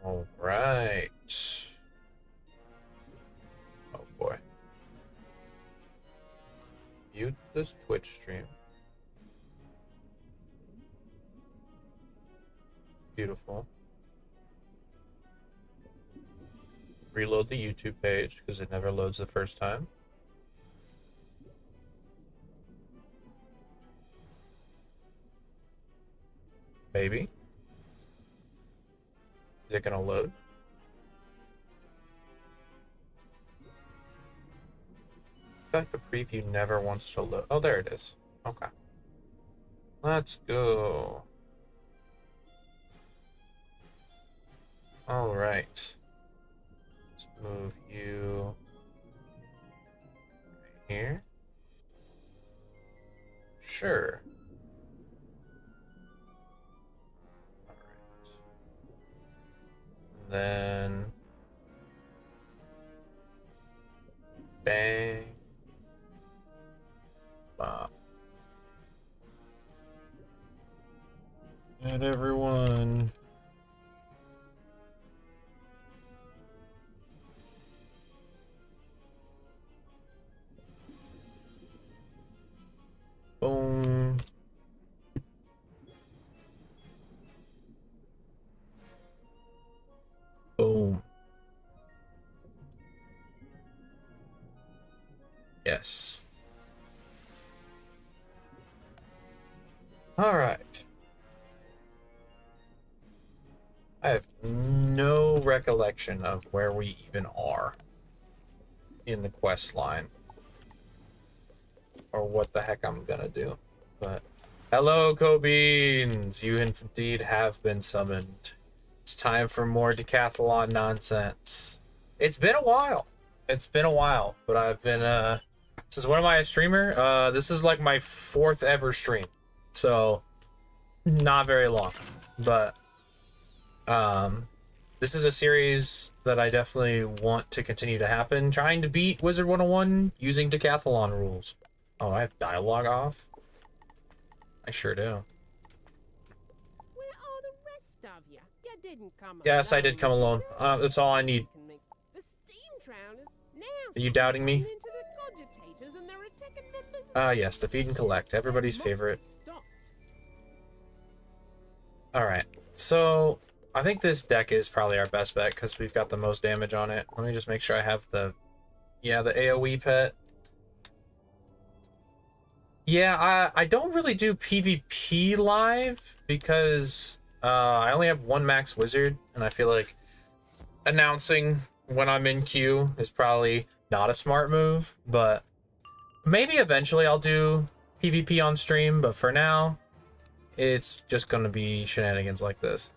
All right. Oh boy. Mute this Twitch stream. Beautiful. Reload the YouTube page because it never loads the first time. Maybe. Is it gonna load? I feel like the preview never wants to load. Oh, there it is. Okay. Let's go. All right. Let's move you right here. Sure. All right. Then bang. Bop. And everyone. Boom. Boom. Yes. All right. I have no recollection of where we even are in the quest line or what the heck I'm gonna do. But hello, Cobeans! You indeed have been summoned. It's time for more decathlon nonsense. It's been a while. It's been a while, but I've been since when am I a streamer? This is like my 4th ever stream. So not very long. But this is a series that I definitely want to continue to happen, trying to beat Wizard 101 using decathlon rules. Oh, I have dialogue off? I sure do. Where are the rest of you? You didn't come Yes, I alone. did come alone. That's all I need. The steam drowners now Are you doubting me? into the cogitators and they're attacking members. Yes, defeat and collect. Everybody's favorite. Stopped. Alright, so I think this deck is probably our best bet because we've got the most damage on it. Let me just make sure I have the AoE pet. Yeah, I don't really do PvP live because I only have 1 max wizard, and I feel like announcing when I'm in queue is probably not a smart move, but maybe eventually I'll do PvP on stream, but for now, it's just gonna be shenanigans like this.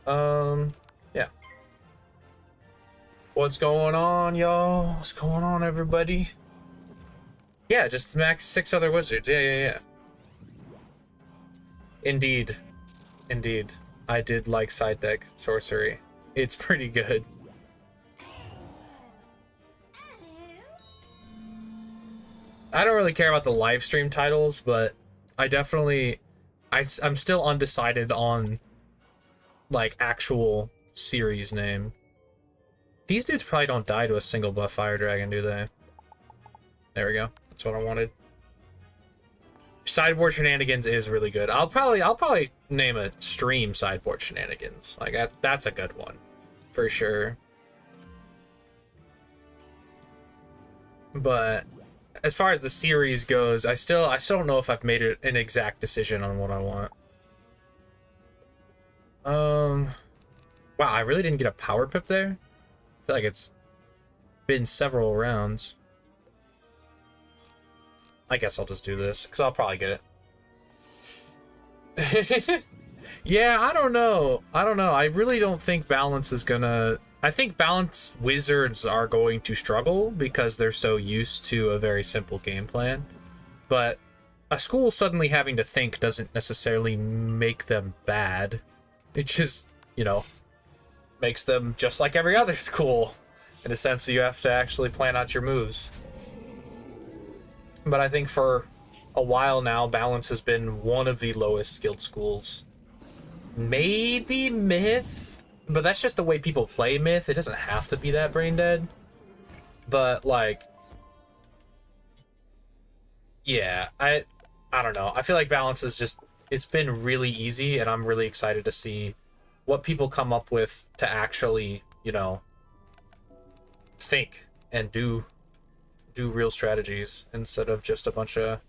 Yeah. What's going on, y'all? What's going on, everybody? Yeah, just max 6 other wizards. Yeah. Indeed. Indeed. I did like side deck sorcery. It's pretty good. I don't really care about the live stream titles, but I definitely... I'm still undecided on, like, actual series name. These dudes probably don't die to a single buff fire dragon, do they? There we go. That's what I wanted. Sideboard shenanigans is really good. I'll probably name a stream sideboard shenanigans. Like that's a good one, for sure. But as far as the series goes, I still don't know if I've made an exact decision on what I want. Wow, I really didn't get a power pip there. I feel like it's been several rounds. I guess I'll just do this, because I'll probably get it. Yeah, I don't know. I really don't think balance is gonna... I think balance wizards are going to struggle because they're so used to a very simple game plan. But a school suddenly having to think doesn't necessarily make them bad. It just, you know, makes them just like every other school. In a sense, you have to actually plan out your moves. But I think for a while now, balance has been one of the lowest skilled schools. Maybe myth, But that's just the way people play Myth. It doesn't have to be that brain dead. But like, yeah, I don't know. I feel like balance is just, it's been really easy, and I'm really excited to see what people come up with to actually, you know, think and do real strategies instead of just a bunch of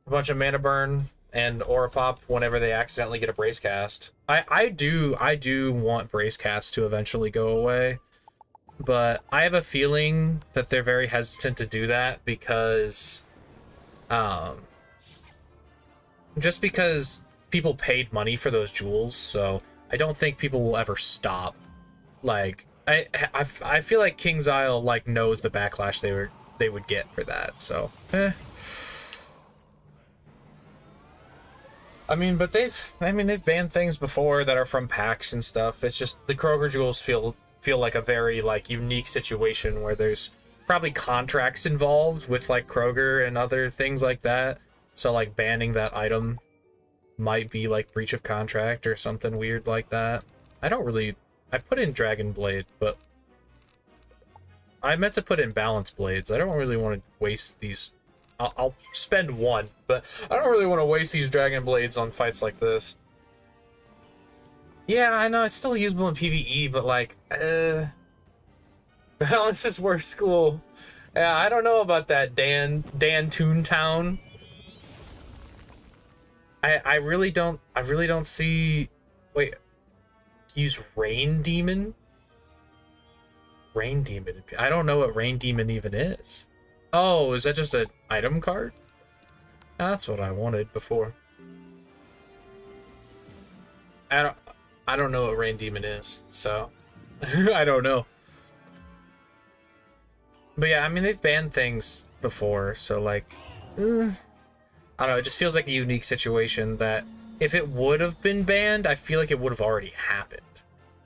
mana burn and aura pop whenever they accidentally get a brace cast. I do want brace cast to eventually go away, but I have a feeling that they're very hesitant to do that because just because people paid money for those jewels, so I don't think people will ever stop. Like I feel like King's Isle like knows the backlash they would get for that, so I mean, but they've banned things before that are from packs and stuff. It's just the Kroger jewels feel like a very like unique situation where there's probably contracts involved with like Kroger and other things like that. So like banning that item might be like breach of contract or something weird like that. I put in Dragon Blade, but I meant to put in Balance Blades. I don't really want to waste these. I'll spend one, but I don't really want to waste these Dragon Blades on fights like this. Yeah, I know, it's still usable in PvE, but like, Balance is worse school. Yeah, I don't know about that, Dan Toontown. I really don't see. Wait, use Rain Demon? Rain Demon. I don't know what Rain Demon even is. Oh, is that just an item card? That's what I wanted before. I don't know what Rain Demon is, so I don't know. But yeah, I mean, they've banned things before, so like, I don't know, it just feels like a unique situation that if it would have been banned, I feel like it would have already happened.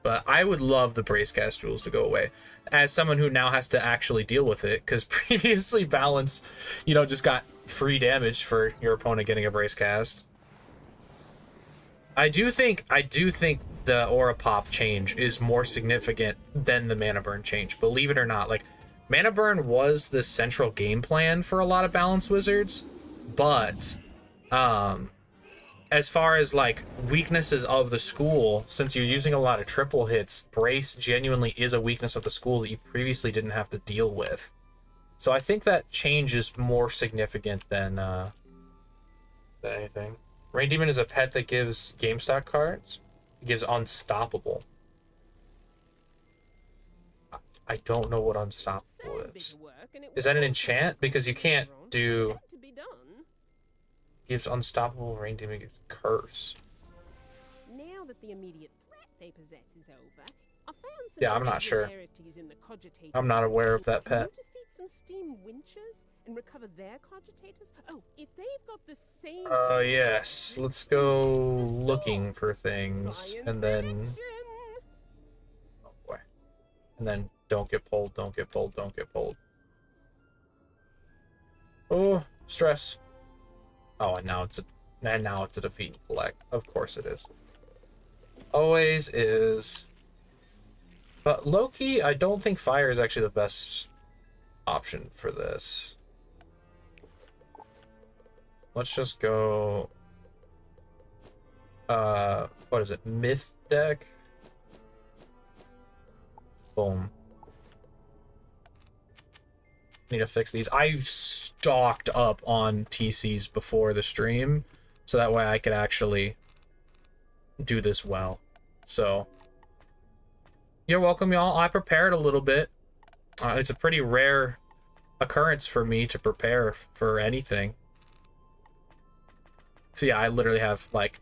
But I would love the brace cast rules to go away as someone who now has to actually deal with it, because previously Balance, you know, just got free damage for your opponent getting a brace cast. I do think the aura pop change is more significant than the mana burn change, believe it or not. Like, mana burn was the central game plan for a lot of Balance wizards, but as far as like weaknesses of the school, since you're using a lot of triple hits, brace genuinely is a weakness of the school that you previously didn't have to deal with. So I think that change is more significant than anything. Rain Demon is a pet that gives GameStop cards. It gives Unstoppable. I don't know what Unstoppable is. Is that an enchant? Because you can't do... Gives Unstoppable, Rain Demon gives Curse. Now that the immediate threat they possess is over, I found some Yeah, I'm not sure. in the cogitators. I'm not aware of that pet. Can you defeat some steam winches and recover their cogitators? Oh, if they've got the same... Yes. Let's go looking for things, and then... Oh boy. And then don't get pulled, don't get pulled, don't get pulled. Oh, stress. Oh, and now it's a defeat and collect. Of course it is. Always is. But low-key, I don't think fire is actually the best option for this. Let's just go... what is it? Myth deck? Boom. Need to fix these. I stocked up on TCs before the stream, so that way I could actually do this well. So, you're welcome, y'all. I prepared a little bit. It's a pretty rare occurrence for me to prepare for anything. So yeah, I literally have like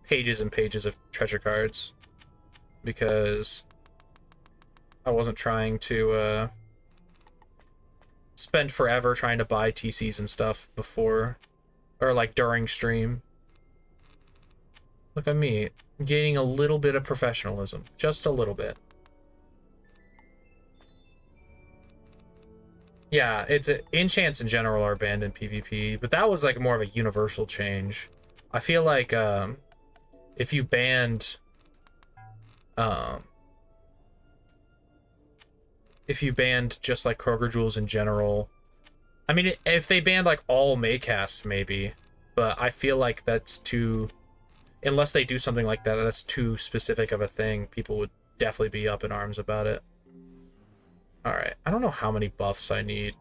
pages and pages of treasure cards because I wasn't trying to spend forever trying to buy TCs and stuff before, or like during stream. Look at me, gaining a little bit of professionalism, just a little bit. Yeah, enchants in general are banned in PvP, but that was like more of a universal change. I feel like if you banned um, if you banned just like Kroger Jewels in general. I mean, if they banned like all maycasts, maybe, but I feel like that's too, unless they do something like that, that's too specific of a thing. People would definitely be up in arms about it. All right, I don't know how many buffs I need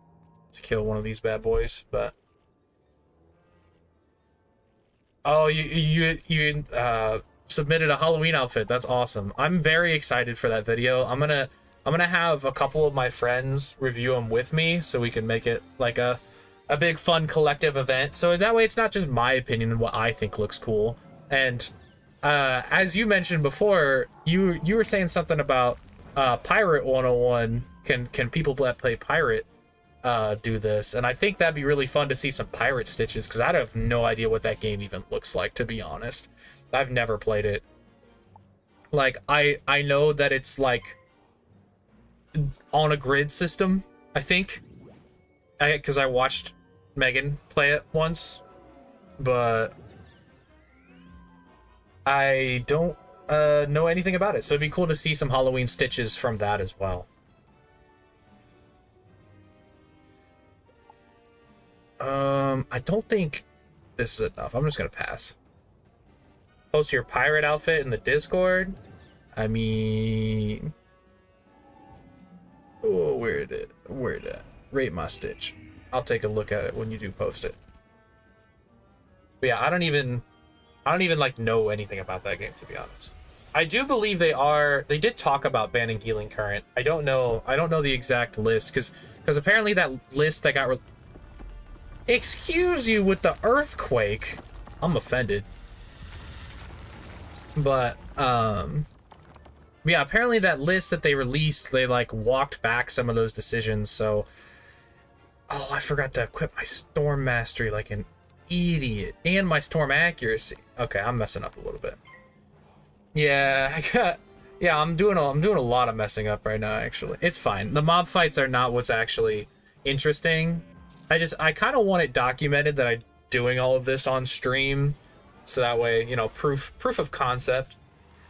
to kill one of these bad boys, but oh, you submitted a Halloween outfit. That's awesome. I'm very excited for that video. I'm gonna have a couple of my friends review them with me so we can make it like a big fun collective event. So that way it's not just my opinion and what I think looks cool. And as you mentioned before, you were saying something about Pirate 101. Can people that play Pirate do this? And I think that'd be really fun to see some pirate stitches, because I have no idea what that game even looks like, to be honest. I've never played it. Like, I know that it's like on a grid system, I think, because I watched Megan play it once, but I don't know anything about it, so it'd be cool to see some Halloween stitches from that as well. I don't think this is enough. I'm just gonna pass. Post your pirate outfit in the Discord. I mean, oh, where did it? Rate my stitch. I'll take a look at it when you do post it. But yeah, I don't even like know anything about that game, to be honest. I do believe they did talk about banning Healing Current. I don't know the exact list, because apparently that list that got excuse you with the earthquake. I'm offended. But yeah, apparently that list that they released, they like walked back some of those decisions. So oh, I forgot to equip my Storm Mastery like an idiot, and my Storm Accuracy. Okay, I'm messing up a little bit. Yeah, I'm doing a lot of messing up right now, actually. It's fine. The mob fights are not what's actually interesting. I kind of want it documented that I'm doing all of this on stream, so that way, you know, proof of concept.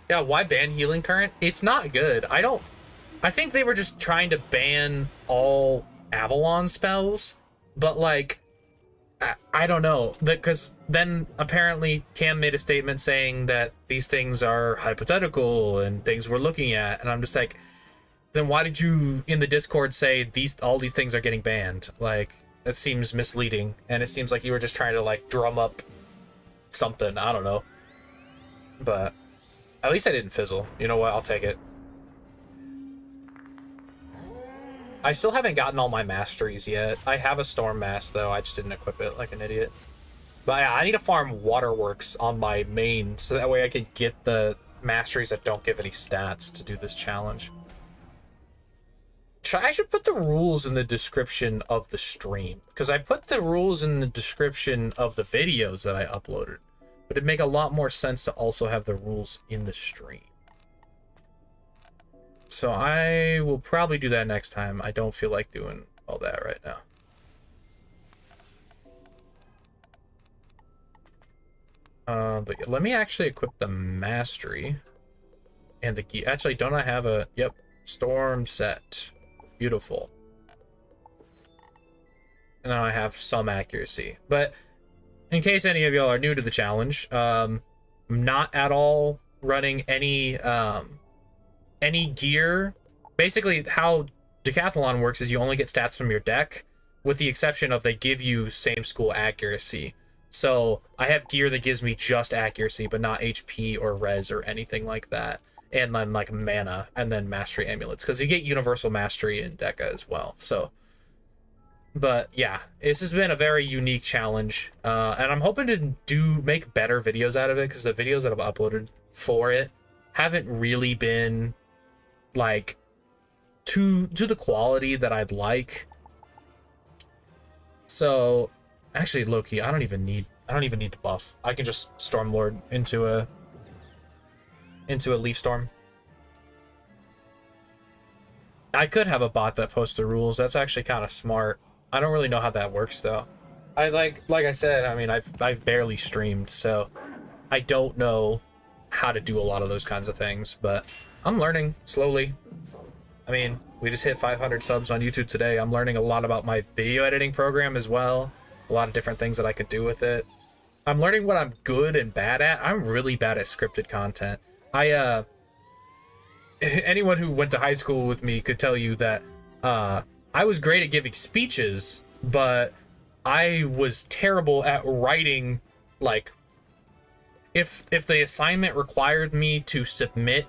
Yeah, why ban Healing Current? It's not good. I think they were just trying to ban all Avalon spells, but like, I don't know, because then apparently Cam made a statement saying that these things are hypothetical and things we're looking at, and I'm just like, then why did you in the Discord say all these things are getting banned? Like, that seems misleading, and it seems like you were just trying to like drum up something. I don't know, but at least I didn't fizzle. You know what? I'll take it. I still haven't gotten all my masteries yet. I have a Storm Mask, though. I just didn't equip it like an idiot. But yeah, I need to farm Waterworks on my main, so that way I can get the masteries that don't give any stats to do this challenge. I should put the rules in the description of the stream, because I put the rules in the description of the videos that I uploaded. But it'd make a lot more sense to also have the rules in the stream. So I will probably do that next time. I don't feel like doing all that right now. But yeah, let me actually equip the mastery and the key. Actually, don't I have a... Yep, storm set. Beautiful. And now I have some accuracy. But in case any of y'all are new to the challenge, I'm not at all running any gear. Basically, how Decathlon works is you only get stats from your deck, with the exception of they give you same school accuracy. So I have gear that gives me just accuracy, but not HP or res or anything like that. And then like mana, and then mastery amulets, because you get universal mastery in deca as well. So, but yeah, this has been a very unique challenge, and I'm hoping to make better videos out of it, because the videos that I've uploaded for it haven't really been like to the quality that I'd like. So actually, low-key, I don't even need to buff. I can just Stormlord into a Leaf Storm. I could have a bot that posts the rules. That's actually kind of smart. I don't really know how that works though. Like I said, I mean, I've barely streamed, so I don't know how to do a lot of those kinds of things, but I'm learning slowly. I mean, we just hit 500 subs on YouTube today. I'm learning a lot about my video editing program as well. A lot of different things that I could do with it. I'm learning what I'm good and bad at. I'm really bad at scripted content. Anyone who went to high school with me could tell you that I was great at giving speeches, but I was terrible at writing. Like, if the assignment required me to submit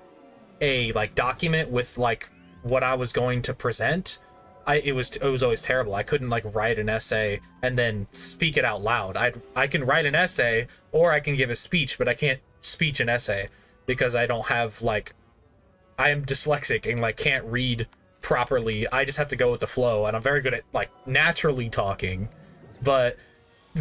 a like document with like what I was going to present, it was always terrible. I couldn't like write an essay and then speak it out loud. I can write an essay or I can give a speech, but I can't speech an essay because I don't have like, I am dyslexic and like can't read properly. I just have to go with the flow, and I'm very good at like naturally talking, but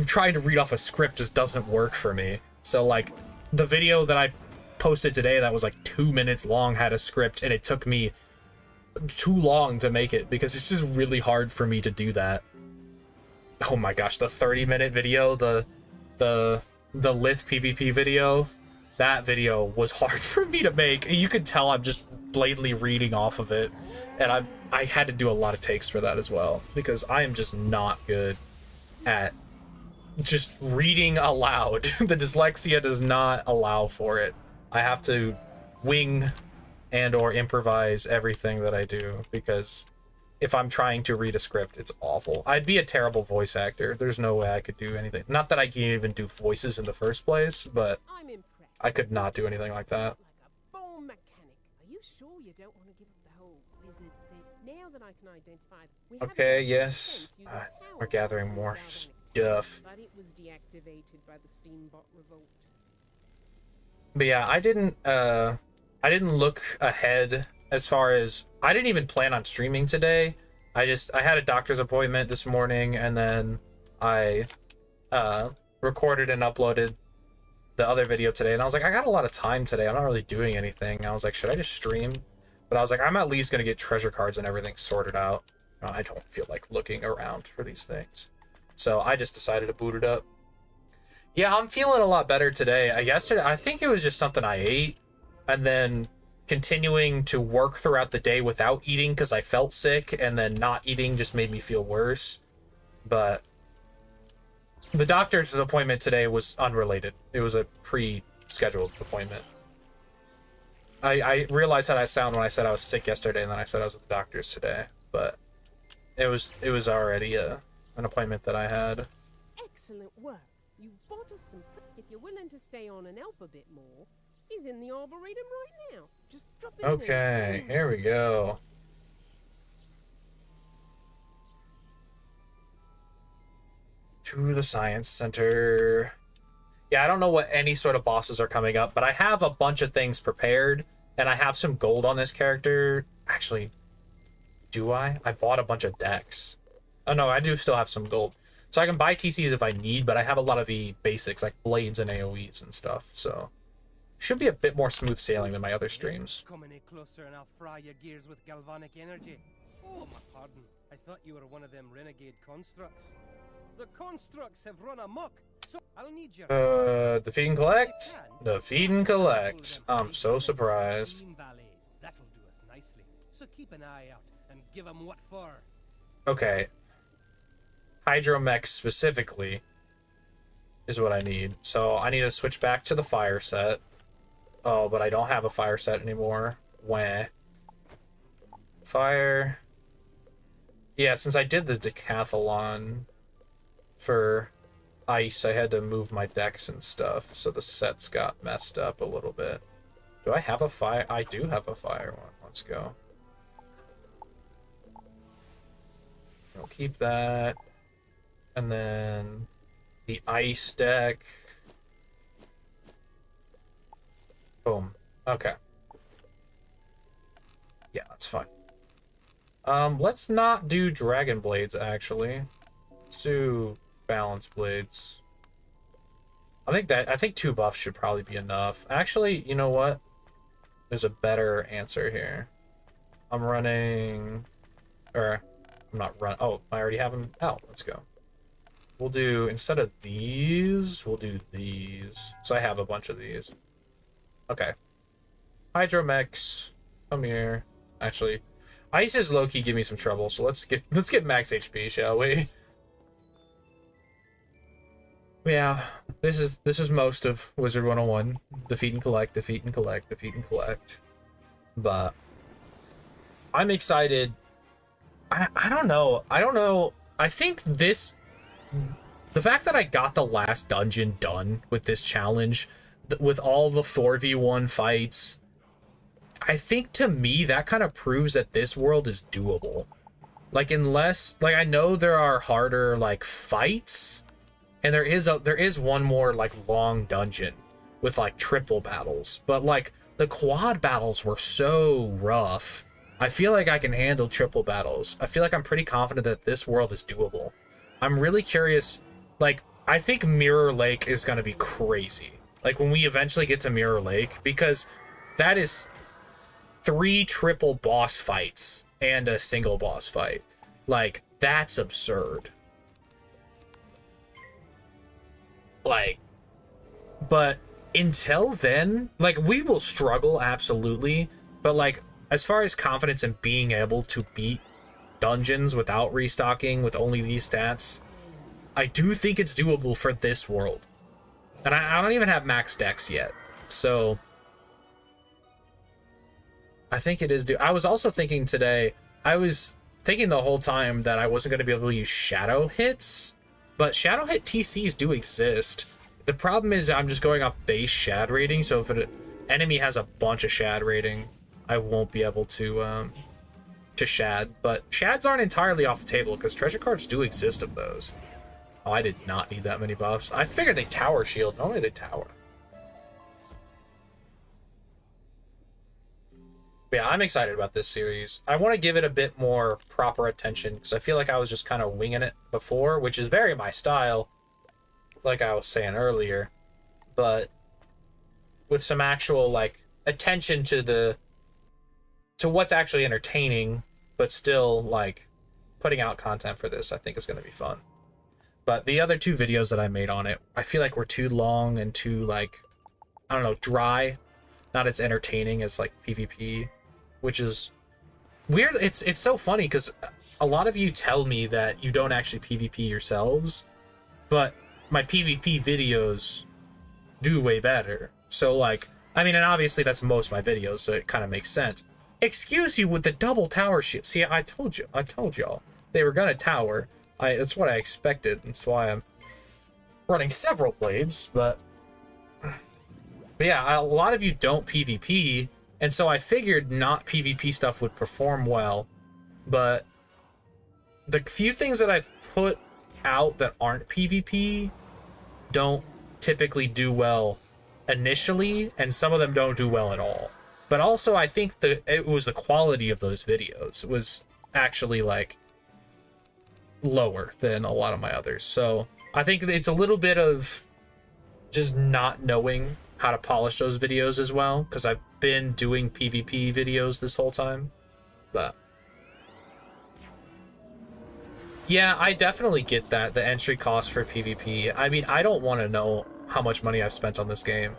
trying to read off a script just doesn't work for me. So like the video that I posted today that was like 2 minutes long had a script, and it took me too long to make it because it's just really hard for me to do that. Oh my gosh, the 30-minute video, the Lith PvP video, that video was hard for me to make. You could tell I'm just blatantly reading off of it, and I had to do a lot of takes for that as well because I am just not good at just reading aloud. The dyslexia does not allow for it. I have to wing and or improvise everything that I do because if I'm trying to read a script, it's awful. I'd be a terrible voice actor. There's no way I could do anything. Not that I can even do voices in the first place, but I could not do anything like that. Like a born mechanic. Are you sure you don't want to give up the whole lizard thing? Now that I can identify it, okay, yes. We're gathering more stuff. But it was deactivated by the Steambot revolt. But yeah, I didn't look ahead as far as I didn't even plan on streaming today. I had a doctor's appointment this morning, and then I recorded and uploaded the other video today, and I was like, I got a lot of time today. I'm not really doing anything. I was like, should I just stream? But I was like, I'm at least gonna get treasure cards and everything sorted out. I don't feel like looking around for these things. So I just decided to boot it up. Yeah, I'm feeling a lot better today. Yesterday, I think it was just something I ate, and then continuing to work throughout the day without eating because I felt sick, and then not eating just made me feel worse. But the doctor's appointment today was unrelated. It was a pre-scheduled appointment. I realized how that sounded when I said I was sick yesterday, and then I said I was at the doctor's today. But it was already an appointment that I had. Excellent work. You've bought us some. If you're willing to stay on and help a bit more, he's in the arboretum right now. Just drop in. Okay, here we go. To the science center. Yeah, I don't know what any sort of bosses are coming up, but I have a bunch of things prepared, and I have some gold on this character. Actually, do I? I bought a bunch of decks. Oh no, I do still have some gold. So I can buy TCs if I need, but I have a lot of the basics like blades and AoEs and stuff, so should be a bit more smooth sailing than my other streams. Come any closer and I'll fry your gears with galvanic energy. Oh, my pardon. I thought you were one of them renegade constructs. The constructs have run amok, so I'll need your... defeat and collect? Defeat and collect. I'm so surprised. That'll do us nicely. So keep an eye out and give them what for. Okay. Hydromech specifically is what I need. So I need to switch back to the fire set. Oh, but I don't have a fire set anymore. Wah. Fire. Yeah, since I did the decathlon for ice, I had to move my decks and stuff, so the sets got messed up a little bit. Do I have a fire? I do have a fire one. Let's go. I'll keep that. And then the ice deck. Boom. Okay. Yeah, that's fine. Let's not do dragon blades, actually. Let's do balance blades. I think 2 buffs should probably be enough. Actually, you know what? There's a better answer here. I'm running... Or, I'm not running... Oh, I already have them out. Let's go. We'll do, instead of these, we'll do these. So I have a bunch of these. Okay. Hydromechs. Come here. Actually, Ices low-key give me some trouble, so let's get max HP, shall we? Yeah, this is most of Wizard 101. Defeat and collect, defeat and collect, defeat and collect. But I'm excited. I don't know. I don't know. I think this, the fact that I got the last dungeon done with this challenge, with all the 4v1 fights, I think to me that kind of proves that this world is doable. Like, unless, like, I know there are harder like fights, and there is one more like long dungeon with like triple battles, but like the quad battles were so rough. I feel like I can handle triple battles. I feel like I'm pretty confident that this world is doable. I'm really curious, like, I think Mirror Lake is gonna be crazy. Like, when we eventually get to Mirror Lake, because that is 3 triple boss fights and a single boss fight. Like, that's absurd. Like, but until then, like, we will struggle, absolutely, but like, as far as confidence in being able to beat dungeons without restocking with only these stats, I do think it's doable for this world. And I don't even have max dex yet, so I think it is I was also thinking today, I was thinking the whole time that I wasn't going to be able to use shadow hits, but shadow hit TCs do exist. The problem is I'm just going off base shad rating, so if an enemy has a bunch of shad rating, I won't be able to shad. But shads aren't entirely off the table, because treasure cards do exist of those. Oh, I did not need that many buffs. I figured they tower shield. Normally they tower. But yeah, I'm excited about this series. I want to give it a bit more proper attention, because I feel like I was just kind of winging it before, which is very my style, like I was saying earlier. But with some actual, like, attention to what's actually entertaining, but still, like, putting out content for this, I think is going to be fun. But the other 2 videos that I made on it, I feel like were too long and too, like, I don't know, dry. Not as entertaining as, like, PvP, which is weird. It's so funny, because a lot of you tell me that you don't actually PvP yourselves, but my PvP videos do way better. So, like, I mean, and obviously that's most of my videos, so it kind of makes sense. Excuse you with the double tower shield. See, I told y'all they were gonna tower. That's what I expected. That's why I'm running several blades. But yeah, a lot of you don't PvP, and so I figured not PvP stuff would perform well. But the few things that I've put out that aren't PvP don't typically do well initially, and some of them don't do well at all. But also, I think it was the quality of those videos. It was actually, like, lower than a lot of my others. So I think it's a little bit of just not knowing how to polish those videos as well, because I've been doing PvP videos this whole time. But yeah, I definitely get that, the entry cost for PvP. I mean, I don't want to know how much money I've spent on this game.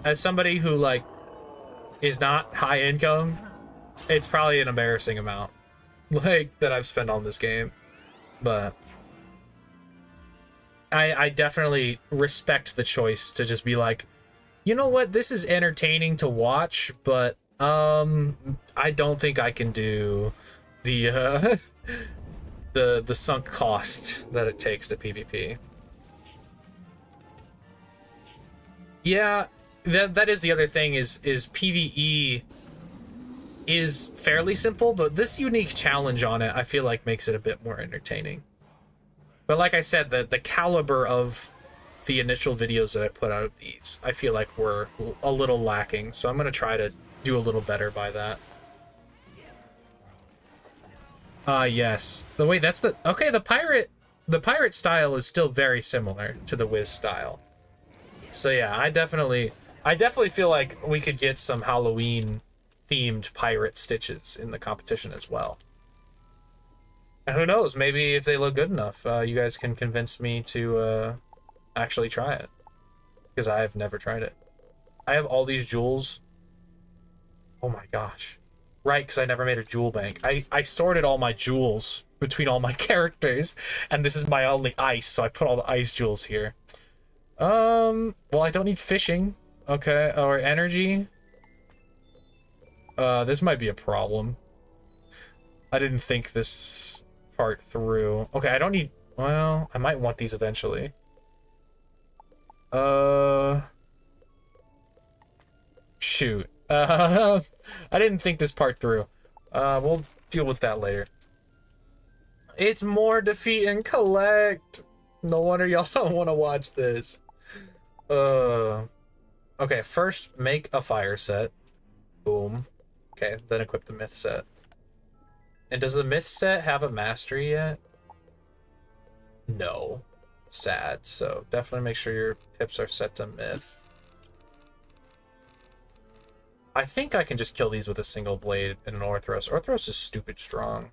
As somebody who, like, is not high income, it's probably an embarrassing amount, like, that I've spent on this game. But I definitely respect the choice to just be like, you know what, this is entertaining to watch, but I don't think I can do the the sunk cost that it takes to PvP. Yeah, that is the other thing, is PvE is fairly simple, but this unique challenge on it, I feel like, makes it a bit more entertaining. But like I said, the caliber of the initial videos that I put out of these, I feel like were a little lacking, so I'm going to try to do a little better by that. Yes. Wait, that's the... Okay, the pirate style is still very similar to the Wiz style. So yeah, I definitely feel like we could get some Halloween-themed pirate stitches in the competition as well. And who knows, maybe if they look good enough, you guys can convince me to actually try it. Because I have never tried it. I have all these jewels. Oh my gosh. Right, because I never made a jewel bank. I sorted all my jewels between all my characters, and this is my only ice, so I put all the ice jewels here. Well, I don't need fishing. Okay, or energy. This might be a problem. I didn't think this part through. Okay, I don't need... Well, I might want these eventually. Shoot. I didn't think this part through. We'll deal with that later. It's more defeat and collect. No wonder y'all don't want to watch this. Okay, first make a fire set. Boom. Okay, then equip the myth set. And does the myth set have a mastery yet? No. Sad. So definitely make sure your pips are set to myth. I think I can just kill these with a single blade and an Orthros. Orthros is stupid strong.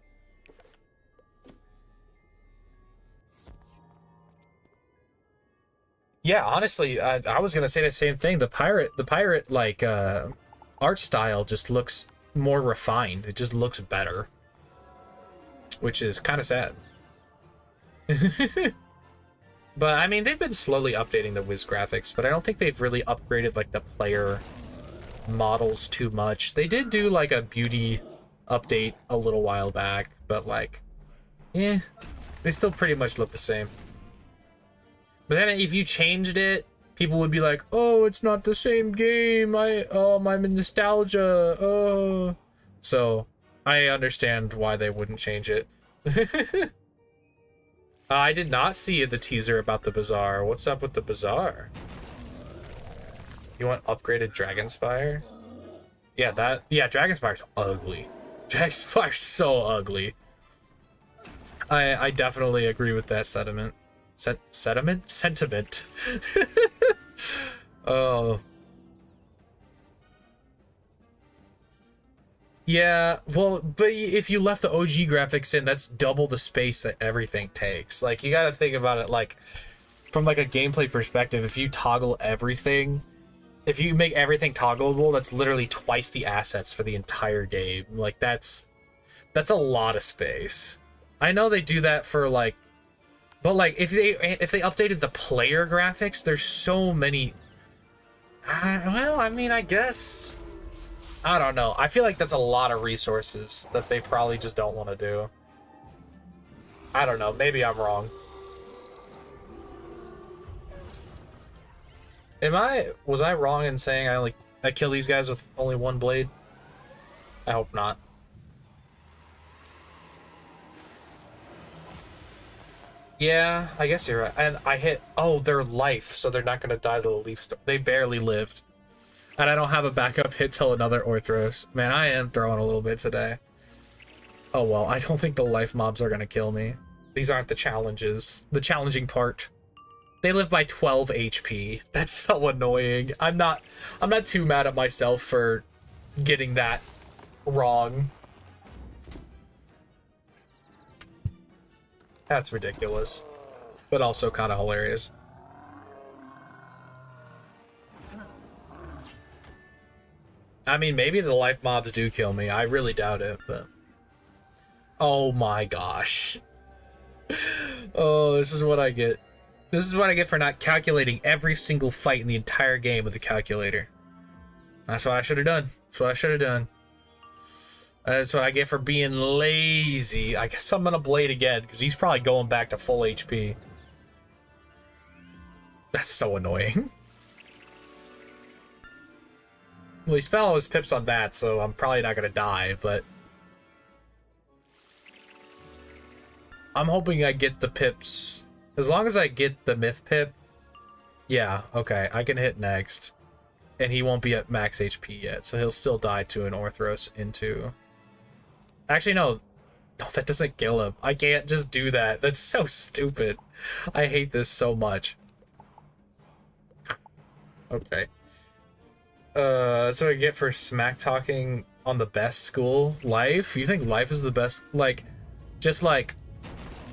Yeah, honestly, I was gonna say the same thing. The pirate like art style just looks more refined. It just looks better, which is kind of sad. But I mean, they've been slowly updating the Wiz graphics, but I don't think they've really upgraded like the player models too much. They did do like a beauty update a little while back, but like, they still pretty much look the same. But then if you changed it, people would be like, "Oh, it's not the same game. My nostalgia." Oh, so I understand why they wouldn't change it. I did not see the teaser about the bazaar. What's up with the bazaar? You want upgraded Dragonspire? Yeah, Dragonspire's ugly. Dragonspire's so ugly. I definitely agree with that sentiment. Sentiment? Oh. Yeah, well, but if you left the OG graphics in, that's double the space that everything takes. Like, you gotta think about it, like, from, like, a gameplay perspective. If you toggle everything, if you make everything toggleable, that's literally twice the assets for the entire game. Like, that's a lot of space. I know they do that for, like, but, like, if they updated the player graphics, there's so many... well, I mean, I guess... I don't know. I feel like that's a lot of resources that they probably just don't want to do. I don't know. Maybe I'm wrong. Was I wrong in saying I kill these guys with only one blade? I hope not. Yeah, I guess you're right. And I hit... Oh, they're life, so they're not going to die to the leaf storm. They barely lived. And I don't have a backup hit till another Orthros. Man, I am throwing a little bit today. Oh, well, I don't think the life mobs are going to kill me. These aren't the challenges. The challenging part. They live by 12 HP. That's so annoying. I'm not too mad at myself for getting that wrong. That's ridiculous. But also kind of hilarious. I mean, maybe the life mobs do kill me. I really doubt it, but... Oh my gosh. Oh, this is what I get. This is what I get for not calculating every single fight in the entire game with the calculator. That's what I should have done. That's what I should have done. That's what I get for being lazy. I guess I'm gonna blade again, because he's probably going back to full HP. That's so annoying. Well, he spent all his pips on that, so I'm probably not gonna die, but... I'm hoping I get the pips. As long as I get the myth pip... Yeah, okay, I can hit next. And he won't be at max HP yet, so he'll still die to an Orthros into... Actually, no. No, that doesn't kill him. I can't just do that. That's so stupid. I hate this so much. Okay. That's what I get for smack talking on the best school. Life? You think life is the best? Like, just like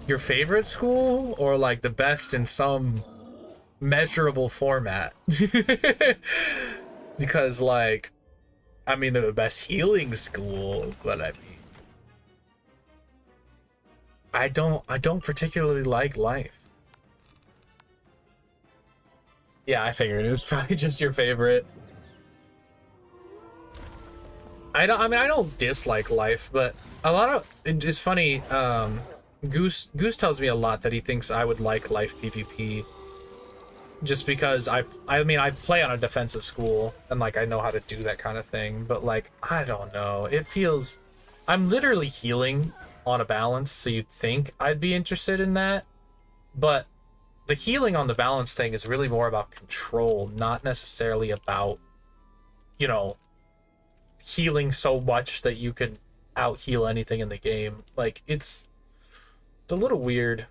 your favorite school, or like the best in some measurable format? Because like I mean, they're the best healing school, but I mean, I don't particularly like life. Yeah, I figured it was probably just your favorite. I don't dislike life, but a lot of it's funny. Goose tells me a lot that he thinks I would like life PvP, just because I mean I play on a defensive school and like I know how to do that kind of thing, but like I don't know, it feels I'm literally healing on a balance, so you'd think I'd be interested in that, but the healing on the balance thing is really more about control, not necessarily about, you know, healing so much that you can out heal anything in the game. Like it's a little weird.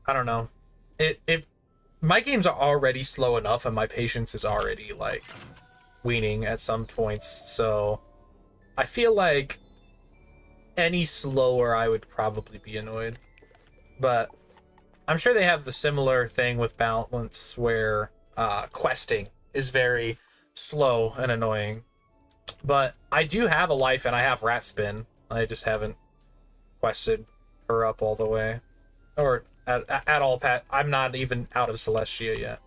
I don't know. If my games are already slow enough and my patience is already like weaning at some points, so I feel like any slower I would probably be annoyed. But I'm sure they have the similar thing with balance where questing is very slow and annoying. But I do have a life and I have rat spin. I just haven't quested her up all the way. Or at all, Pat. I'm not even out of Celestia yet.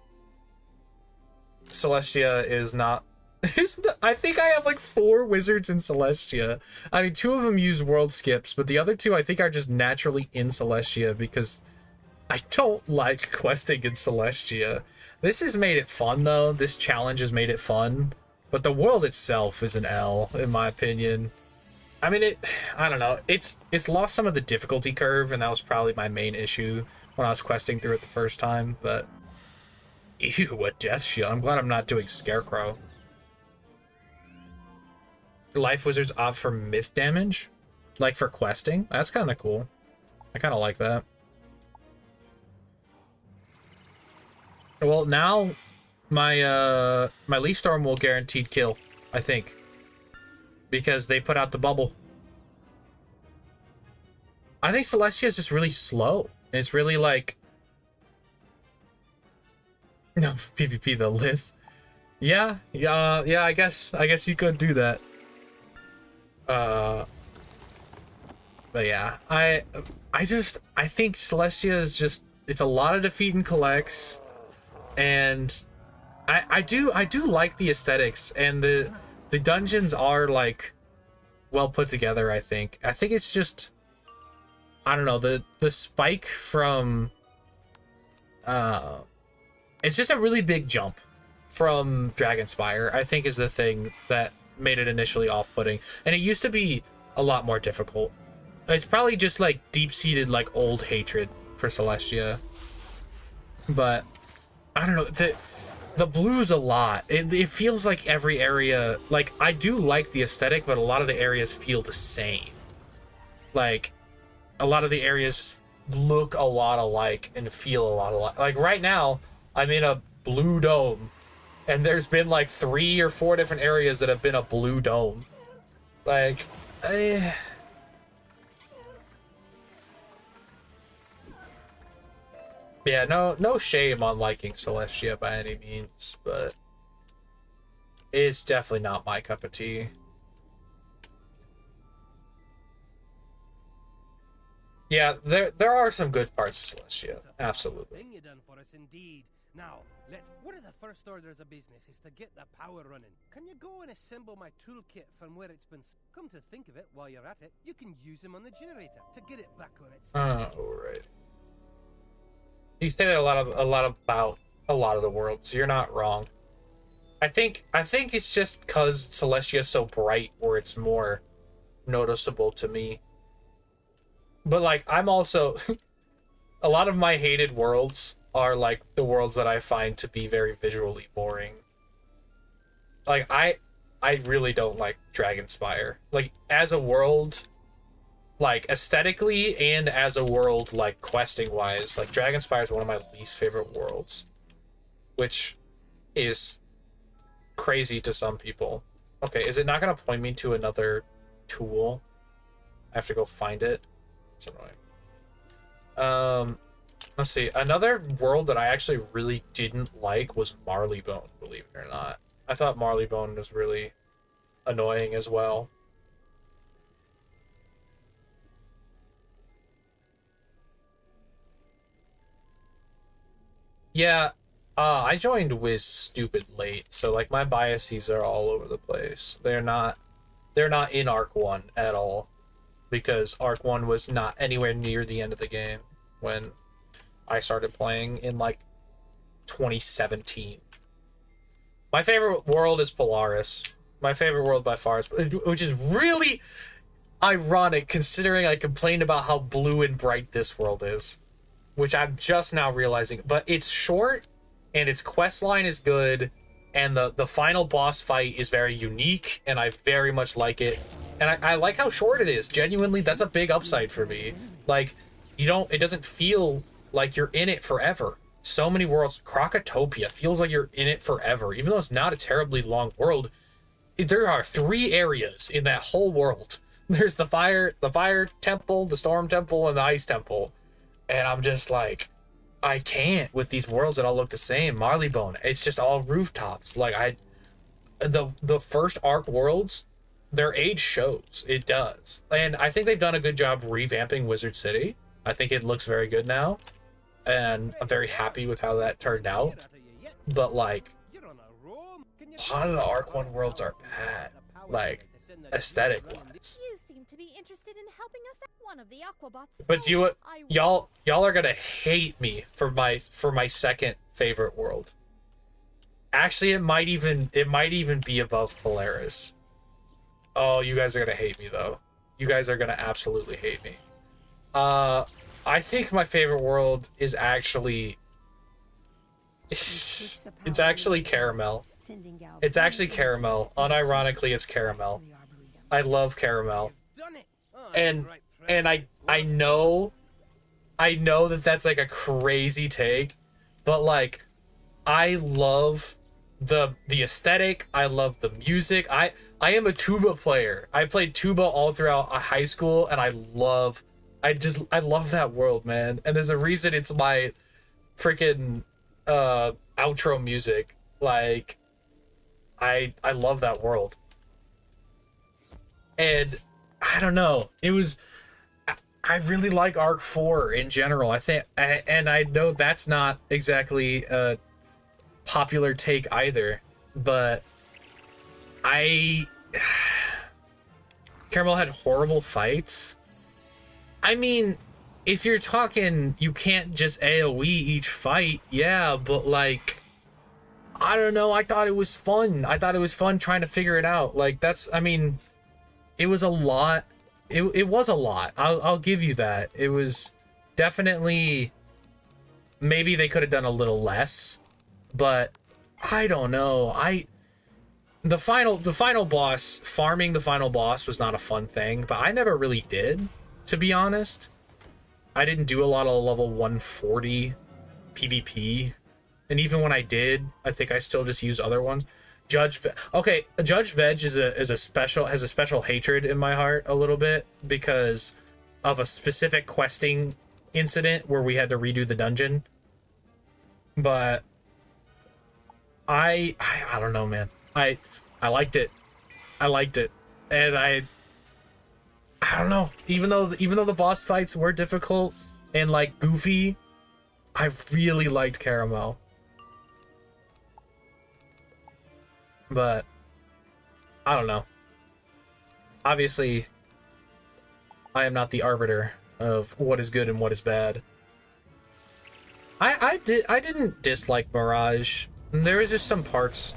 Celestia is not... I think I have like 4 wizards in Celestia. I mean, 2 of them use world skips, but the other 2 I think are just naturally in Celestia because I don't like questing in Celestia. This has made it fun, though. This challenge has made it fun. But the world itself is an L, in my opinion. I mean, I don't know. It's lost some of the difficulty curve, and that was probably my main issue when I was questing through it the first time, but... Ew, a death shield. I'm glad I'm not doing Scarecrow. Life wizards opt for myth damage? Like for questing? That's kind of cool. I kind of like that. Well, now... my Leaf Storm will guaranteed kill, I think, because they put out the bubble. I think Celestia is just really slow. It's really like no PvP the Lith. Yeah. I guess you could do that. But yeah, I think Celestia is just, it's a lot of defeat and collects, and I do like the aesthetics, and the dungeons are like well put together. I think it's just, I don't know, the spike from it's just a really big jump from Dragonspire, I think, is the thing that made it initially off-putting, and it used to be a lot more difficult. It's probably just like deep-seated like old hatred for Celestia, but I don't know, the blues a lot. It feels like every area, like, I do like the aesthetic, but a lot of the areas feel the same. Like, a lot of the areas just look a lot alike and feel a lot alike. Like, right now, I'm in a blue dome, and there's been, like, 3 or 4 different areas that have been a blue dome. Like, yeah, no shame on liking Celestia by any means, but it's definitely not my cup of tea. Yeah, there are some good parts of Celestia, absolutely. Thing you done for us indeed. Now, one of the first orders of business is to get the power running. Can you go and assemble my toolkit from where it's been? Come to think of it, while you're at it, you can use them on the generator to get it back on its. Oh, right. You stated a lot about a lot of the world, so you're not wrong. I think it's just because Celestia is so bright where it's more noticeable to me. But like, I'm also a lot of my hated worlds are like the worlds that I find to be very visually boring. Like I really don't like Dragonspire. Like, as a world, like aesthetically, and as a world, like questing wise, like Dragonspire is one of my least favorite worlds, which is crazy to some people. Okay, is it not gonna point me to another tool? I have to go find it. It's annoying. Let's see. Another world that I actually really didn't like was Marleybone, believe it or not. I thought Marleybone was really annoying as well. Yeah, I joined Wiz stupid late, so like my biases are all over the place. They're not in Arc 1 at all, because Arc 1 was not anywhere near the end of the game when I started playing in like 2017. My favorite world is Polaris. My favorite world by far is, which is really ironic considering I complained about how blue and bright this world is, which I'm just now realizing. But it's short, and its quest line is good, and the final boss fight is very unique, and I very much like it. And I like how short it is. Genuinely, that's a big upside for me. Like, it doesn't feel like you're in it forever. So many worlds, Krokotopia feels like you're in it forever, even though it's not a terribly long world. There are 3 areas in that whole world. There's the fire temple, the storm temple, and the ice temple. And I'm just like, I can't with these worlds that all look the same. Marleybone, it's just all rooftops. Like the first Arc worlds, their age shows. It does. And I think they've done a good job revamping Wizard City. I think it looks very good now. And I'm very happy with how that turned out. But like, a lot of the Arc 1 worlds are bad. Like, aesthetic wise. You seem to be interested in helping us at one of the Aquabots. But do you y'all are gonna hate me for my second favorite world. Actually, it might even be above Polaris. Oh, you guys are gonna hate me though. You guys are gonna absolutely hate me. I think my favorite world is actually it's actually Caramel. It's actually Caramel. Unironically, it's Caramel. I love Caramel. And I know that that's like a crazy take, but like I love the aesthetic, I love the music. I am a tuba player. I played tuba all throughout high school, and I love that world, man. And there's a reason it's my freaking outro music. Like I love that world. And I don't know, I really like Arc 4 in general. I think, and I know that's not exactly a popular take either, but Caramel had horrible fights. I mean, if you're talking, you can't just AoE each fight, yeah, but like, I don't know, I thought it was fun. I thought it was fun trying to figure it out. Like, I mean, it was a lot. It was a lot. I'll give you that. It was definitely, maybe they could have done a little less, but I don't know. The final boss, farming the final boss was not a fun thing, but I never really did, to be honest. I didn't do a lot of level 140 PvP, and even when I did, I think I still just use other ones. Judge Veg has a special hatred in my heart a little bit because of a specific questing incident where we had to redo the dungeon. But I don't know, man. I liked it. And I don't know. Even though the boss fights were difficult and like goofy, I really liked Caramel. But I don't know. Obviously, I am not the arbiter of what is good and what is bad. I didn't dislike Mirage. There was just some parts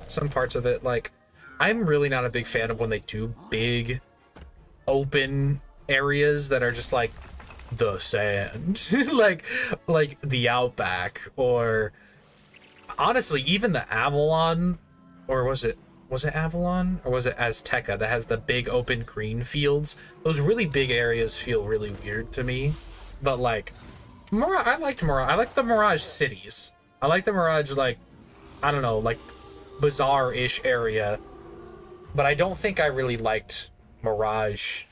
of it, like, I'm really not a big fan of when they do big open areas that are just like the sand. like the Outback, or honestly even the Avalon, or was it Avalon, or was it Azteca that has the big open green fields? Those really big areas feel really weird to me. But like I liked Mirage. I like the Mirage cities. I like the Mirage, like, I don't know, like bazaar-ish area. But I don't think I really liked Mirage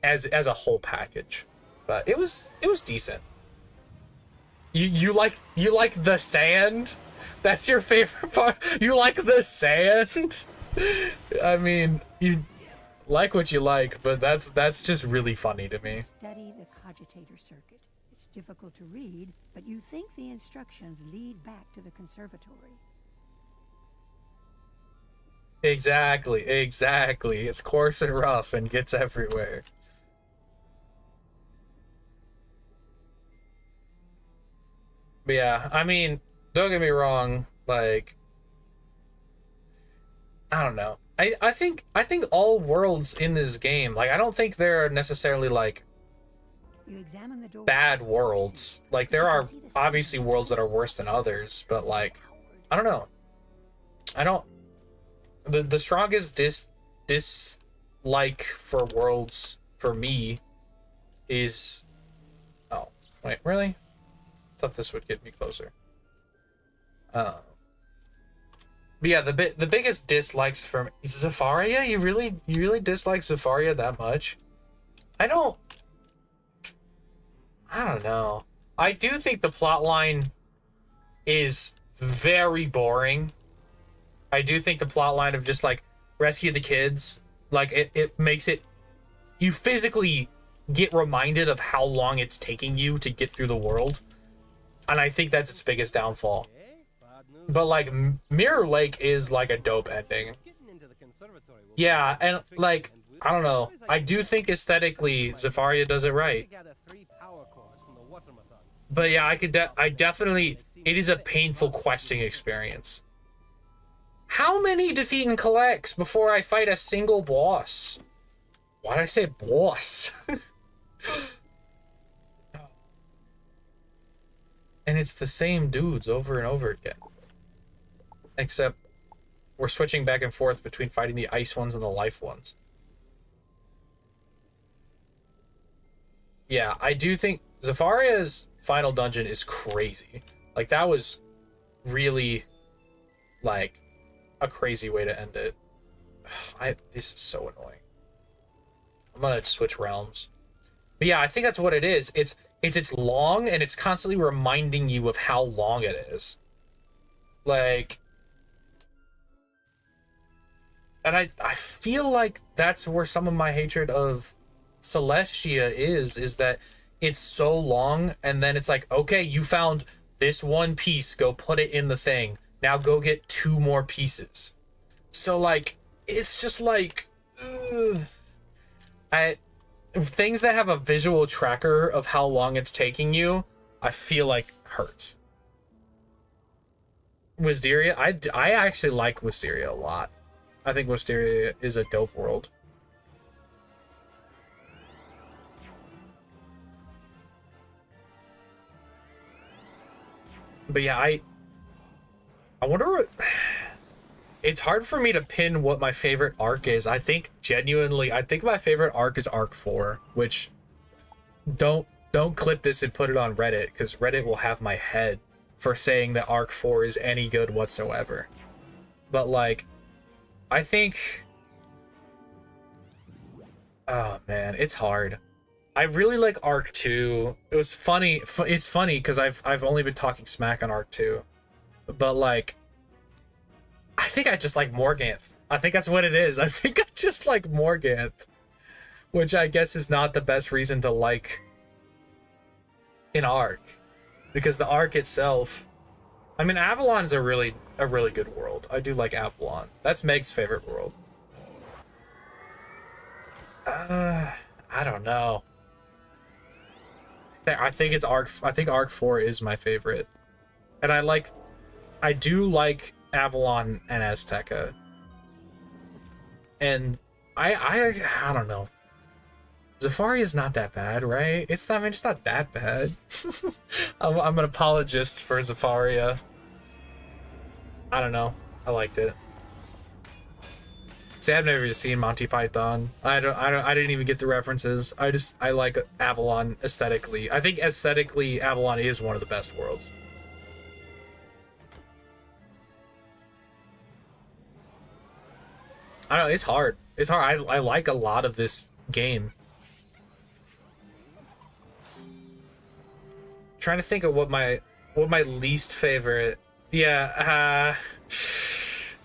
as a whole package. But it was decent. You like the sand? That's your favorite part? You like the sand? I mean, you like what you like, but that's just really funny to me. Study the cogitator circuit. It's difficult to read, but you think the instructions lead back to the conservatory. Exactly. It's coarse and rough and gets everywhere. But yeah, I mean, don't get me wrong, like, I don't know. I think all worlds in this game, like, I don't think they're necessarily like You examine the door. bad worlds. Like, there are obviously worlds that are worse than others, but like, I don't know. I don't. The strongest dislike for worlds for me is. Oh wait, really? Thought this would get me closer. But yeah, the biggest dislikes from Zafaria. You really dislike Zafaria that much? I don't know. I do think the plotline is very boring. I do think the plotline of just like rescue the kids, like it makes it, you physically get reminded of how long it's taking you to get through the world. And I think that's its biggest downfall. But like Mirror Lake is like a dope ending. Yeah, and like, I don't know. I do think aesthetically Zafaria does it right. But yeah, I definitely, it is a painful questing experience. How many defeat and collects before I fight a single boss? Why did I say boss? And it's the same dudes over and over again. Except we're switching back and forth between fighting the ice ones and the life ones. Yeah, I do think Zafaria's final dungeon is crazy. Like, that was really, like, a crazy way to end it. This is so annoying. I'm gonna switch realms. But yeah, I think that's what it is. It's long, and it's constantly reminding you of how long it is. Like, and I feel like that's where some of my hatred of Celestia is that it's so long, and then it's like, okay, you found this one piece, go put it in the thing. Now go get 2 more pieces. So like, it's just like, things that have a visual tracker of how long it's taking you, I feel like hurts. Wisteria, I actually like Wisteria a lot. I think Wisteria is a dope world. But yeah, I wonder what... It's hard for me to pin what my favorite arc is. I think genuinely, I think my favorite arc is Arc 4, which don't clip this and put it on Reddit, because Reddit will have my head for saying that Arc 4 is any good whatsoever. But like, I think... Oh man, it's hard. I really like Arc 2. It was funny. It's funny because I've only been talking smack on Arc 2. But like, I think I just like Morganth. I think that's what it is. I think I just like Morganth, which I guess is not the best reason to like an arc, because the arc itself, I mean, Avalon's a really good world. I do like Avalon. That's Meg's favorite world. I don't know. I think it's Arc. I think Arc 4 is my favorite, and I do like Avalon and Azteca. And I don't know. Zafaria is not that bad, right? It's not. I mean, it's not that bad. I'm an apologist for Zafaria. I don't know. I liked it. See, I've never even seen Monty Python. I didn't even get the references. I like Avalon aesthetically. I think aesthetically, Avalon is one of the best worlds. I don't know, it's hard. It's hard. I like a lot of this game. Trying to think of what my least favorite. Yeah,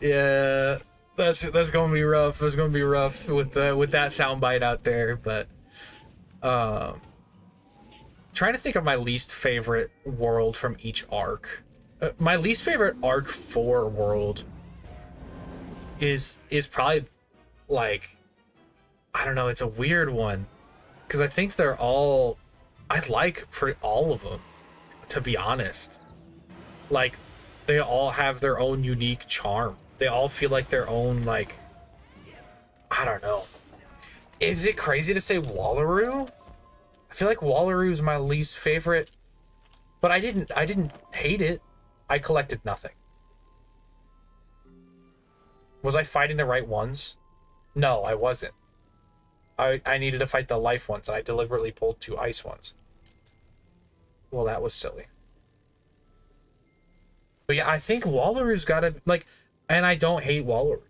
yeah. That's gonna be rough. It's gonna be rough with that soundbite out there. But trying to think of my least favorite world from each arc. My least favorite arc 4 world is probably like, I don't know. It's a weird one because I think they're all, I like all of them, to be honest. Like, they all have their own unique charm. They all feel like their own, like, I don't know. Is it crazy to say Wallaroo? I feel like Wallaroo is my least favorite, but I didn't hate it. I collected nothing. Was I fighting the right ones? No, I wasn't. I needed to fight the life ones, and I deliberately pulled 2 ice ones. Well, that was silly. But yeah, I think Wallaroo's gotta, like, and I don't hate Wallaroo.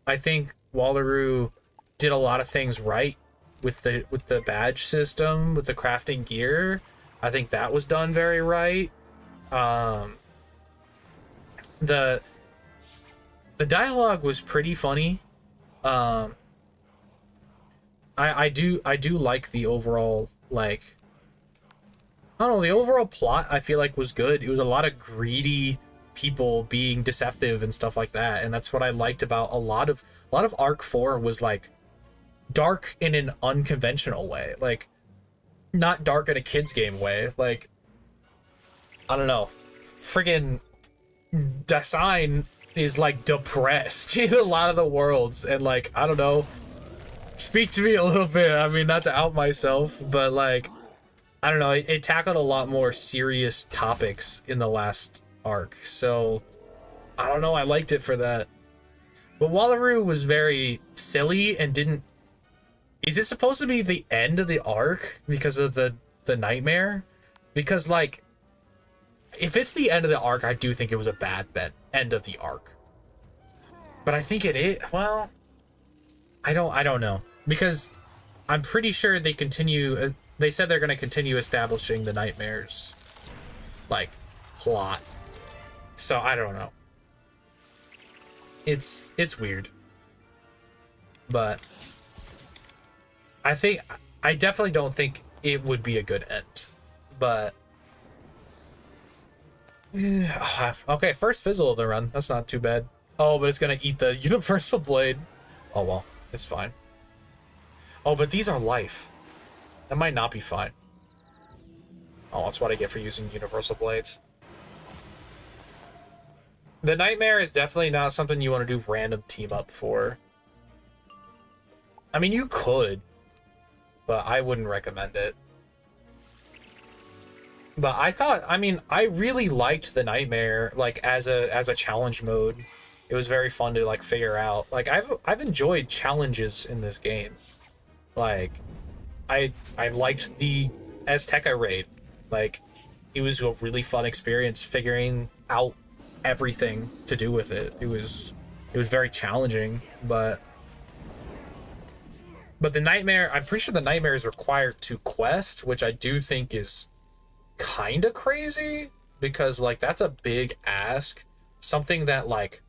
I think Wallaroo did a lot of things right with the badge system, with the crafting gear. I think that was done very right. The dialogue was pretty funny. I do like the overall, like, I don't know, the overall plot I feel like was good. It was a lot of greedy people being deceptive and stuff like that, and that's what I liked about a lot of Arc 4 was like dark in an unconventional way, like not dark in a kids game way. Like, I don't know, friggin' Dasein is like depressed in a lot of the worlds, and like, I don't know, speak to me a little bit. I mean, not to out myself, but like, I don't know, it tackled a lot more serious topics in the last arc, so I don't know, I liked it for that. But Wallaroo was very silly and didn't, is it supposed to be the end of the arc because of the nightmare? Because like, if it's the end of the arc, I do think it was a bad end of the arc. But I think it is, well, I don't know, because I'm pretty sure they continue, they said they're going to continue establishing the nightmares, like, plot. So I don't know. It's weird. But I definitely don't think it would be a good end. But okay, first fizzle of the run. That's not too bad. Oh, but it's gonna eat the universal blade. Oh well, it's fine. Oh, but these are life. That might not be fine. Oh, that's what I get for using universal blades. The nightmare is definitely not something you want to do random team up for. I mean, you could, but I wouldn't recommend it. But I mean, I really liked the nightmare, like, as a challenge mode. It was very fun to like figure out. Like, I've enjoyed challenges in this game. Like, I liked the Azteca raid. Like, it was a really fun experience figuring out everything to do with it. It was very challenging, but the nightmare, I'm pretty sure the nightmare is required to quest, which I do think is kind of crazy, because like, that's a big ask, something that like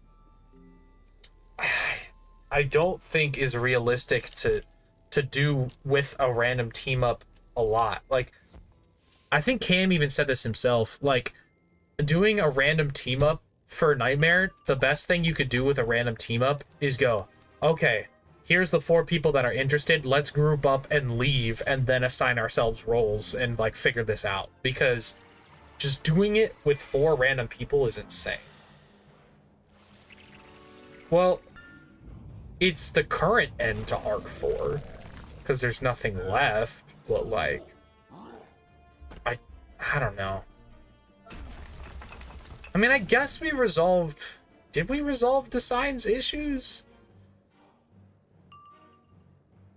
I don't think is realistic to do with a random team up a lot. Like, I think Cam even said this himself, like, doing a random team up for Nightmare, the best thing you could do with a random team up is go, okay, here's the 4 people that are interested, let's group up and leave, and then assign ourselves roles and like figure this out, because just doing it with 4 random people is insane. Well, it's the current end to Arc 4, because there's nothing left, but like, I don't know. I mean, I guess we resolved... Did we resolve Design's issues?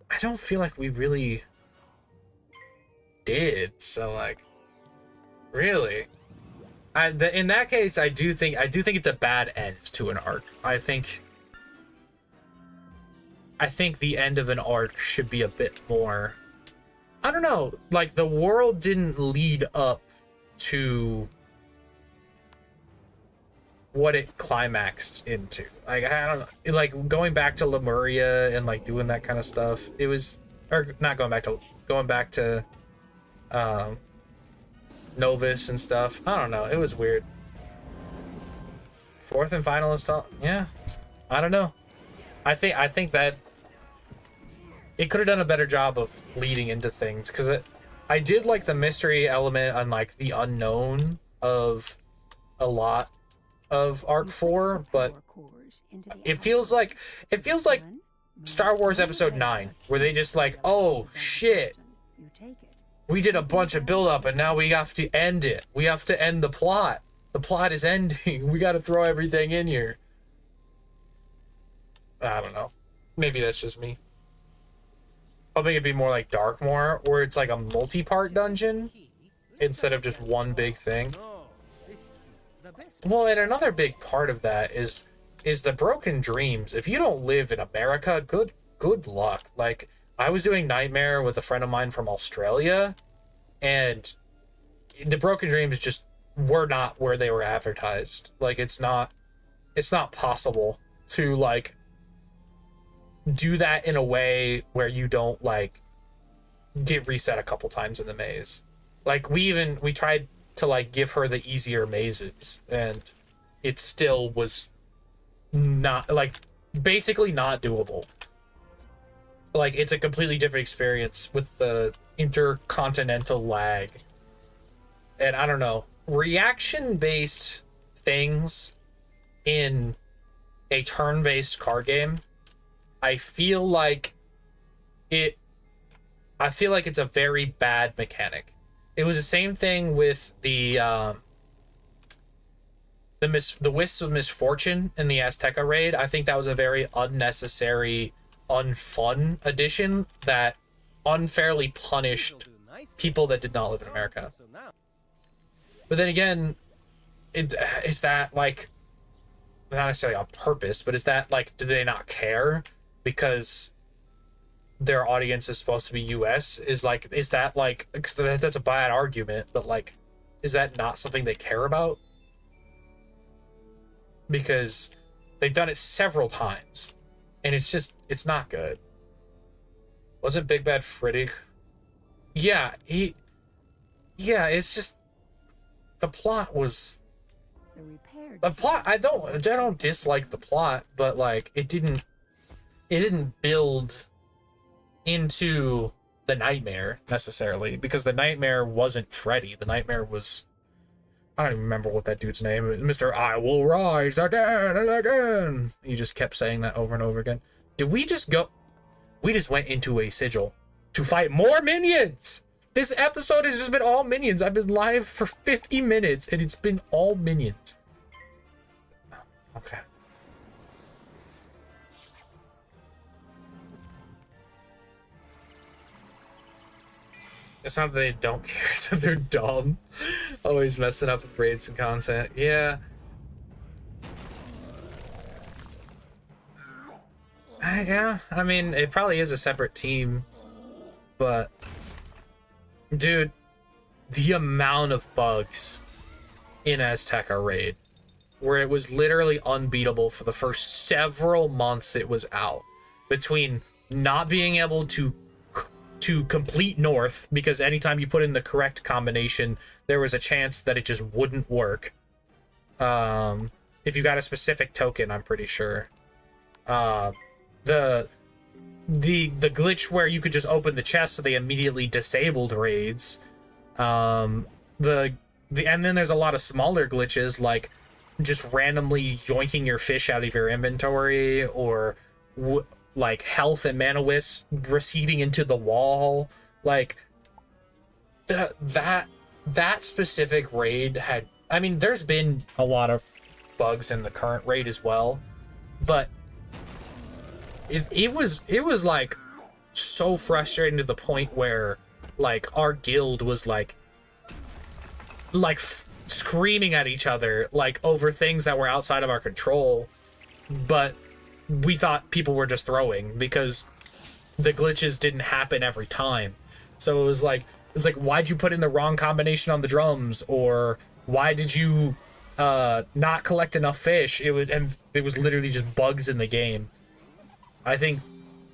I don't feel like we really did, so like, really? In that case, I do think it's a bad end to an arc. I think the end of an arc should be a bit more, I don't know, like, the world didn't lead up to what it climaxed into. Like, I don't know, like going back to Lemuria and like doing that kind of stuff. It was, or not going back to Novus and stuff. I don't know. It was weird. Fourth and final install. Yeah, I don't know. I think that it could have done a better job of leading into things, because I did like the mystery element and like the unknown of a lot of Arc 4, but it feels like Star Wars Episode 9, where they just like, oh shit, we did a bunch of build up and now we have to end it. We have to end the plot. The plot is ending. We got to throw everything in here. I don't know. Maybe that's just me. Hoping it'd be more like Darkmoor, where it's like a multi-part dungeon instead of just one big thing. Well, and another big part of that is the broken dreams. If you don't live in America, good luck. Like, I was doing Nightmare with a friend of mine from Australia, and the broken dreams just were not where they were advertised. Like, it's not possible to like do that in a way where you don't like get reset a couple times in the maze. Like, we tried to like give her the easier mazes, and it still was not, like, basically not doable. Like, it's a completely different experience with the intercontinental lag. And I don't know, reaction-based things in a turn-based card game, I feel like it's a very bad mechanic. It was the same thing with the Wisps of Misfortune in the Azteca raid. I think that was a very unnecessary, unfun addition that unfairly punished people that did not live in America. But then again, is that like, not necessarily on purpose, but is that like, do they not care because their audience is supposed to be US? Is that like, that's a bad argument, but like, is that not something they care about? Because they've done it several times, and it's not good. Wasn't Big Bad Freddy? Yeah, it's just, the plot was, I don't dislike the plot, but like, it didn't build into the nightmare necessarily, because the nightmare wasn't Freddy. The nightmare was, I don't even remember what that dude's name is. Mr. I will rise again and again. He just kept saying that over and over again. Did we just go? We just went into a sigil to fight more minions. This episode has just been all minions. I've been live for 50 minutes and it's been all minions. Okay. It's not that they don't care, it's that they're dumb. Always messing up with raids and content. Yeah. Yeah, I mean, it probably is a separate team, but dude, the amount of bugs in Azteca raid, where it was literally unbeatable for the first several months it was out, between not being able to complete north, because anytime you put in the correct combination, there was a chance that it just wouldn't work. If you got a specific token, I'm pretty sure. The glitch where you could just open the chest so they immediately disabled raids. And then there's a lot of smaller glitches, like just randomly yoinking your fish out of your inventory, or like health and mana wisps receding into the wall. Like that specific raid had, I mean, there's been a lot of bugs in the current raid as well, but it was like so frustrating to the point where like our guild was like screaming at each other like over things that were outside of our control, but we thought people were just throwing because the glitches didn't happen every time. So it was like, why'd you put in the wrong combination on the drums? Or why did you not collect enough fish, it was literally just bugs in the game. I think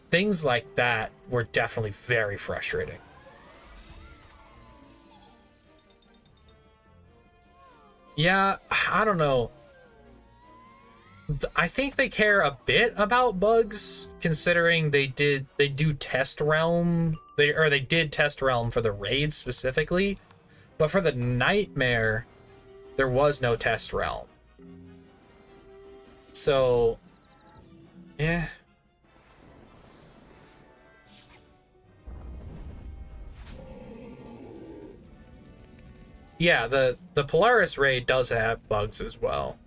things like that were definitely very frustrating. Yeah, I don't know. I think they care a bit about bugs, considering they do test realm. They did test realm for the raid specifically, but for the nightmare, there was no test realm. So, yeah. Yeah, the Polaris raid does have bugs as well.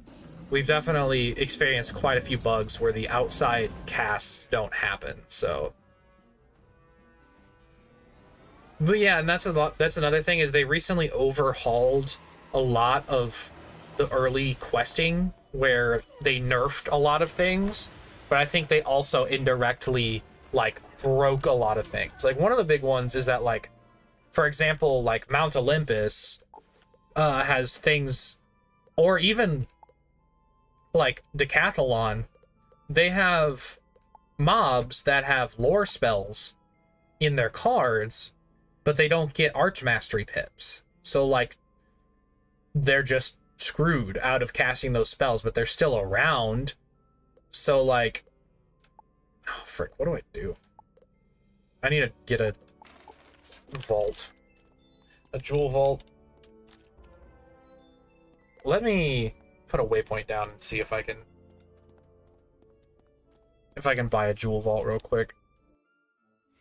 We've definitely experienced quite a few bugs where the outside casts don't happen, so. But yeah, and that's another thing, is they recently overhauled a lot of the early questing where they nerfed a lot of things, but I think they also indirectly like broke a lot of things. Like one of the big ones is that, like, for example, like Mount Olympus has things, or even like Decathlon, they have mobs that have lore spells in their cards, but they don't get Archmastery pips. So like they're just screwed out of casting those spells, but they're still around. So like, oh frick, what do I do? I need to get a vault, a jewel vault. Let me put a waypoint down and see if I can buy a jewel vault real quick.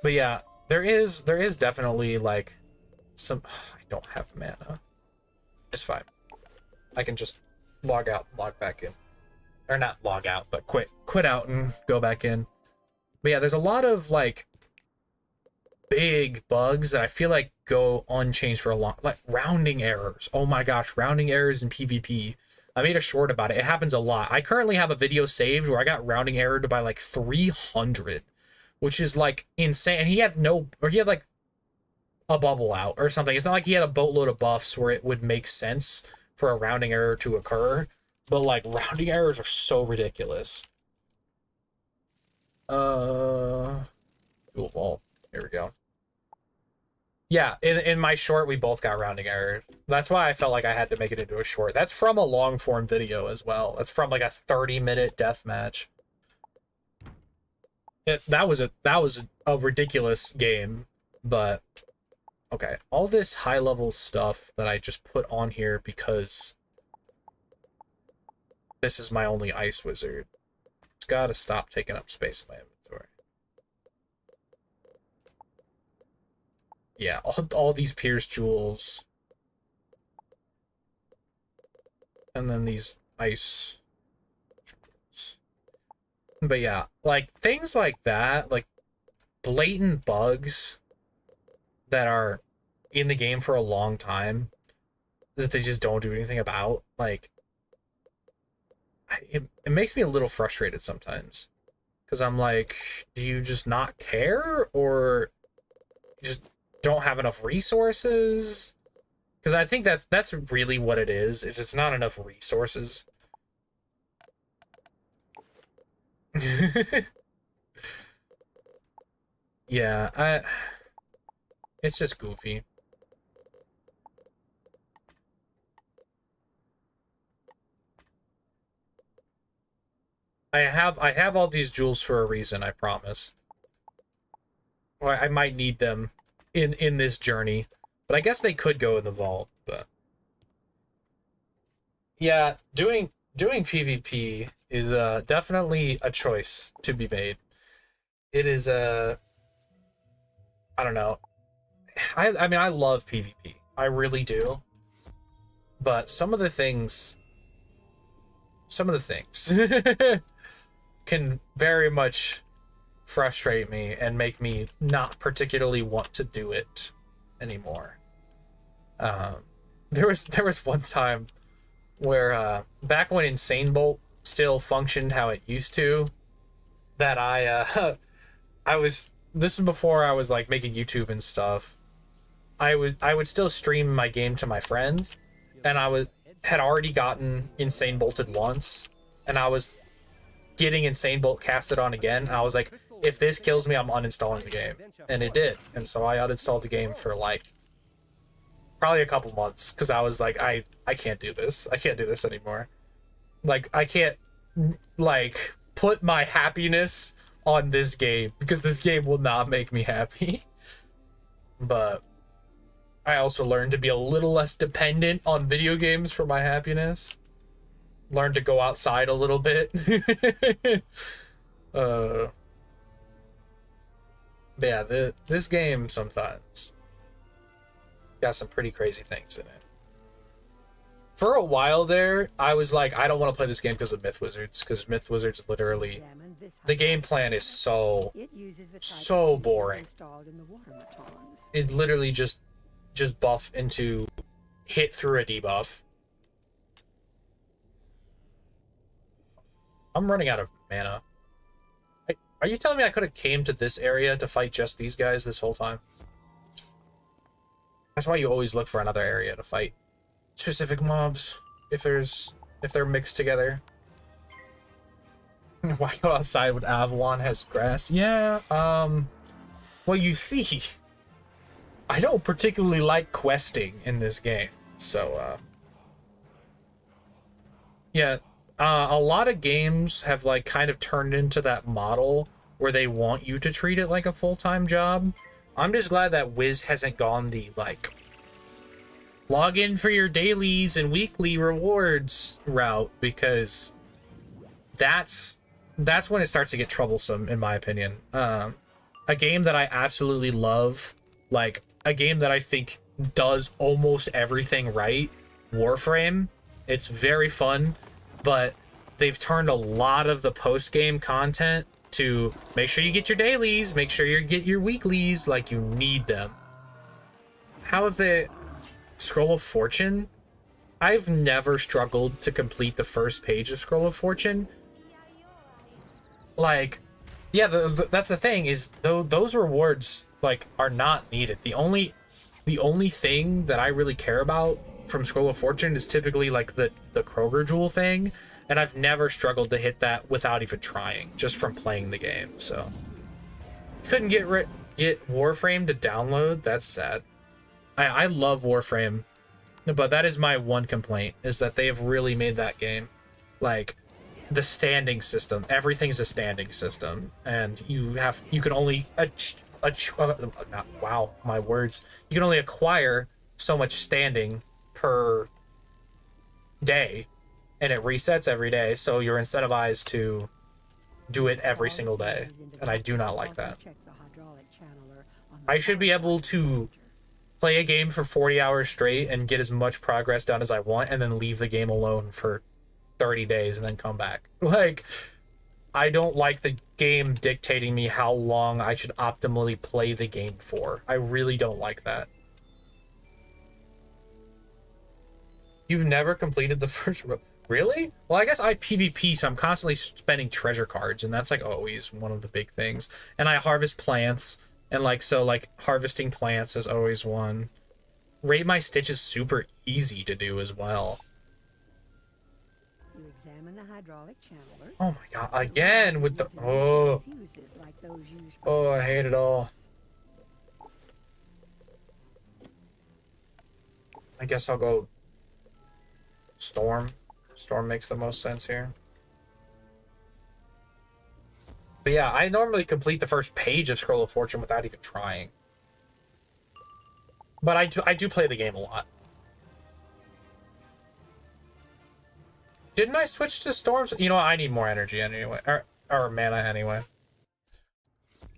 But yeah, there is definitely like some. I don't have mana. It's fine. I can just log out, log back in, or not log out, but quit out and go back in. But yeah, there's a lot of like big bugs that I feel like go unchanged for a long, like rounding errors. Oh my gosh, rounding errors in PvP. I made a short about it. It happens a lot. I currently have a video saved where I got rounding errored by like 300, which is like insane. And he had like a bubble out or something. It's not like he had a boatload of buffs where it would make sense for a rounding error to occur, but like rounding errors are so ridiculous. Jewel vault. Here we go. Yeah, in my short, we both got rounding errors. That's why I felt like I had to make it into a short. That's from a long form video as well. That's from like a 30-minute death match. That was a ridiculous game, but okay. All this high level stuff that I just put on here because this is my only ice wizard. It's got to stop taking up space in my inventory. Yeah, all these Pierce jewels. And then these ice jewels. But yeah, like things like that, like blatant bugs that are in the game for a long time that they just don't do anything about, like it makes me a little frustrated sometimes. Because I'm like, do you just not care? Or just don't have enough resources? Because I think that's really what it is. It's just not enough resources. Yeah, it's just goofy. I have all these jewels for a reason, I promise. Or I might need them in this journey. But I guess they could go in the vault, but yeah, doing PvP is definitely a choice to be made. It is I don't know. I mean, I love PvP. I really do. But some of the things can very much frustrate me and make me not particularly want to do it anymore. There was one time where back when Insane Bolt still functioned how it used to, that I was, this is before I was like making YouTube and stuff. I would still stream my game to my friends, and I would had already gotten Insane Bolted once, and I was getting Insane Bolt casted on again, and I was like, if this kills me, I'm uninstalling the game. And it did. And so I uninstalled the game for like probably a couple months, because I was like, I can't do this. I can't do this anymore. Like, I can't like put my happiness on this game, because this game will not make me happy. But I also learned to be a little less dependent on video games for my happiness. Learned to go outside a little bit. But yeah, this game sometimes got some pretty crazy things in it. For a while there, I was like, I don't want to play this game because of Myth Wizards, because Myth Wizards literally, the game plan is so boring. It literally just buff into hit through a debuff. I'm running out of mana. Are you telling me I could have came to this area to fight just these guys this whole time? That's why you always look for another area to fight specific mobs if they're mixed together. Why go outside when Avalon has grass? Yeah, well, you see, I don't particularly like questing in this game, so yeah, a lot of games have like kind of turned into that model where they want you to treat it like a full-time job. I'm just glad that Wiz hasn't gone the like log in for your dailies and weekly rewards route, because that's when it starts to get troublesome, in my opinion. A game that I absolutely love, like a game that I think does almost everything right, Warframe. It's very fun, but they've turned a lot of the post-game content to make sure you get your dailies, make sure you get your weeklies, like you need them. How have they... Scroll of Fortune? I've never struggled to complete the first page of Scroll of Fortune. Like, yeah, that's the thing, is those rewards like are not needed. The only thing that I really care about from Scroll of Fortune is typically like the Kroger Jewel thing, and I've never struggled to hit that without even trying, just from playing the game. So couldn't get Warframe to download. That's sad. I love Warframe, but that is my one complaint, is that they have really made that game like the standing system. Everything's a standing system, and you can only wow, my words. You can only acquire so much standing per day, and it resets every day, so you're incentivized to do it every single day, and I do not like that. I should be able to play a game for 40 hours straight and get as much progress done as I want, and then leave the game alone for 30 days and then come back. Like, I don't like the game dictating me how long I should optimally play the game for. I really don't like that. You've never completed the first... Really? Well, I guess I PvP, so I'm constantly spending treasure cards, and that's like always one of the big things. And I harvest plants, and like, so like harvesting plants is always one. Rate My Stitch is super easy to do as well. You examine the hydraulic channeler. Oh my god, again with the... Oh, I hate it all. I guess I'll go Storm. Storm makes the most sense here. But yeah, I normally complete the first page of Scroll of Fortune without even trying. But I do play the game a lot. Didn't I switch to Storms? You know what, I need more energy anyway. Or mana anyway.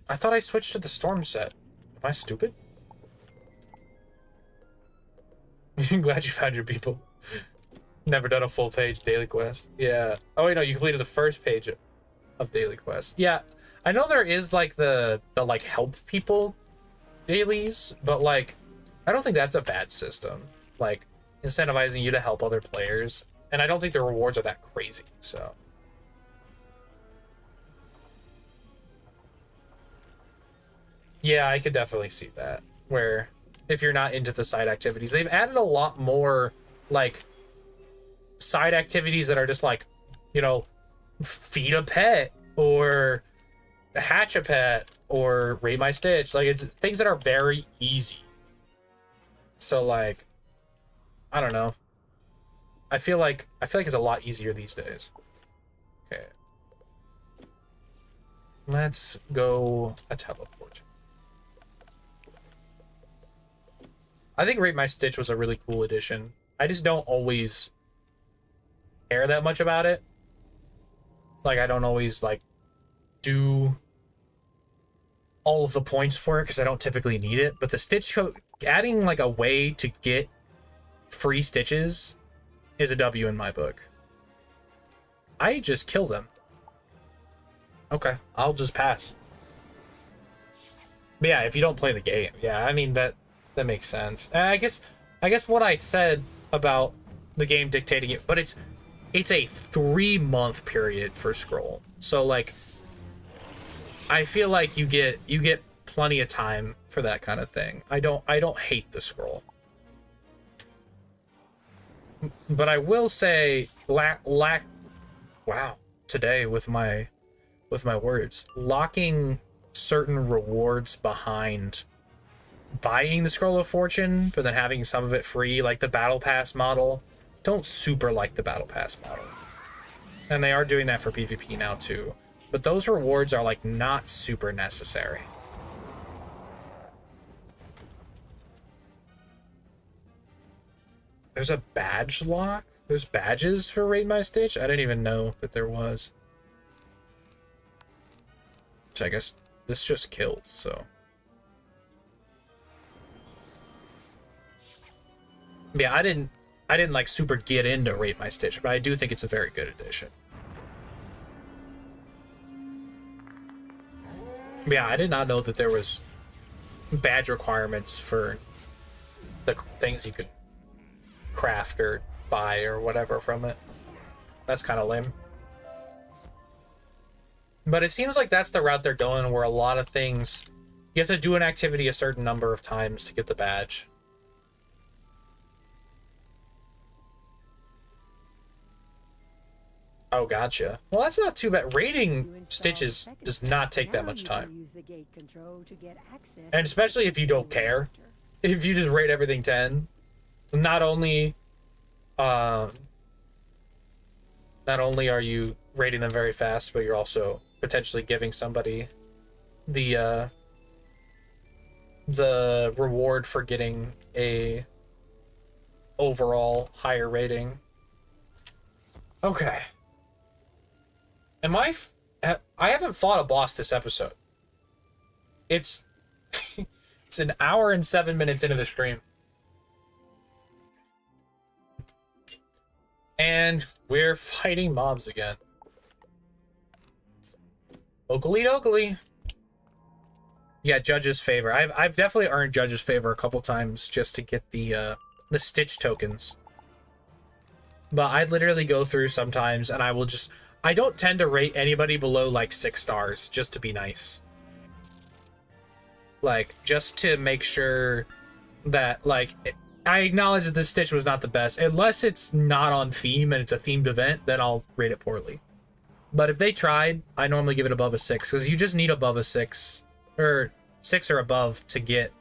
I thought I switched to the Storm set. Am I stupid? I'm glad you found your people. Never done a full page daily quest. Yeah. Oh wait, no, you completed the first page of daily quest. Yeah, I know there is like the like help people dailies, but like I don't think that's a bad system. Like incentivizing you to help other players, and I don't think the rewards are that crazy. So yeah, I could definitely see that. Where if you're not into the side activities, they've added a lot more like side activities that are just like, you know, feed a pet or hatch a pet or rate my stitch. Like, it's things that are very easy. So like, I don't know. I feel like it's a lot easier these days. Okay. Let's go a teleport. I think Rate My Stitch was a really cool addition. I just don't always care that much about it. Like, I don't always, like, do all of the points for it because I don't typically need it. But the stitch code, adding, like, a way to get free stitches is a W in my book. I just kill them. Okay, I'll just pass. But yeah, if you don't play the game, yeah, I mean, that makes sense. And I guess what I said about the game dictating it, but it's a 3-month period for scroll. So like, I feel like you get plenty of time for that kind of thing. I don't hate the scroll. But I will say wow, today with my words, locking certain rewards behind buying the Scroll of Fortune, but then having some of it free, like the Battle Pass model. Don't super like the Battle Pass model. And they are doing that for PvP now too. But those rewards are like not super necessary. There's a badge lock? There's badges for Rate My Stitch? I didn't even know that there was. Which I guess this just kills, so. Yeah, I didn't like super get into Rate My Stitch, but I do think it's a very good addition. Yeah, I did not know that there was badge requirements for the things you could craft or buy or whatever from it. That's kind of lame. But it seems like that's the route they're going, where a lot of things, you have to do an activity a certain number of times to get the badge. Oh, gotcha. Well, that's not too bad. Rating stitches does not take that much time. And especially if you don't care. If you just rate everything 10, not only are you rating them very fast, but you're also potentially giving somebody the reward for getting a overall higher rating. Okay. I haven't fought a boss this episode. It's it's an hour and 7 minutes into the stream. And we're fighting mobs again. Oakley dokley. Yeah, Judge's favor. I've definitely earned Judge's favor a couple times just to get the stitch tokens. But I literally go through sometimes and I don't tend to rate anybody below like 6 stars just to be nice. Like, just to make sure that, like, I acknowledge that this stitch was not the best. Unless it's not on theme and it's a themed event, then I'll rate it poorly. But if they tried, I normally give it above a 6, because you just need above a 6, or 6 or above to get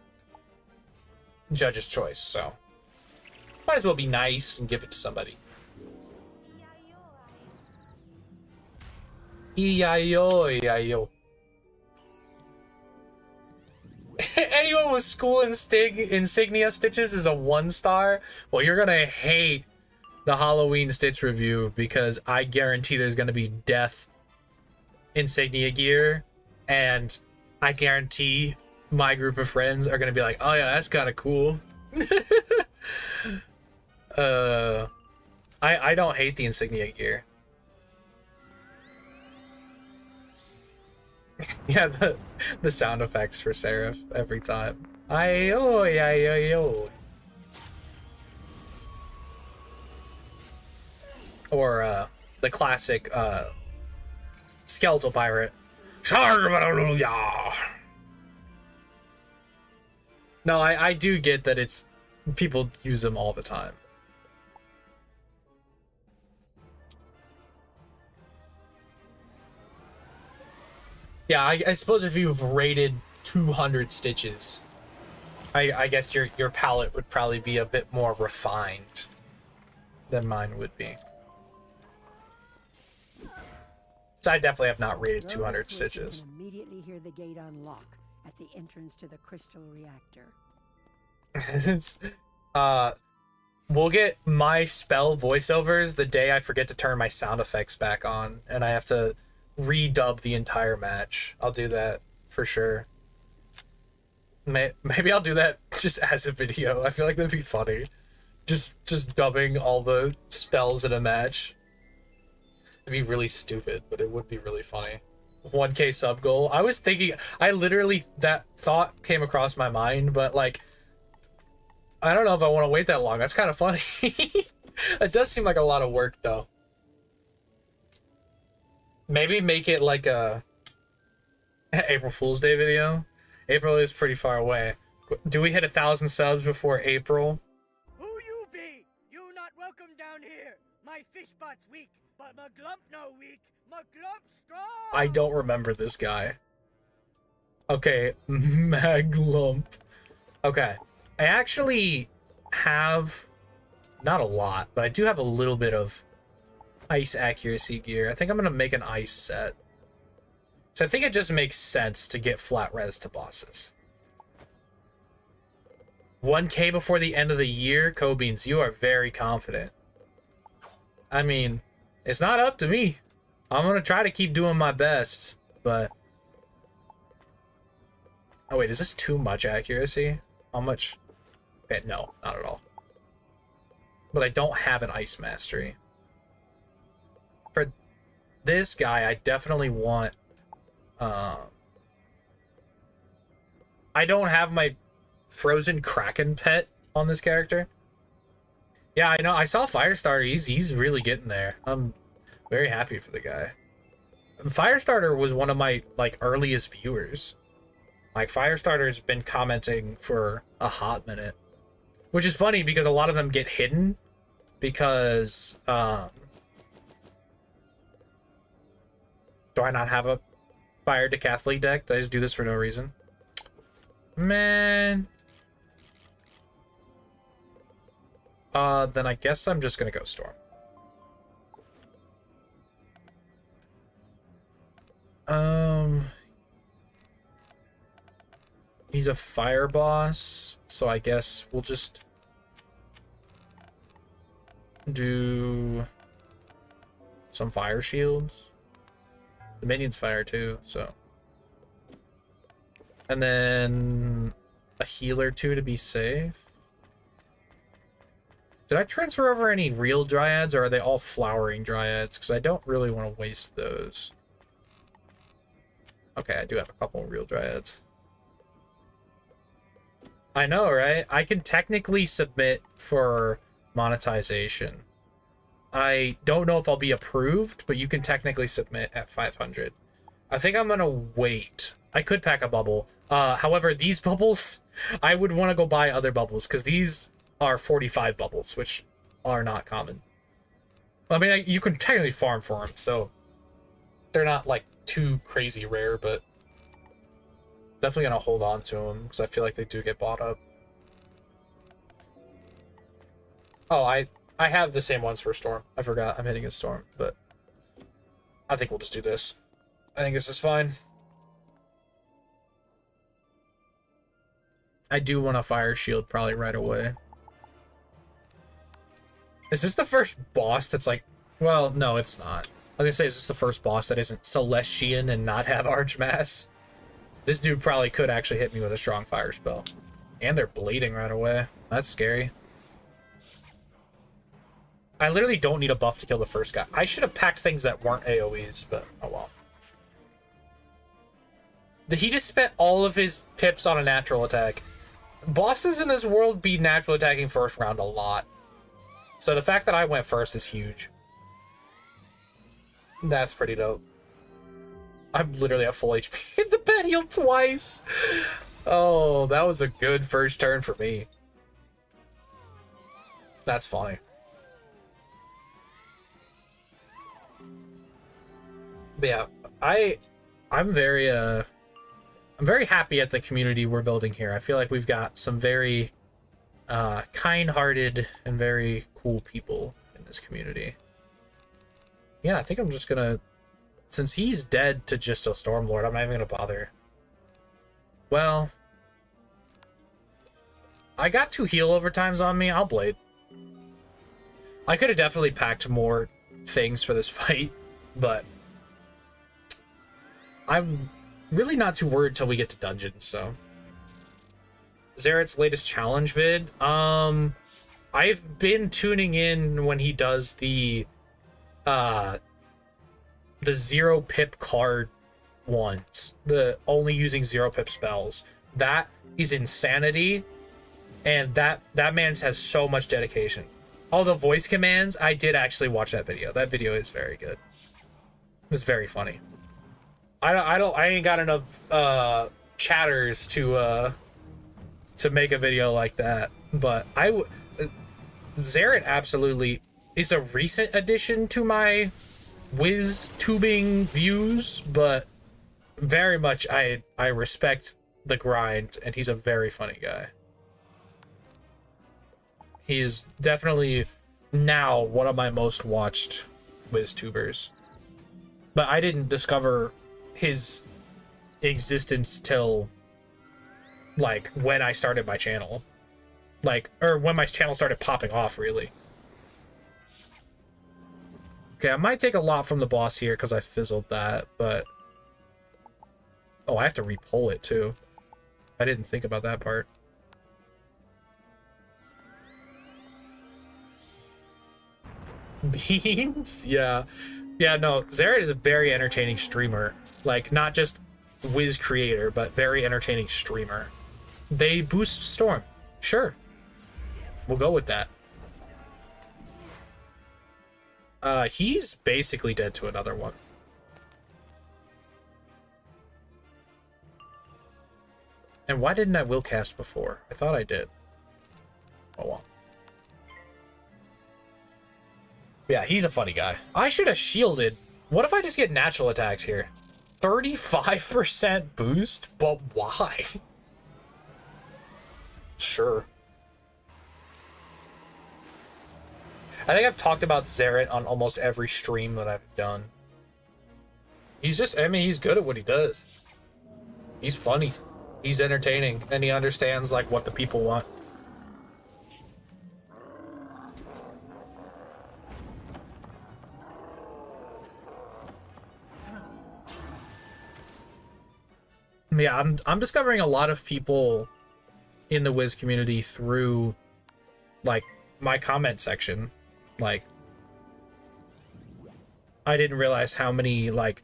Judge's choice, so might as well be nice and give it to somebody. E-I-O, E-I-O. Anyone with school insignia stitches is a 1 star. Well, you're gonna hate the Halloween stitch review, because I guarantee there's gonna be death insignia gear, and I guarantee my group of friends are gonna be like, oh yeah, that's kind of cool. I don't hate the insignia gear. Yeah, the sound effects for Seraph every time. Ay-oh. Or the classic skeletal pirate. No, I do get that it's people use them all the time. Yeah, I suppose if you've rated 200 stitches, I guess your palette would probably be a bit more refined than mine would be. So I definitely have not rated Throw 200 the switch stitches. and immediately hear the gate unlock at the entrance to the crystal reactor. We'll get my spell voiceovers the day I forget to turn my sound effects back on, and I have to redub the entire match. I'll do that for sure. Maybe I'll do that just as a video. I feel like that'd be funny. Just dubbing all the spells in a match. It'd be really stupid, but it would be really funny. 1K sub goal. I was thinking, that thought came across my mind, but like, I don't know if I want to wait that long. That's kind of funny. It does seem like a lot of work though. Maybe make it like a April Fool's Day video. April is pretty far away. Do we hit 1,000 subs before April? Who you be? You not welcome down here. My fish spot's weak, but my glump no weak. My glump strong. I don't remember this guy. Okay, Maglump. Okay, I actually have not a lot, but I do have a little bit of ice accuracy gear. I think I'm gonna make an ice set. So I think it just makes sense to get flat res to bosses. 1K before the end of the year? Cobeans, you are very confident. I mean, it's not up to me. I'm gonna try to keep doing my best, but... Oh wait, is this too much accuracy? How much? Okay, no, not at all. But I don't have an ice mastery. For this guy, I definitely want... I don't have my frozen kraken pet on this character. Yeah, I know. I saw Firestarter. He's really getting there. I'm very happy for the guy. Firestarter was one of my like earliest viewers. Like Firestarter's been commenting for a hot minute, which is funny because a lot of them get hidden because do I not have a Fire Decathlete deck? Did I just do this for no reason? Man. Then I guess I'm just gonna go Storm. He's a fire boss, so I guess we'll just do some fire shields. The minion's fire too, so. And then a healer too to be safe. Did I transfer over any real dryads, or are they all flowering dryads? Because I don't really want to waste those. Okay, I do have a couple of real dryads. I know, right? I can technically submit for monetization. I don't know if I'll be approved, but you can technically submit at 500. I think I'm gonna wait. I could pack a bubble. However, these bubbles, I would want to go buy other bubbles, because these are 45 bubbles, which are not common. I mean, you can technically farm for them, so they're not, like, too crazy rare, but definitely gonna hold on to them, because I feel like they do get bought up. Oh, I have the same ones for Storm. I forgot I'm hitting a Storm, but I think we'll just do this. I think this is fine. I do want a fire shield probably right away. Is this the first boss that's like... Well, no, it's not. I was gonna say, is this the first boss that isn't Celestian and not have Archmass? This dude probably could actually hit me with a strong fire spell. And they're bleeding right away. That's scary. I literally don't need a buff to kill the first guy. I should have packed things that weren't AoEs, but oh well. He just spent all of his pips on a natural attack. Bosses in this world be natural attacking first round a lot. So the fact that I went first is huge. That's pretty dope. I'm literally at full HP. The pet healed twice. Oh, that was a good first turn for me. That's funny. But yeah, I I'm very happy at the community we're building here. I feel like we've got some very kind-hearted and very cool people in this community. Yeah, I think I'm just gonna, since he's dead to just a Stormlord, I'm not even gonna bother. Well, I got 2 heal overtimes on me. I'll Blade. I could have definitely packed more things for this fight, but I'm really not too worried till we get to dungeons, so. Zeret's latest challenge vid. I've been tuning in when he does the 0 pip card ones. The only using 0 pip spells. That is insanity. And that man has so much dedication. All the voice commands, I did actually watch that video. That video is very good. It's very funny. I ain't got enough chatters to make a video like that, but Zeret absolutely is a recent addition to my whiz tubing views, but very much I respect the grind, and he's a very funny guy. He is definitely now one of my most watched whiz tubers, but I didn't discover his existence till like when I started my channel, or when my channel started popping off, really. Okay, I might take a lot from the boss here because I fizzled that, but oh, I have to re-pull it too. I didn't think about that part. Beans? Yeah, no, Zeret is a very entertaining streamer, like not just whiz creator, but very entertaining streamer. They boost Storm, sure, we'll go with that. He's basically dead to another one. And why didn't I willcast before? I thought I did. Oh well. Yeah, he's a funny guy. I should have shielded. What if I just get natural attacks here? 35% boost? But why? Sure. I think I've talked about Zeret on almost every stream that I've done. He's just, I mean, he's good at what he does. He's funny. He's entertaining. And he understands, like, what the people want. Yeah, I'm discovering a lot of people in the Wiz community through, like, my comment section. Like, I didn't realize how many, like,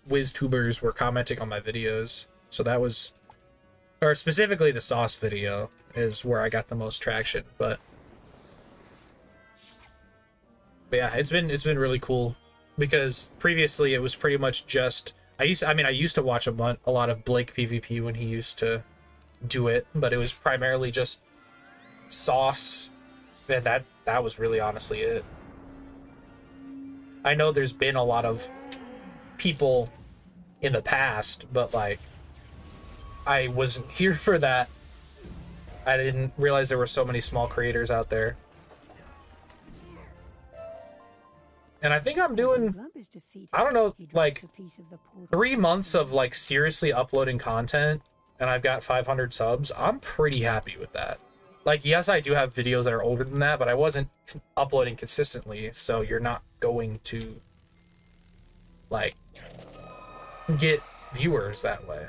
Wiz tubers were commenting on my videos. So that was, or specifically the sauce video is where I got the most traction. But yeah, it's been really cool because previously it was pretty much just, I used to watch a lot of Blake PvP when he used to do it, but it was primarily just sauce, and that was really honestly it. I know there's been a lot of people in the past, but like I wasn't here for that. I didn't realize there were so many small creators out there. And I think I'm doing, I don't know, like 3 months of like seriously uploading content, and I've got 500 subs. I'm pretty happy with that. Like, yes, I do have videos that are older than that, but I wasn't uploading consistently, so you're not going to like get viewers that way.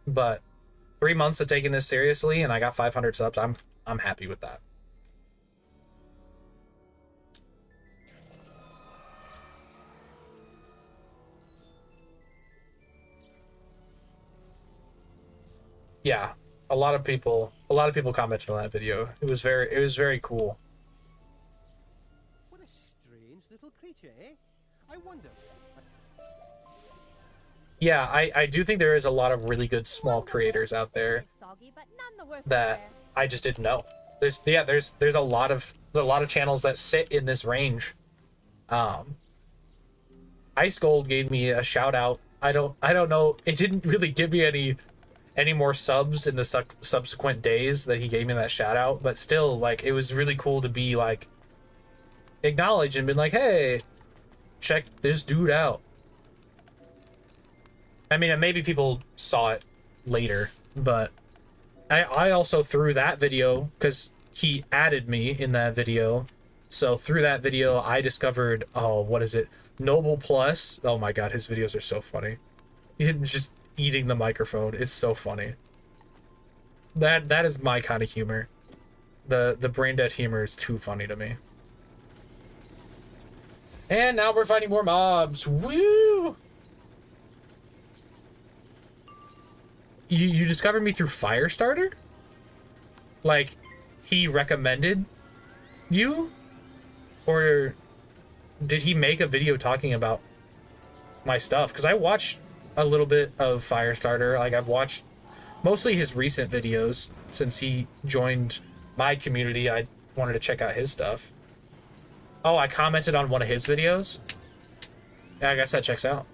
But 3 months of taking this seriously, and I got 500 subs. I'm happy with that. Yeah, a lot of people commented on that video. It was very cool. What a strange little creature, eh? I wonder. Yeah, I do think there is a lot of really good small creators out there that I just didn't know. There's a lot of channels that sit in this range. Ice Gold gave me a shout out I don't know. It didn't really give me any more subs in the subsequent days that he gave me that shout out, but still, like, it was really cool to be like acknowledged and been like, hey, check this dude out. I mean, and maybe people saw it later, but I also through that video, because he added me in that video, so through that video I discovered, oh, what is it, Noble Plus. Oh my god, his videos are so funny. Him just eating the microphone, it's so funny. That is my kind of humor. The brain dead humor is too funny to me. And now we're fighting more mobs. Woo! You discovered me through Firestarter? Like, he recommended you? Or did he make a video talking about my stuff? Because I watched a little bit of Firestarter. Like, I've watched mostly his recent videos since he joined my community. I wanted to check out his stuff. Oh, I commented on one of his videos? Yeah, I guess that checks out.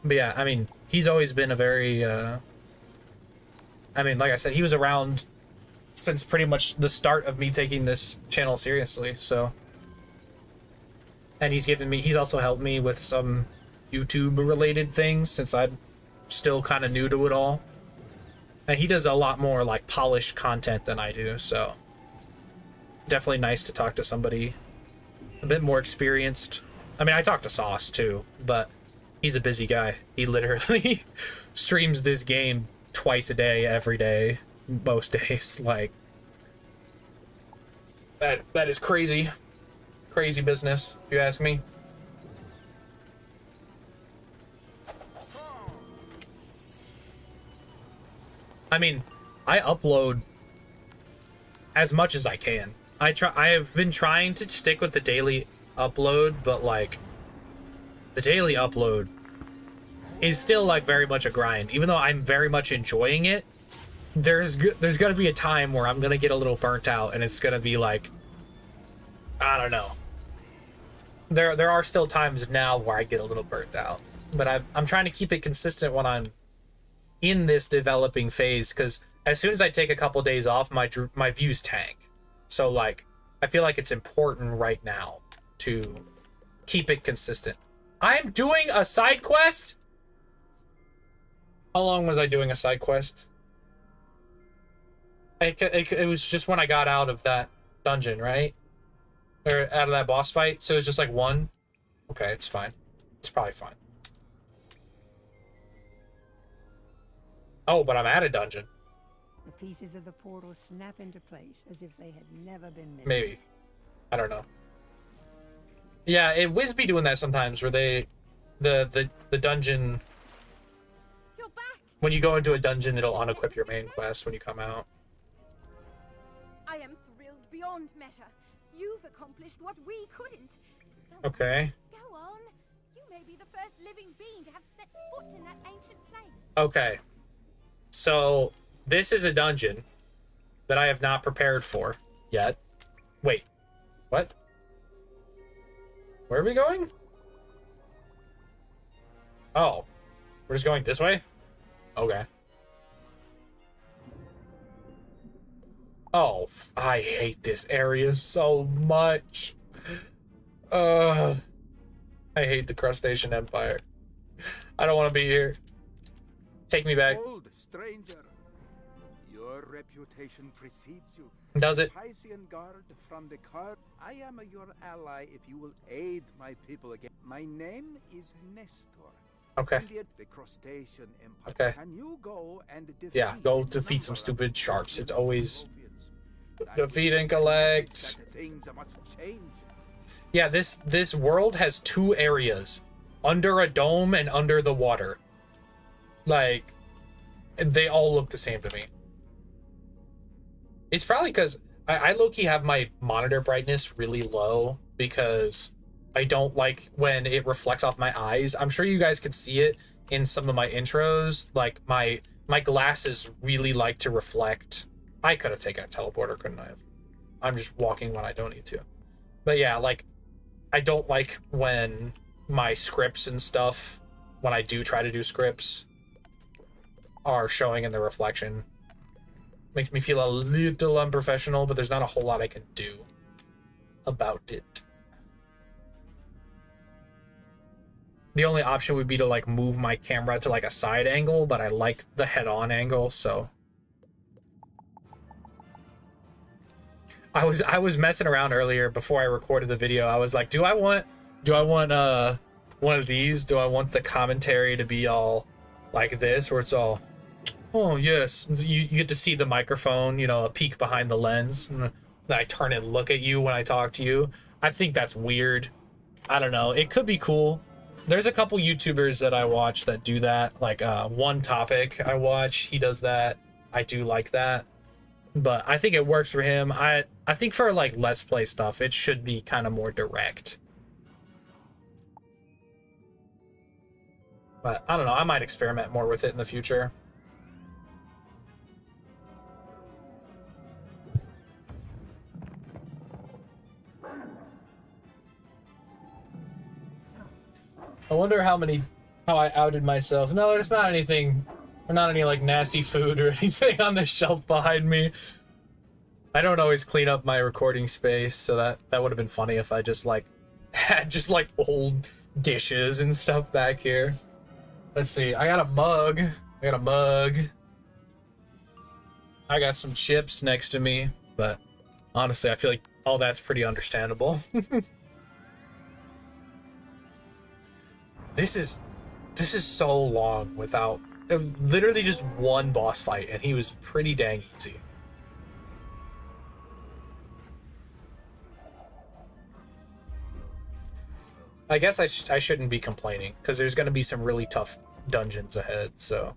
But yeah, I mean, he's always been a very, I mean, like I said, he was around since pretty much the start of me taking this channel seriously, so. And he's also helped me with some YouTube-related things since I'm still kind of new to it all. And he does a lot more, like, polished content than I do, so. Definitely nice to talk to somebody a bit more experienced. I mean, I talk to Sauce, too, but he's a busy guy. He literally streams this game twice a day, every day, most days. Like, that is crazy. Crazy business, if you ask me. I mean, I upload as much as I can. I have been trying to stick with the daily upload, but like the daily upload is still like very much a grind. Even though I'm very much enjoying it, there's gonna be a time where I'm gonna get a little burnt out, and it's gonna be like, I don't know. There are still times now where I get a little burnt out, but I'm trying to keep it consistent when I'm in this developing phase, because as soon as I take a couple days off, my views tank. So like, I feel like it's important right now to keep it consistent. I'm doing a side quest? How long was I doing a side quest? It was just when I got out of that dungeon, right? Or out of that boss fight, so it's just like one? Okay, it's fine. It's probably fine. Oh, but I'm at a dungeon. The pieces of the portal snap into place as if they had never been missing. Maybe. I don't know. Yeah, it Wiz be doing that sometimes, where they... The dungeon... You're back! When you go into a dungeon, it'll unequip your main quest when you come out. I am thrilled beyond measure. You've accomplished what we couldn't. Okay. Go on. You may be the first living being to have set foot in that ancient place. Okay. So, this is a dungeon that I have not prepared for yet. Wait. What? Where are we going? Oh. We're just going this way? Okay. Oh, I hate this area so much. I hate the Crustacean Empire. I don't want to be here. Take me back. Old stranger, your reputation precedes you. Does it? Piscean guard from the car. I am your ally if you will aid my people again. My name is Nestor. Okay. The Crustacean Empire. Okay. Can you go and defeat? Yeah, go defeat some stupid sharks. It's always defeat and collect. Things must change. Yeah, this world has two areas, under a dome and under the water. Like, they all look the same to me. It's probably because I low-key have my monitor brightness really low because I don't like when it reflects off my eyes. I'm sure you guys could see it in some of my intros. Like, my glasses really like to reflect. I could have taken a teleporter, couldn't I have? I'm just walking when I don't need to. But yeah, like, I don't like when my scripts and stuff, when I do try to do scripts, are showing in the reflection. Makes me feel a little unprofessional, but there's not a whole lot I can do about it. The only option would be to like move my camera to like a side angle, but I like the head-on angle, so I was messing around earlier before I recorded the video. I was like, do I want one of these? Do I want the commentary to be all like this, where it's all, oh yes, you get to see the microphone, you know, a peek behind the lens, and then I turn and look at you when I talk to you? I think that's weird. I don't know. It could be cool. There's a couple YouTubers that I watch that do that. Like One Topic I watch, he does that. I do like that. But I think it works for him. I think for like Let's Play stuff, it should be kind of more direct. But I don't know, I might experiment more with it in the future. I wonder how I outed myself. No, there's not anything, or not any like nasty food or anything on the shelf behind me. I don't always clean up my recording space, so that would have been funny if I just like had just like old dishes and stuff back here. Let's see, I got a mug. I got some chips next to me, but honestly, I feel like all that's pretty understandable. This is so long without literally just one boss fight, and he was pretty dang easy. I guess I shouldn't be complaining, because there's going to be some really tough dungeons ahead, so.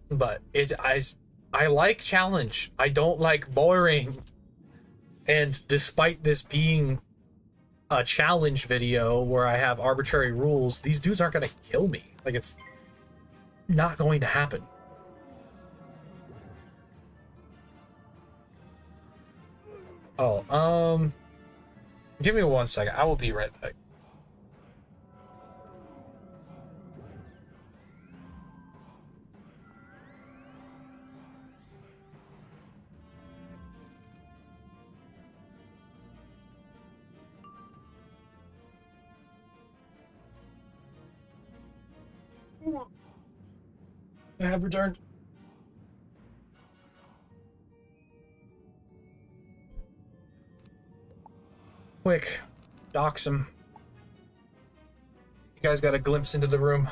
But I like challenge. I don't like boring. And despite this being a challenge video where I have arbitrary rules, these dudes aren't going to kill me. Like, it's not going to happen. Oh, give me 1 second. I will be right back. I have returned. Quick, dox him. You guys got a glimpse into the room.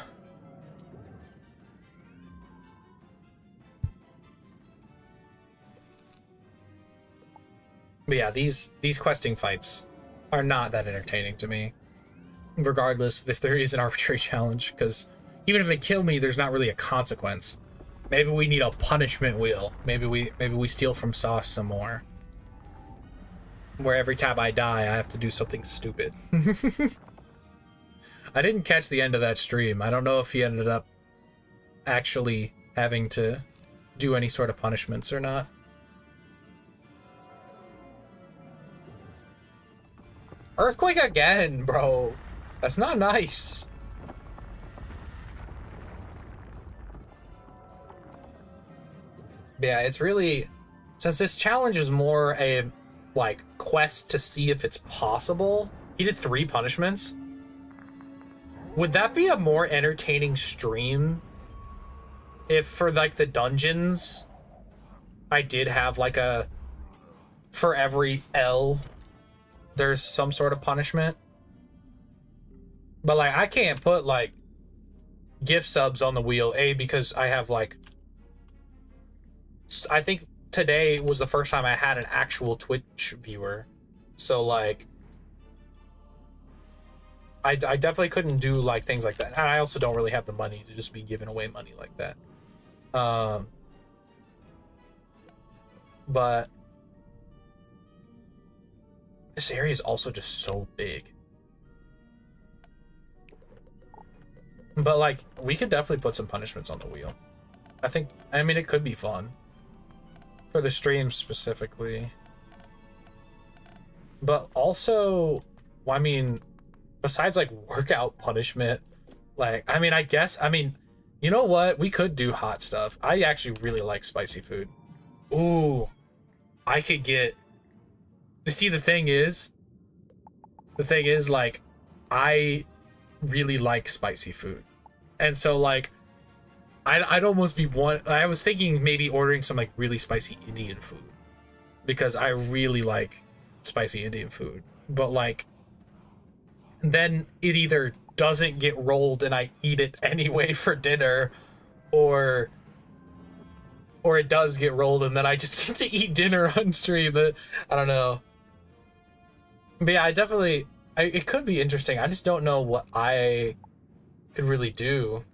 But yeah, these questing fights are not that entertaining to me, regardless if there is an arbitrary challenge, because even if they kill me, there's not really a consequence. Maybe we need a punishment wheel. Maybe we steal from Sauce some more, where every time I die, I have to do something stupid. I didn't catch the end of that stream. I don't know if he ended up actually having to do any sort of punishments or not. Earthquake again, bro. That's not nice. Yeah, it's really, since this challenge is more a like quest to see if it's possible. He did 3 punishments. Would that be a more entertaining stream if for like the dungeons I did have like a, for every L there's some sort of punishment? But like I can't put like gift subs on the wheel, because I have like, I think today was the first time I had an actual Twitch viewer. So like I definitely couldn't do like things like that. And I also don't really have the money to just be giving away money like that. But this area is also just so big. But like we could definitely put some punishments on the wheel. I mean it could be fun. For the stream specifically. But also, I mean, besides like workout punishment, like, I mean, I guess, I mean, you know what? We could do hot stuff. I actually really like spicy food. Ooh, I could get, you see, the thing is, like, I really like spicy food. And so, like, I'd almost be I was thinking maybe ordering some, like, really spicy Indian food. Because I really like spicy Indian food. But, like, then it either doesn't get rolled and I eat it anyway for dinner, or it does get rolled and then I just get to eat dinner on stream. But I don't know. But yeah, it could be interesting. I just don't know what I could really do.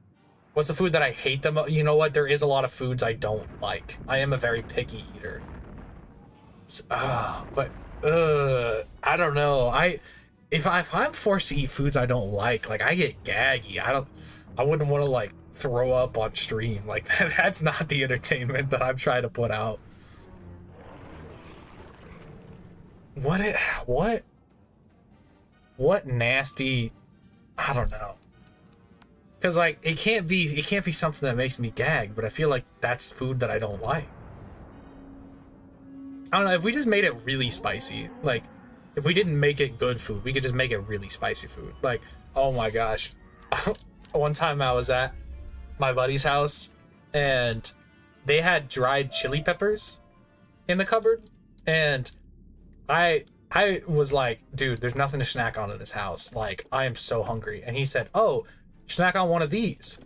What's the food that I hate the most? You know what? There is a lot of foods I don't like. I am a very picky eater. But I don't know. If I'm forced to eat foods I don't like I get gaggy. I wouldn't want to like throw up on stream. Like that's not the entertainment that I'm trying to put out. What nasty, I don't know. Cause like it can't be something that makes me gag, but I feel like that's food that I don't like. I don't know, if we just made it really spicy, like if we didn't make it good food, we could just make it really spicy food. Like, oh my gosh. One time I was at my buddy's house and they had dried chili peppers in the cupboard, and I was like, dude, there's nothing to snack on in this house. Like, I am so hungry. And he said, oh, snack on one of these.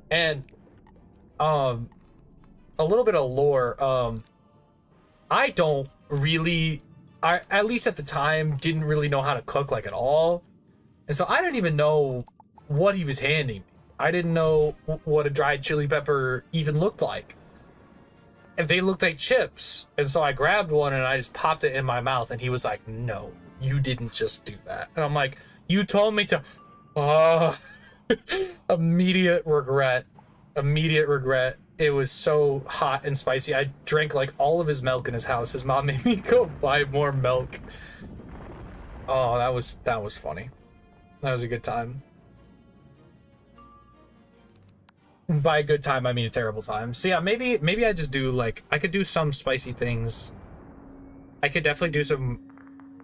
And a little bit of lore, I don't really, at least at the time, didn't really know how to cook like at all. And so I didn't even know what he was handing me. I didn't know what a dried chili pepper even looked like. And they looked like chips. And so I grabbed one and I just popped it in my mouth, and he was like, no, you didn't just do that. And I'm like, you told me to. Immediate regret. It was so hot and spicy. I drank like all of his milk in his house. His mom made me go buy more milk. Oh, that was funny. That was a good time. By a good time, I mean a terrible time. So yeah, maybe I just do like, I could do some spicy things. I could definitely do some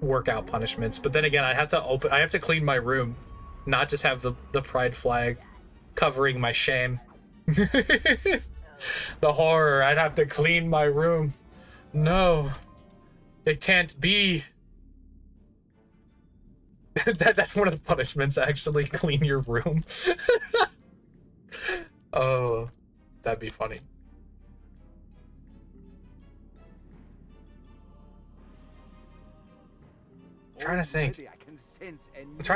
workout punishments, but then again, I have to clean my room, not just have the pride flag covering my shame. The horror, I'd have to clean my room. No, it can't be. That's one of the punishments, actually, clean your room. Oh, that'd be funny. I'm trying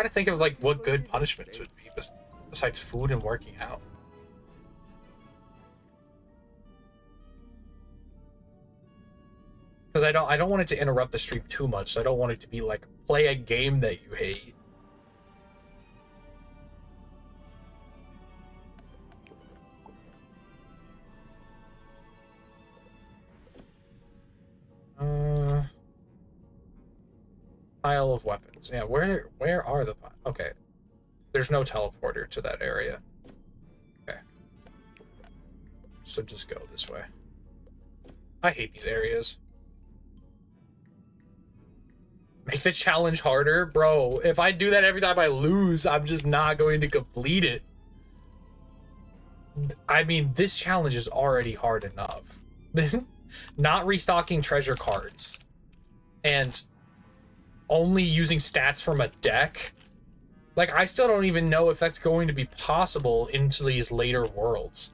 to think of like what good punishments would be besides food and working out. Because I don't want it to interrupt the stream too much. So I don't want it to be like, play a game that you hate. Pile of weapons. Yeah, where are the... Okay. There's no teleporter to that area. Okay. So just go this way. I hate these areas. Make the challenge harder? Bro, if I do that every time I lose, I'm just not going to complete it. I mean, this challenge is already hard enough. Not restocking treasure cards. And only using stats from a deck. Like, I still don't even know if that's going to be possible into these later worlds.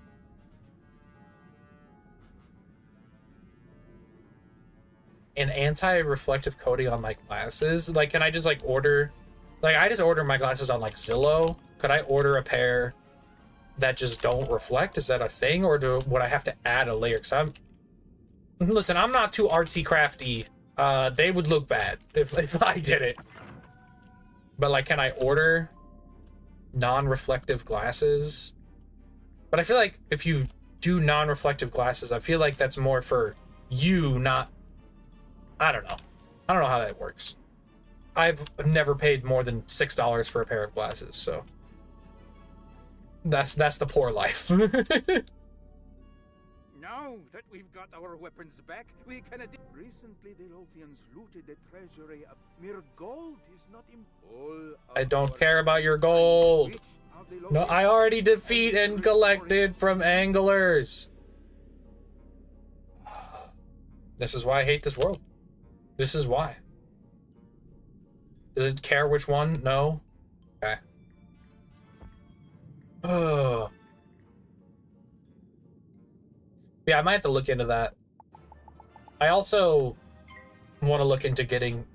An anti-reflective coating on my glasses? Like, can I just like order, like, I just order my glasses on like Zillow. Could I order a pair that just don't reflect? Is that a thing? Or would I have to add a layer? Because listen, I'm not too artsy crafty. They would look bad if I did it. But like, can I order non-reflective glasses? But I feel like if you do non-reflective glasses, I feel like that's more for you, not... I don't know how that works. I've never paid more than $6 for a pair of glasses, so that's the poor life. Now that we've got our weapons back, we can... Recently, the Lothians looted the treasury. Mere gold is not all. I don't care about your gold. No, I already defeat and collected from anglers. This is why I hate this world. This is why. Does it care which one? No? Okay. Oh. Yeah, I might have to look into that. I also want to look into getting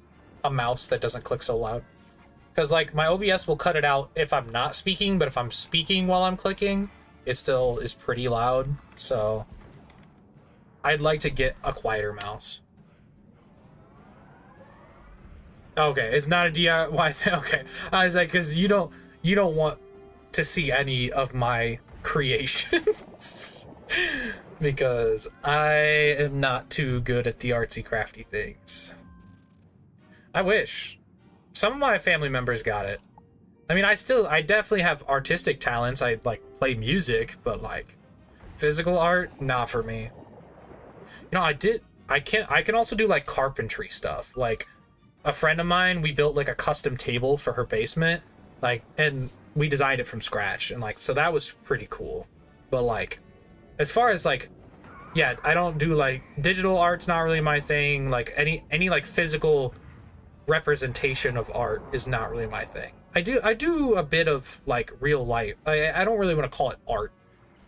a mouse that doesn't click so loud. Because, like, my OBS will cut it out if I'm not speaking, but if I'm speaking while I'm clicking, it still is pretty loud. So, I'd like to get a quieter mouse. Okay, it's not a DIY thing. Okay, I was like, because you don't want to see any of my creations. Because I am not too good at the artsy crafty things. I wish. Some of my family members got it. I mean, I definitely have artistic talents. I like play music, but like physical art, not for me. You know, I can also do like carpentry stuff. Like a friend of mine, we built like a custom table for her basement, like, and we designed it from scratch, and like, so that was pretty cool. But like, as far as like, yeah, I don't do like digital art's not really my thing. Like any like physical representation of art is not really my thing. I do a bit of like real life. I don't really want to call it art,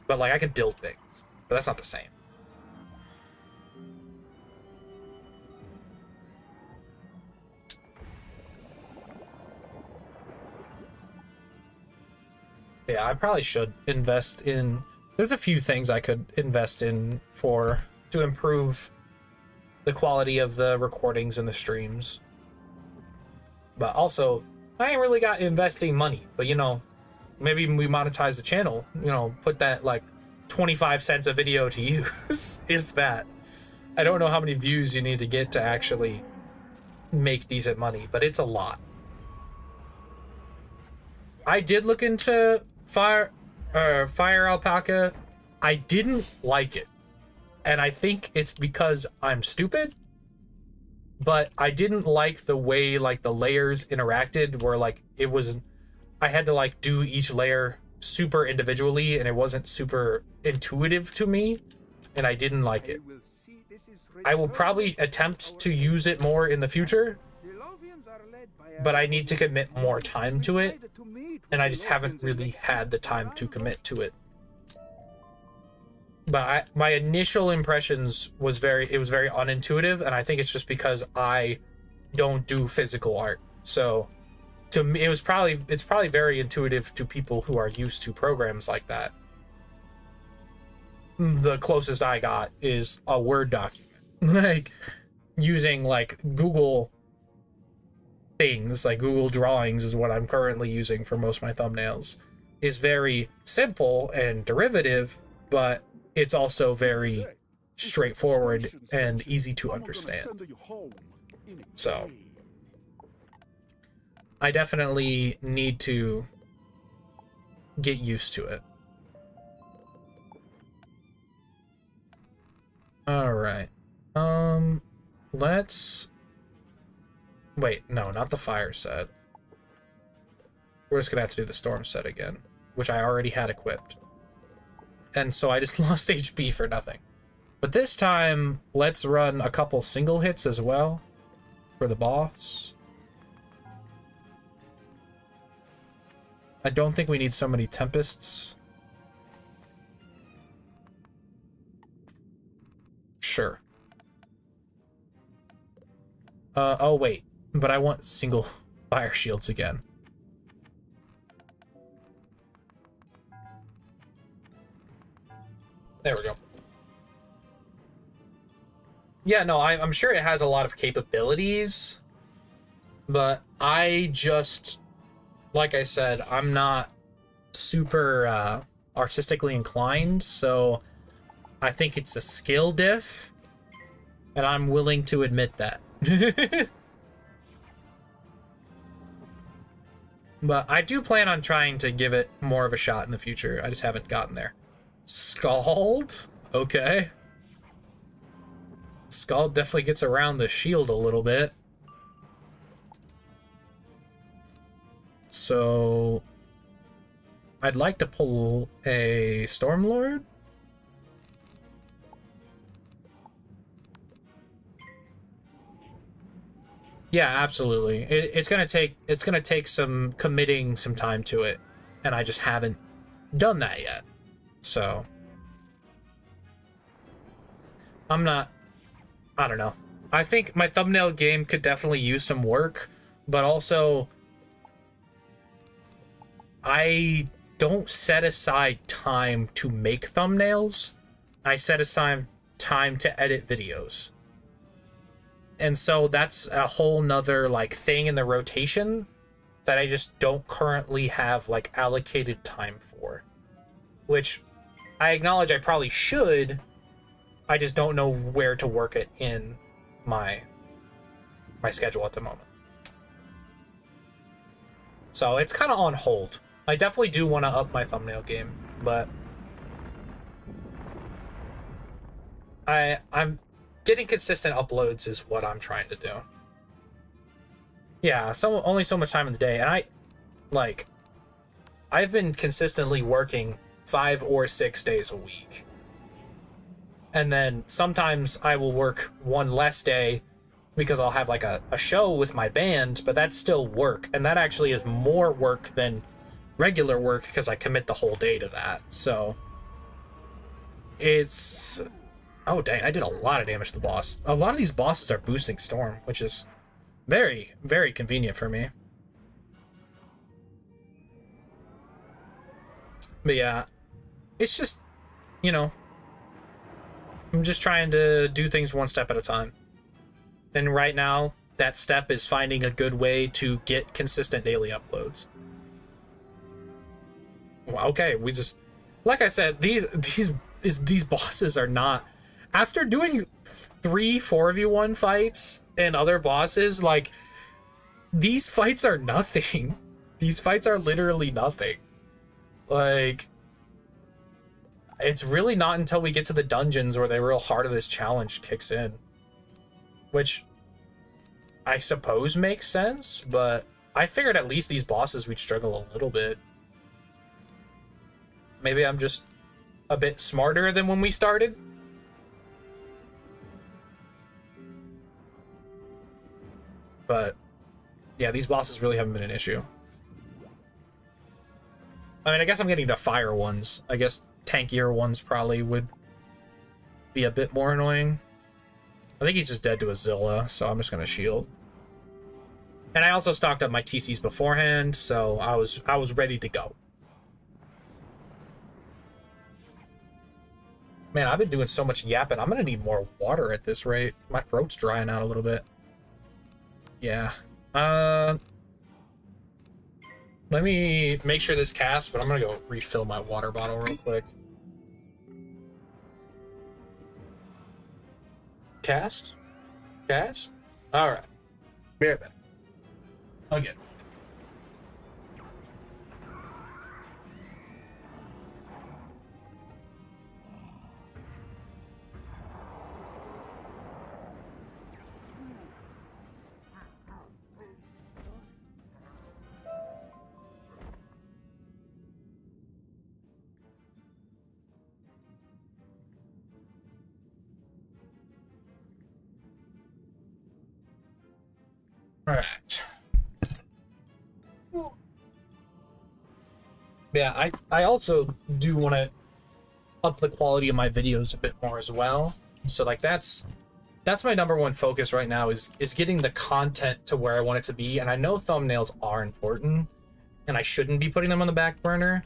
but like I can build things, but that's not the same. Yeah, I probably should invest in... There's a few things I could invest in to improve the quality of the recordings and the streams. But also, I ain't really got investing money. But, you know, maybe we monetize the channel. You know, put that, like, 25 cents a video to use, if that. I don't know how many views you need to get to actually make decent money, but it's a lot. I did look into Fire Alpaca. I didn't like it, and I think it's because I'm stupid, but I didn't like the way like the layers interacted, where like I had to like do each layer super individually, and it wasn't super intuitive to me, and I didn't like it. I will probably attempt to use it more in the future, but I need to commit more time to it, and I just haven't really had the time to commit to it. But my initial impressions was very unintuitive, and I think it's just because I don't do physical art. So to me, it's probably very intuitive to people who are used to programs like that. The closest I got is a Word document, like using like Google things, like Google Drawings is what I'm currently using for most of my thumbnails. Is very simple and derivative, but it's also very straightforward and easy to understand. So I definitely need to get used to it. All right. Let's... Wait, no, not the fire set. We're just gonna have to do the storm set again, which I already had equipped. And so I just lost HP for nothing. But this time, let's run a couple single hits as well for the boss. I don't think we need so many tempests. Sure. Oh wait, but I want single fire shields again. There we go. Yeah, no, I'm sure it has a lot of capabilities, but I just, like I said, I'm not super artistically inclined, so I think it's a skill diff, and I'm willing to admit that. But I do plan on trying to give it more of a shot in the future. I just haven't gotten there. Scald? Okay. Scald definitely gets around the shield a little bit. So I'd like to pull a Stormlord. Yeah, absolutely. It's gonna take some committing some time to it, and I just haven't done that yet. So I don't know. I think my thumbnail game could definitely use some work, but also I don't set aside time to make thumbnails. I set aside time to edit videos. And so that's a whole nother like thing in the rotation that I just don't currently have like allocated time for, which I acknowledge I probably should. I just don't know where to work it in my schedule at the moment. So it's kind of on hold. I definitely do want to up my thumbnail game, but I'm getting consistent uploads is what I'm trying to do. Yeah, only so much time in the day, and I've been consistently working 5 or 6 days a week. And then sometimes I will work one less day because I'll have like a show with my band, but that's still work. And that actually is more work than regular work because I commit the whole day to that. So it's... Oh, dang, I did a lot of damage to the boss. A lot of these bosses are boosting Storm, which is very, very convenient for me. But yeah, it's just, you know, I'm just trying to do things one step at a time. And right now, that step is finding a good way to get consistent daily uploads. Well, okay, we just... Like I said, these bosses are not... After doing 3 4v1 fights and other bosses, like, these fights are nothing. These fights are literally nothing. Like, it's really not until we get to the dungeons where the real heart of this challenge kicks in. Which I suppose makes sense, but I figured at least these bosses we'd struggle a little bit. Maybe I'm just a bit smarter than when we started. But yeah, these bosses really haven't been an issue. I mean, I guess I'm getting the fire ones. I guess tankier ones probably would be a bit more annoying. I think he's just dead to a Zilla, so I'm just gonna shield. And I also stocked up my TCs beforehand, so I was ready to go. Man, I've been doing so much yapping. I'm gonna need more water at this rate. My throat's drying out a little bit. Yeah. Let me make sure this casts, but I'm gonna go refill my water bottle real quick. Cast? Cast? Alright. Be right back. Okay. Alright. Yeah, I also do want to up the quality of my videos a bit more as well. So like that's my number one focus right now is getting the content to where I want it to be. And I know thumbnails are important and I shouldn't be putting them on the back burner,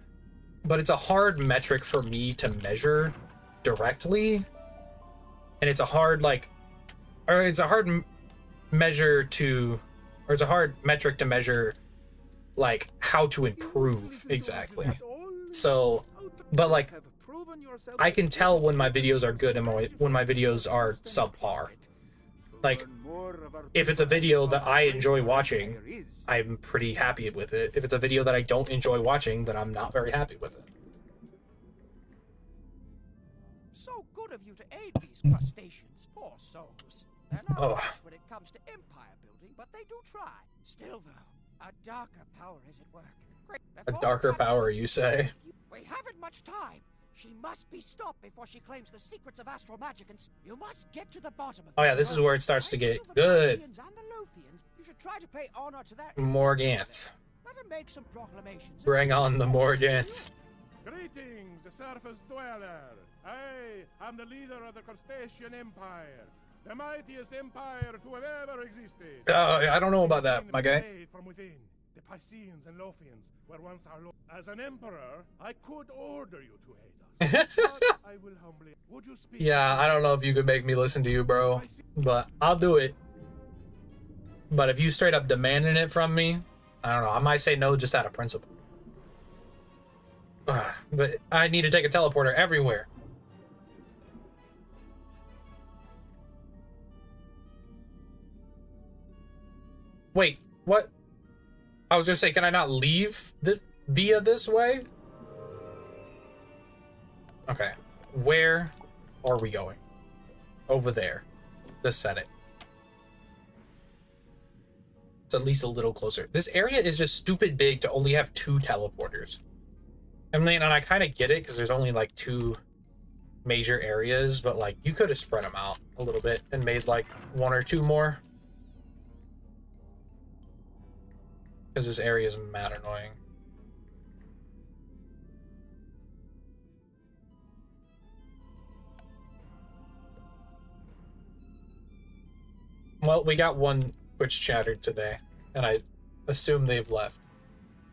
but it's a hard metric for me to measure directly. And it's a hard metric to measure like how to improve exactly. So, but like I can tell when my videos are good and when my videos are subpar. Like, if it's a video that I enjoy watching, I'm pretty happy with it. If it's a video that I don't enjoy watching, then I'm not very happy with it. So good of you to aid these crustaceans, poor souls. They're not much when it comes to empire building, but they do try. Still, though, a darker power is at work. Great. A darker power, you say? We haven't much time. She must be stopped before she claims the secrets of astral magic, and you must get to the bottom of it. Oh yeah, this is where it starts to get good. You should try to pay honor to their Morganth. Let her make some proclamations. Bring on the Morganth. Greetings, the surface dweller. I am the leader of the Crustacean Empire, the mightiest empire to have ever existed. I don't know about that, my guy. From within, the Pisceans and Lothians were once our lord. As an emperor, I could order you to aid us. But I will humbly. Would you speak? Yeah, I don't know if you could make me listen to you, bro, but I'll do it. But if you straight up demanding it from me, I don't know. I might say no just out of principle. But I need to take a teleporter everywhere. Wait, what? I was gonna say, can I not leave this via this way? Okay, where are we going? Over there. Let's set it. It's at least a little closer. This area is just stupid big to only have 2 teleporters. I mean, and I kind of get it because there's only like 2 major areas, but like you could have spread them out a little bit and made like 1 or 2 more. Because this area is mad annoying. Well, we got 1 Twitch chatter today, and I assume they've left.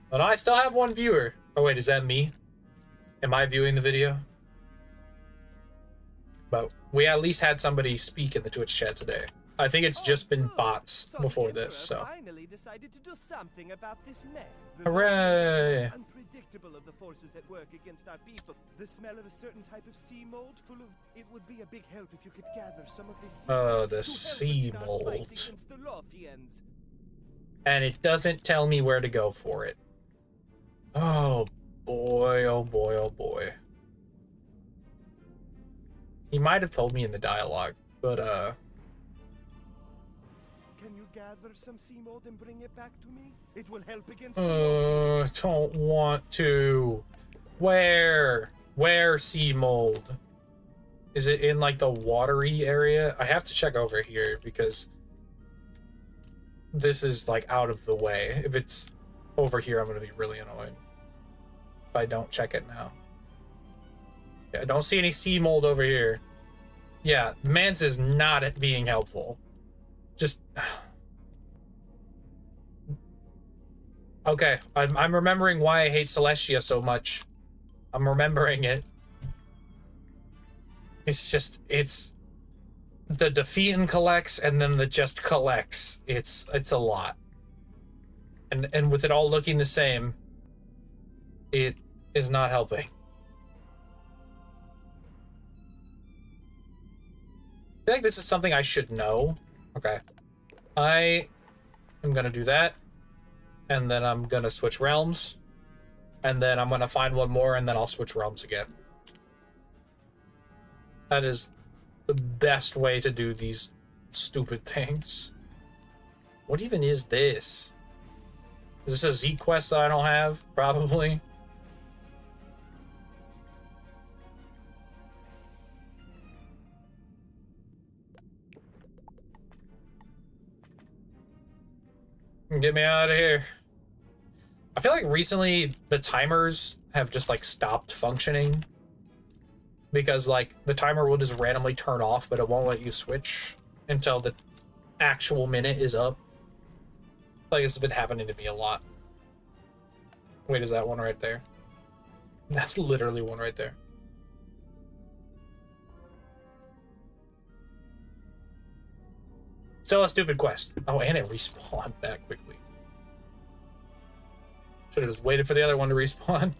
But I still have 1 viewer. Oh wait, is that me? Am I viewing the video? But we at least had somebody speak in the Twitch chat today. I think it's just been bots before this, so. Finally decided to do something about this mess. Hooray! Unpredictable of the forces at work against our people. The smell of a certain type of sea mold full of. It would be a big help if you could gather some of this. The sea mold. The Lothians. And it doesn't tell me where to go for it. Oh boy, oh boy, oh boy. He might have told me in the dialogue, but Can you gather some sea mold and bring it back to me? It will help against don't want to. Where? Where sea mold? Is it in like the watery area? I have to check over here because this is like out of the way. If it's over here, I'm gonna be really annoyed if I don't check it now. Yeah, I don't see any sea mold over here. Yeah, Mance is not at being helpful. Just okay. I'm remembering why I hate Celestia so much. I'm remembering it. It's just the defeat and collects, and then the just collects. It's a lot. And with it all looking the same, it is not helping. I feel like this is something I should know. Okay. I am gonna do that. And then I'm gonna switch realms. And then I'm gonna find 1 more, and then I'll switch realms again. That is the best way to do these stupid things. What even is this? Is this a Z quest that I don't have? Probably. Get me out of here. I feel like recently the timers have just like stopped functioning. Because like the timer will just randomly turn off, but it won't let you switch until the actual minute is up. Like this has been happening to me a lot. Wait, is that one right there? That's literally one right there. Still a stupid quest. Oh, and it respawned that quickly. Should have just waited for the other one to respawn.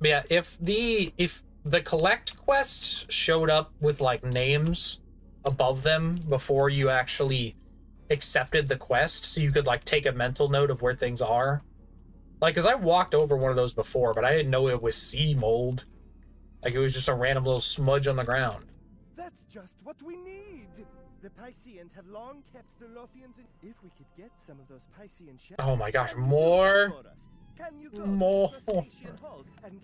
But yeah, if the collect quests showed up with like names above them before you actually accepted the quest, so you could like take a mental note of where things are. Like, because I walked over one of those before, but I didn't know it was sea mold. Like, it was just a random little smudge on the ground. That's just what we need. The Pisceans have long kept the Lothians in. If we could get some of those Piscean shells. Oh my gosh, more. More.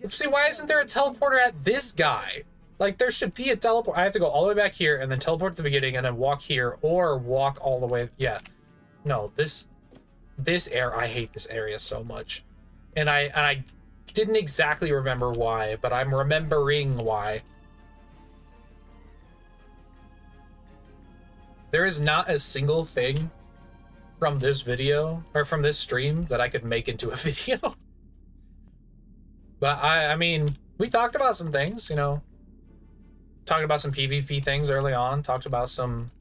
See, why isn't there a teleporter at this guy? Like, there should be a teleport. I have to go all the way back here and then teleport at the beginning and then walk here or walk all the way. Yeah. No, this area, I hate this area so much. And I didn't exactly remember why, but I'm remembering why. There is not a single thing from this video or from this stream that I could make into a video. But I mean, we talked about some things, you know. Talked about some PvP things early on. Talked about some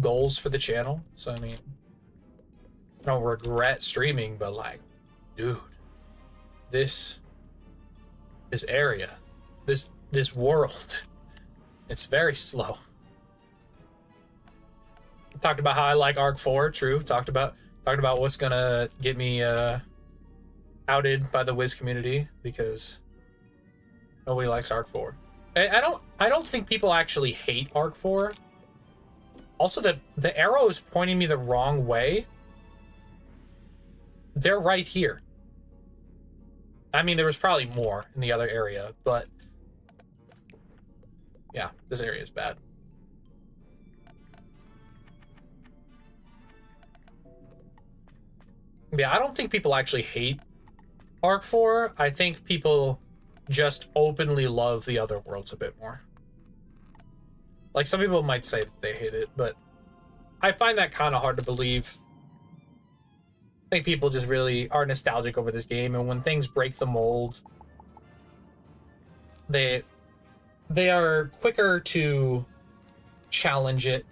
goals for the channel. So I mean, I don't regret streaming, but like, dude, this area, this world, it's very slow. Talked about how I like Arc 4. True. Talked about what's gonna get me outed by the Wiz community because nobody likes Arc 4. I don't think people actually hate Arc 4. Also, the arrow is pointing me the wrong way. They're right here. I mean, there was probably more in the other area, but yeah, this area is bad. Yeah, I don't think people actually hate Arc 4. I think people just openly love the other worlds a bit more. Like, some people might say that they hate it, but I find that kind of hard to believe. I think people just really are nostalgic over this game, and when things break the mold, they are quicker to challenge it.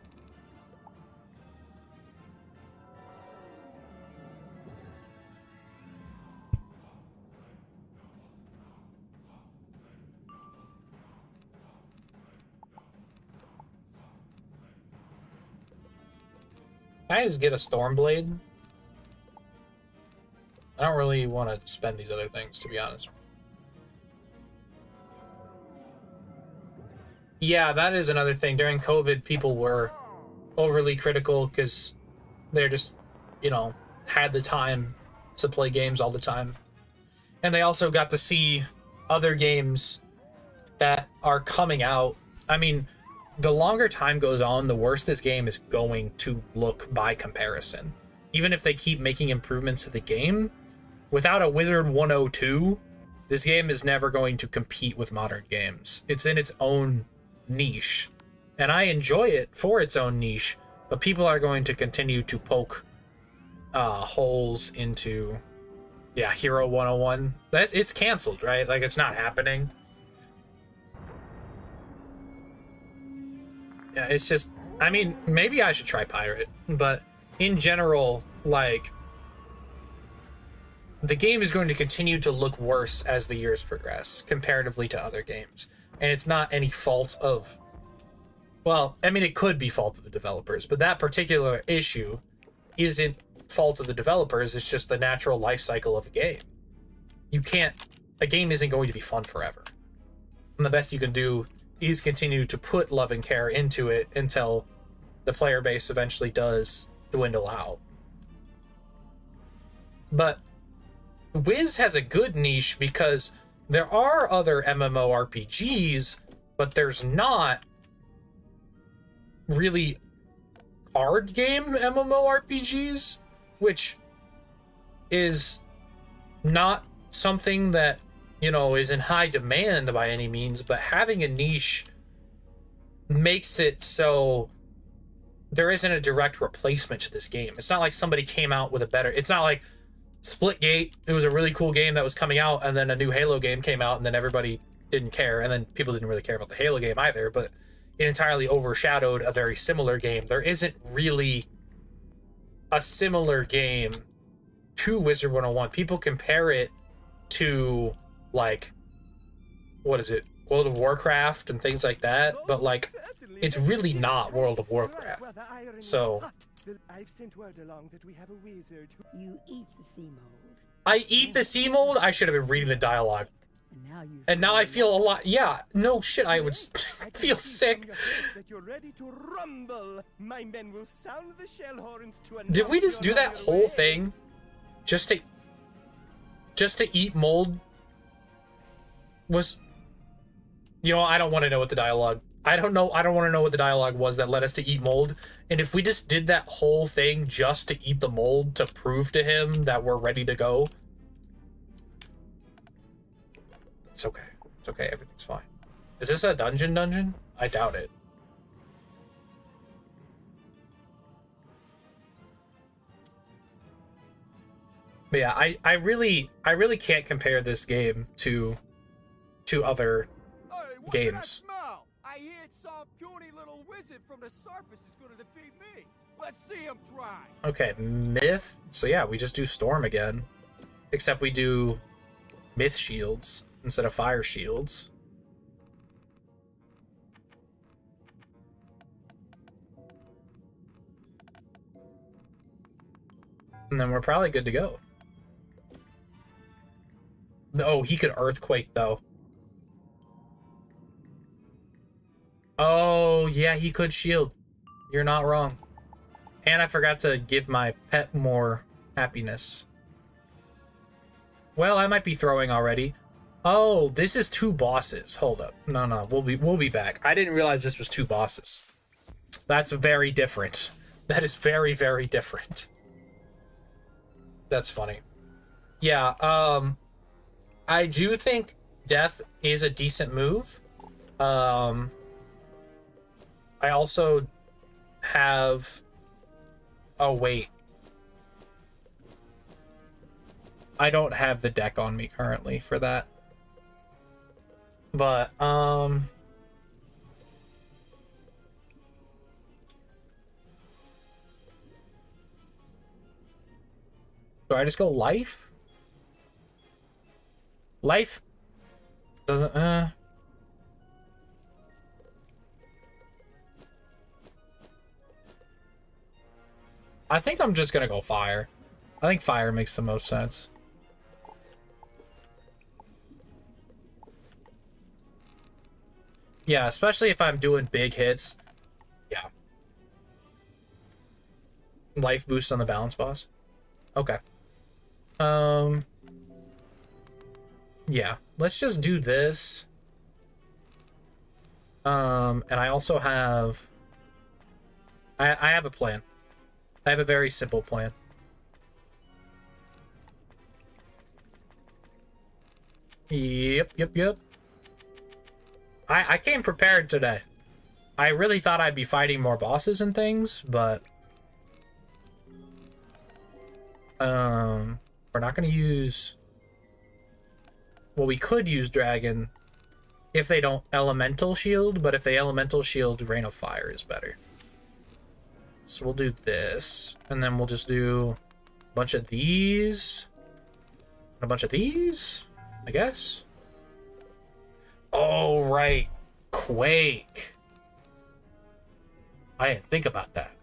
Can I just get a Stormblade? I don't really want to spend these other things, to be honest. Yeah, that is another thing. During COVID, people were overly critical because they're just, you know, had the time to play games all the time. And they also got to see other games that are coming out. I mean, the longer time goes on, the worse this game is going to look by comparison. Even if they keep making improvements to the game, without a Wizard 102, this game is never going to compete with modern games. It's in its own niche, and I enjoy it for its own niche, but people are going to continue to poke holes into, yeah, Hero 101. It's canceled, right? Like, it's not happening. Yeah, it's just, I mean, maybe I should try Pirate, but in general, like, the game is going to continue to look worse as the years progress, comparatively to other games. And it's not any fault of, well, I mean, it could be fault of the developers, but that particular issue isn't fault of the developers, it's just the natural life cycle of a game. A game isn't going to be fun forever. And the best you can do is continue to put love and care into it until the player base eventually does dwindle out. But Wiz has a good niche because there are other MMORPGs, but there's not really card game MMORPGs, which is not something that, you know, is in high demand by any means, but having a niche makes it so there isn't a direct replacement to this game. It's not like somebody came out with a better, it's not like Splitgate, it was a really cool game that was coming out, and then a new Halo game came out, and then everybody didn't care, and then people didn't really care about the Halo game either, but it entirely overshadowed a very similar game. There isn't really a similar game to Wizard 101. People compare it to, like, what is it? World of Warcraft and things like that, but like it's really not World of Warcraft. So I've sent word along that we have a wizard who... You eat the sea mold. I eat the sea mold. I should have been reading the dialogue. And now I feel a lot. Yeah, no shit. I would feel sick. That you're ready to rumble. My men will sound the shell horns to Did we just do that whole thing just to eat mold? Was, you know, I don't want to know what the dialogue. I don't know. I don't want to know what the dialogue was that led us to eat mold. And if we just did that whole thing just to eat the mold to prove to him that we're ready to go. It's okay. It's okay. Everything's fine. Is this a dungeon? I doubt it. But yeah, I really can't compare this game to other games. I hear some puny little wizard from the surface is going to defeat me. Let's see him try. Okay, myth. So yeah, we just do storm again, except we do myth shields instead of fire shields. And then we're probably good to go. Oh, he could earthquake though. Oh, yeah, he could shield. You're not wrong. And I forgot to give my pet more happiness. Well, I might be throwing already. Oh, this is 2 bosses. Hold up. No, we'll be back. I didn't realize this was 2 bosses. That's very different. That is very, very different. That's funny. Yeah, I do think death is a decent move. I also have... Oh, wait. I don't have the deck on me currently for that. But, do I just go life? Life doesn't, I think I'm just gonna go fire. I think fire makes the most sense. Yeah, especially if I'm doing big hits. Yeah. Life boost on the balance boss. Okay. Yeah, let's just do this. And I also have... I have a plan. I have a very simple plan. Yep. I came prepared today. I really thought I'd be fighting more bosses and things, but... we're not gonna use... Well, we could use Dragon if they don't Elemental Shield, but if they Elemental Shield, Rain of Fire is better. So we'll do this, and then we'll just do a bunch of these, and a bunch of these, I guess. Oh, right. Quake. I didn't think about that.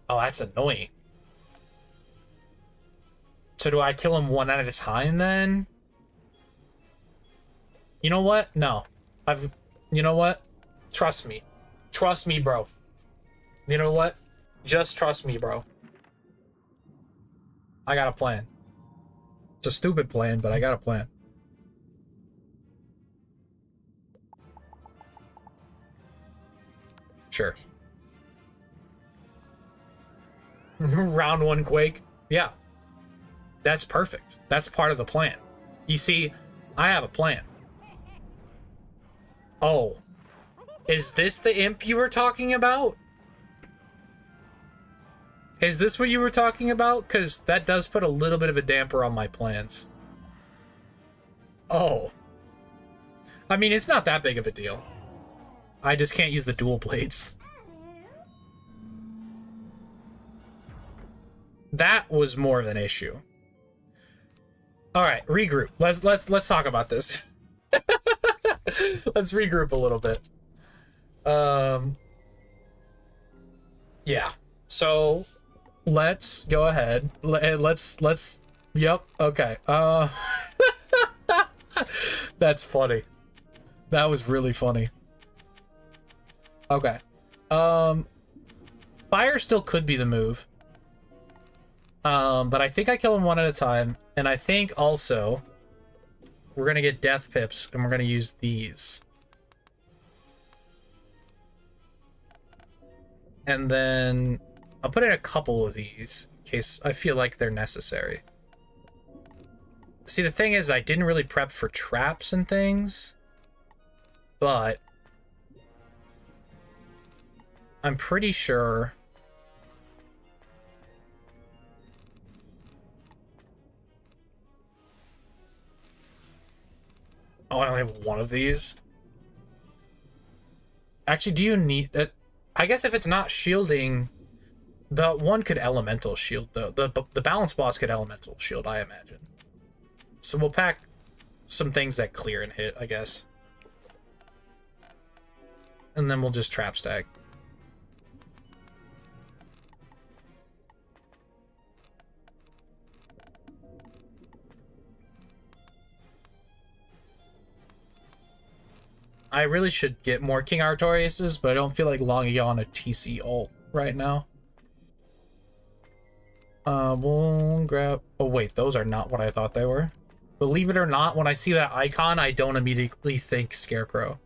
Oh, that's annoying. So do I kill him one at a time then? You know what? No. You know what? Trust me. Trust me, bro. You know what? Just trust me, bro. I got a plan. It's a stupid plan, but I got a plan. Sure. Round 1 Quake. Yeah. That's perfect. That's part of the plan. You see, I have a plan. Oh. Is this the imp you were talking about? Is this what you were talking about? Because that does put a little bit of a damper on my plans. Oh. I mean, it's not that big of a deal. I just can't use the dual blades. That was more of an issue. All right, regroup. Let's talk about this. Let's regroup a little bit. Yeah. So let's go ahead. Let's. Yep. Okay. That's funny. That was really funny. Okay. Fire still could be the move. But I think I kill them one at a time, and I think also we're gonna get death pips, and we're gonna use these. And then I'll put in a couple of these in case I feel like they're necessary. See, the thing is, I didn't really prep for traps and things, but I'm pretty sure oh, I only have one of these. Actually, do you need it? I guess if it's not shielding, the one could elemental shield though. The balance boss could elemental shield, I imagine. So we'll pack some things that clear and hit, I guess. And then we'll just trap stack. I really should get more King Artoriuses, but I don't feel like logging on a TC ult right now. We'll grab... Oh, wait, those are not what I thought they were. Believe it or not, when I see that icon, I don't immediately think Scarecrow.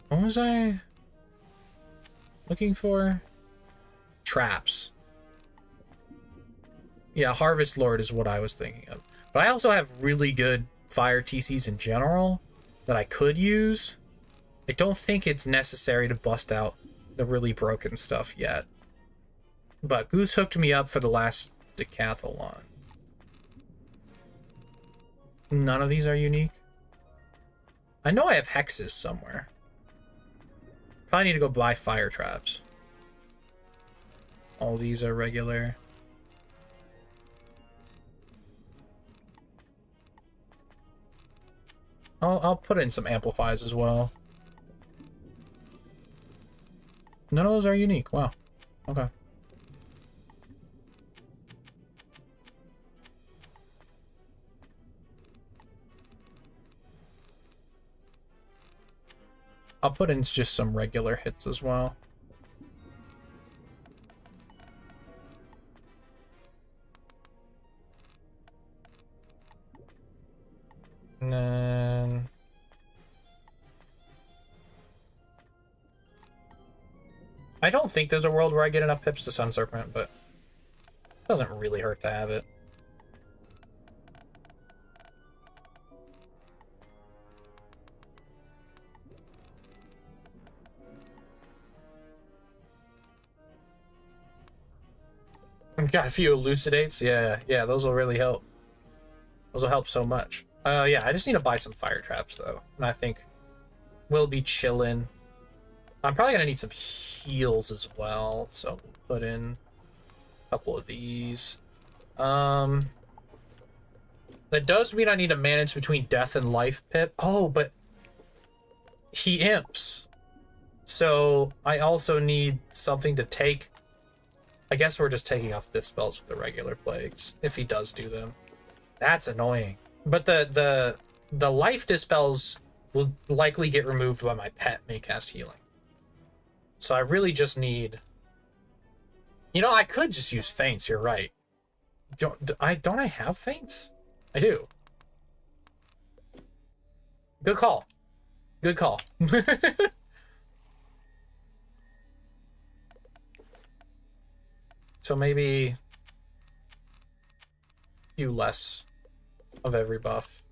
What was I looking for? Traps. Yeah, Harvest Lord is what I was thinking of. But I also have really good fire TCs in general that I could use. I don't think it's necessary to bust out the really broken stuff yet. But Goose hooked me up for the last decathlon. None of these are unique. I know I have hexes somewhere. Probably need to go buy fire traps. All these are regular. I'll put in some amplifies as well. None of those are unique. Wow. Okay. I'll put in just some regular hits as well. And then... I don't think there's a world where I get enough pips to Sun Serpent, but it doesn't really hurt to have it. Got a few elucidates. Yeah, those will really help. Those will help so much. Yeah, I just need to buy some fire traps though, and I think we'll be chilling. I'm probably gonna need some heals as well, so we'll put in a couple of these. That does mean I need to manage between death and life pip. Oh, but he imps, so I also need something to take. I guess we're just taking off this spells with the regular plagues if he does do them. That's annoying. But the life dispels will likely get removed by my pet maycast healing. So I really just need... You know, I could just use feints, you're right. Don't I have feints? I do. Good call. Good call. So maybe a few less of every buff.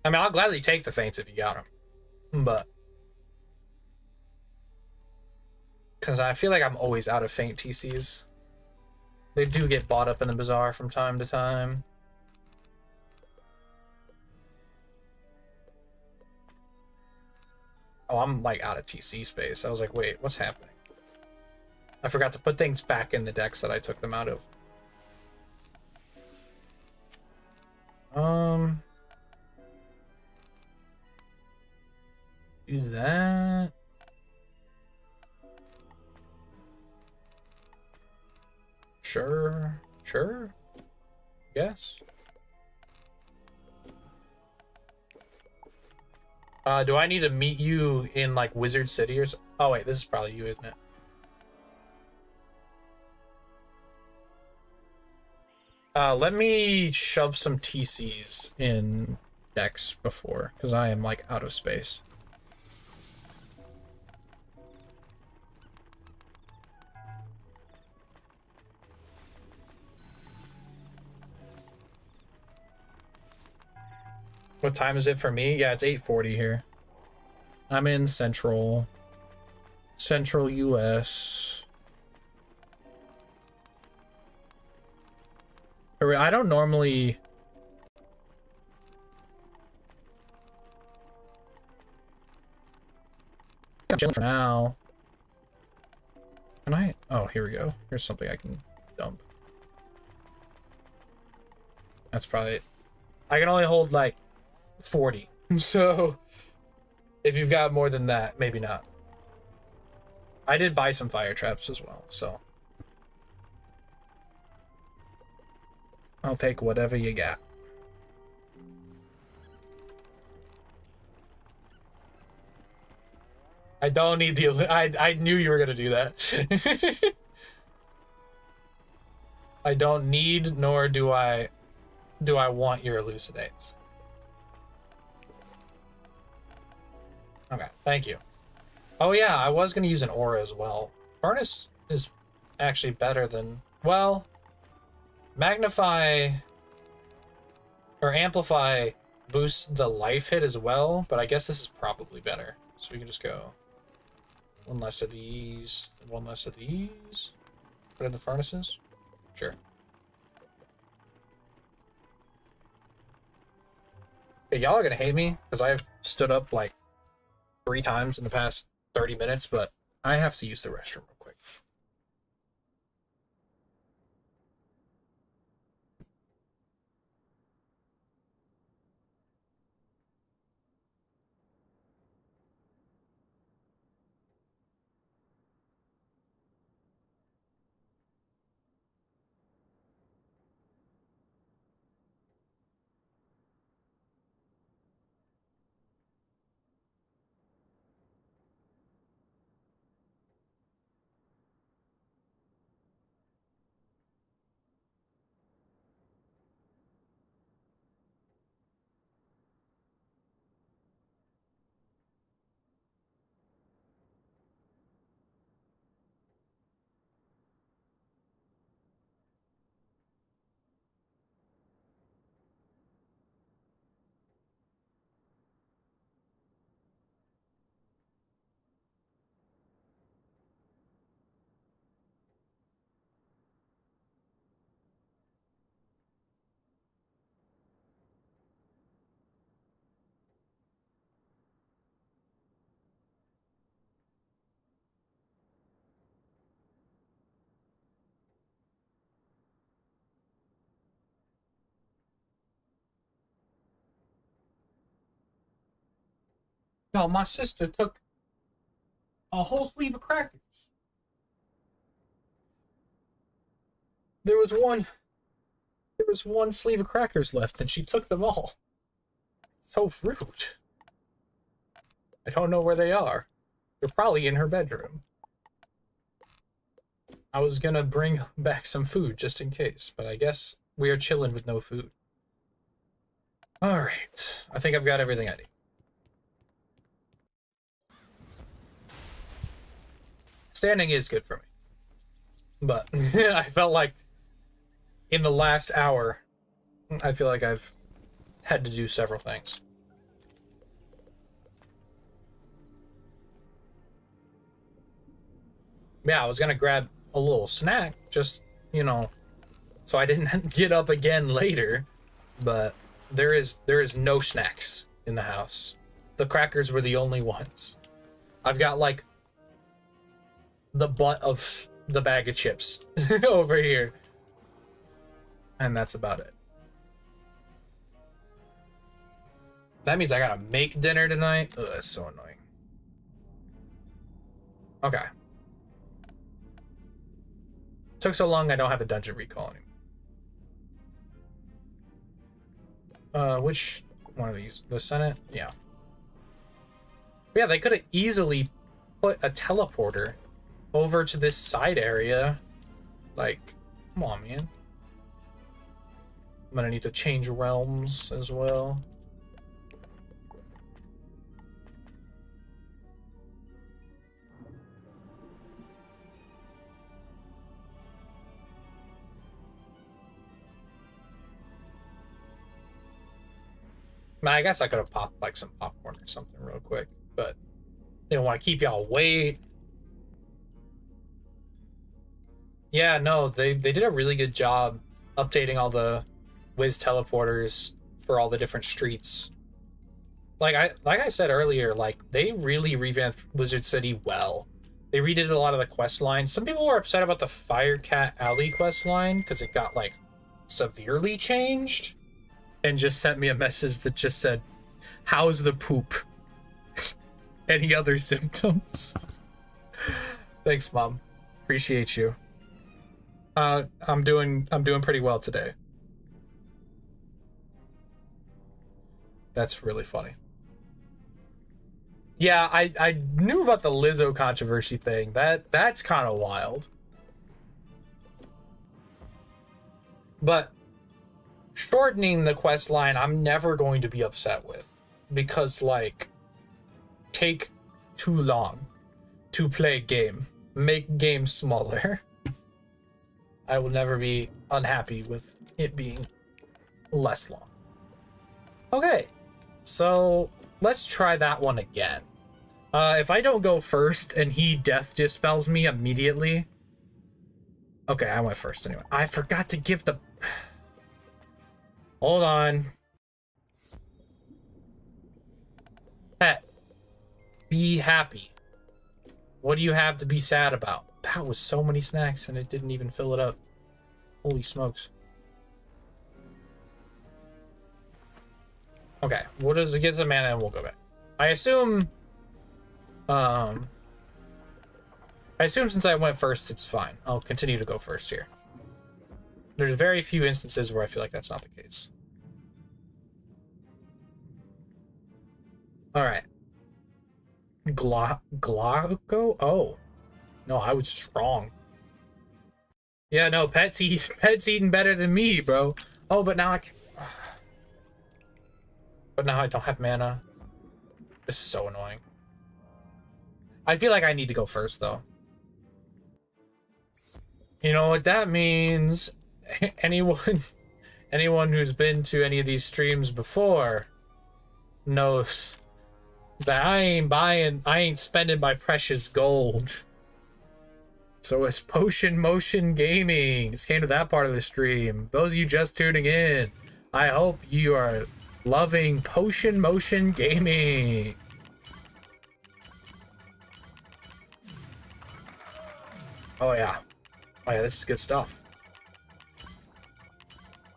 I mean, I'll gladly take the feints if you got them, but because I feel like I'm always out of feint TCs. They do get bought up in the bazaar from time to time. Oh, I'm like out of TC space. I was like, wait, what's happening? I forgot to put things back in the decks that I took them out of. Do that. Sure. Yes. Do I need to meet you in like Wizard City or so? Oh wait, this is probably you, isn't it? Let me shove some TCs in decks before, because I am like out of space. What time is it for me? Yeah, it's 8:40 here. I'm in Central US. I don't normally... I'm chilling for now. Can I? Oh, here we go. Here's something I can dump. That's probably it. I can only hold like 40. So if you've got more than that, maybe not. I did buy some fire traps as well, so I'll take whatever you got. I don't need the... I knew you were gonna do that. I don't need, nor do I want your elucidates. Okay, thank you. Oh yeah, I was gonna use an aura as well. Furnace is actually better than... Well, magnify or amplify boosts the life hit as well, but I guess this is probably better. So we can just go one less of these, one less of these. Put in the furnaces. Sure. Okay, y'all are gonna hate me because I've stood up like 3 times in the past 30 minutes, but I have to use the restroom real quick. No, my sister took a whole sleeve of crackers. There was one sleeve of crackers left, and she took them all. So rude. I don't know where they are. They're probably in her bedroom. I was gonna bring back some food just in case, but I guess we are chilling with no food. Alright, I think I've got everything I need. Standing is good for me. But I felt like in the last hour, I feel like I've had to do several things. Yeah, I was gonna grab a little snack, just, you know, so I didn't get up again later, but there is no snacks in the house. The crackers were the only ones. I've got like the butt of the bag of chips over here. And that's about it. That means I gotta make dinner tonight. Ugh, that's so annoying. Okay. Took so long I don't have a dungeon recall anymore. Which one of these? The Senate? Yeah. But yeah, they could have easily put a teleporter over to this side area. Like, come on, man. I'm gonna need to change realms as well. I guess I could have popped like some popcorn or something real quick, but didn't want to keep y'all wait. Yeah, no, they did a really good job updating all the Wiz teleporters for all the different streets. Like I said earlier, like they really revamped Wizard City well. They redid a lot of the quest lines. Some people were upset about the Firecat Alley quest line because it got like severely changed. And just sent me a message that just said, "How's the poop? Any other symptoms?" Thanks, Mom. Appreciate you. I'm doing pretty well today. That's really funny. Yeah, I knew about the Lizzo controversy thing. That's kind of wild. But shortening the quest line, I'm never going to be upset with, because like, take too long to play a game, make games smaller. I will never be unhappy with it being less long. Okay, so let's try that one again. If I don't go first and he death dispels me immediately. Okay, I went first anyway. I forgot to give the... Hold on. Pet, be happy. What do you have to be sad about? That was so many snacks and it didn't even fill it up. Holy smokes. Okay, we'll just get some mana and we'll go back. I assume since I went first, it's fine. I'll continue to go first here. There's very few instances where I feel like that's not the case. All right. Glauco? Oh. No, I was just wrong. Yeah, no, Pet's eating better than me, bro. Oh, but now But now I don't have mana. This is so annoying. I feel like I need to go first, though. You know what that means? Anyone who's been to any of these streams before knows that I ain't spending my precious gold. So it's Potion Motion Gaming. Just came to that part of the stream. Those of you just tuning in, I hope you are loving Potion Motion Gaming. Oh yeah. Oh yeah, this is good stuff.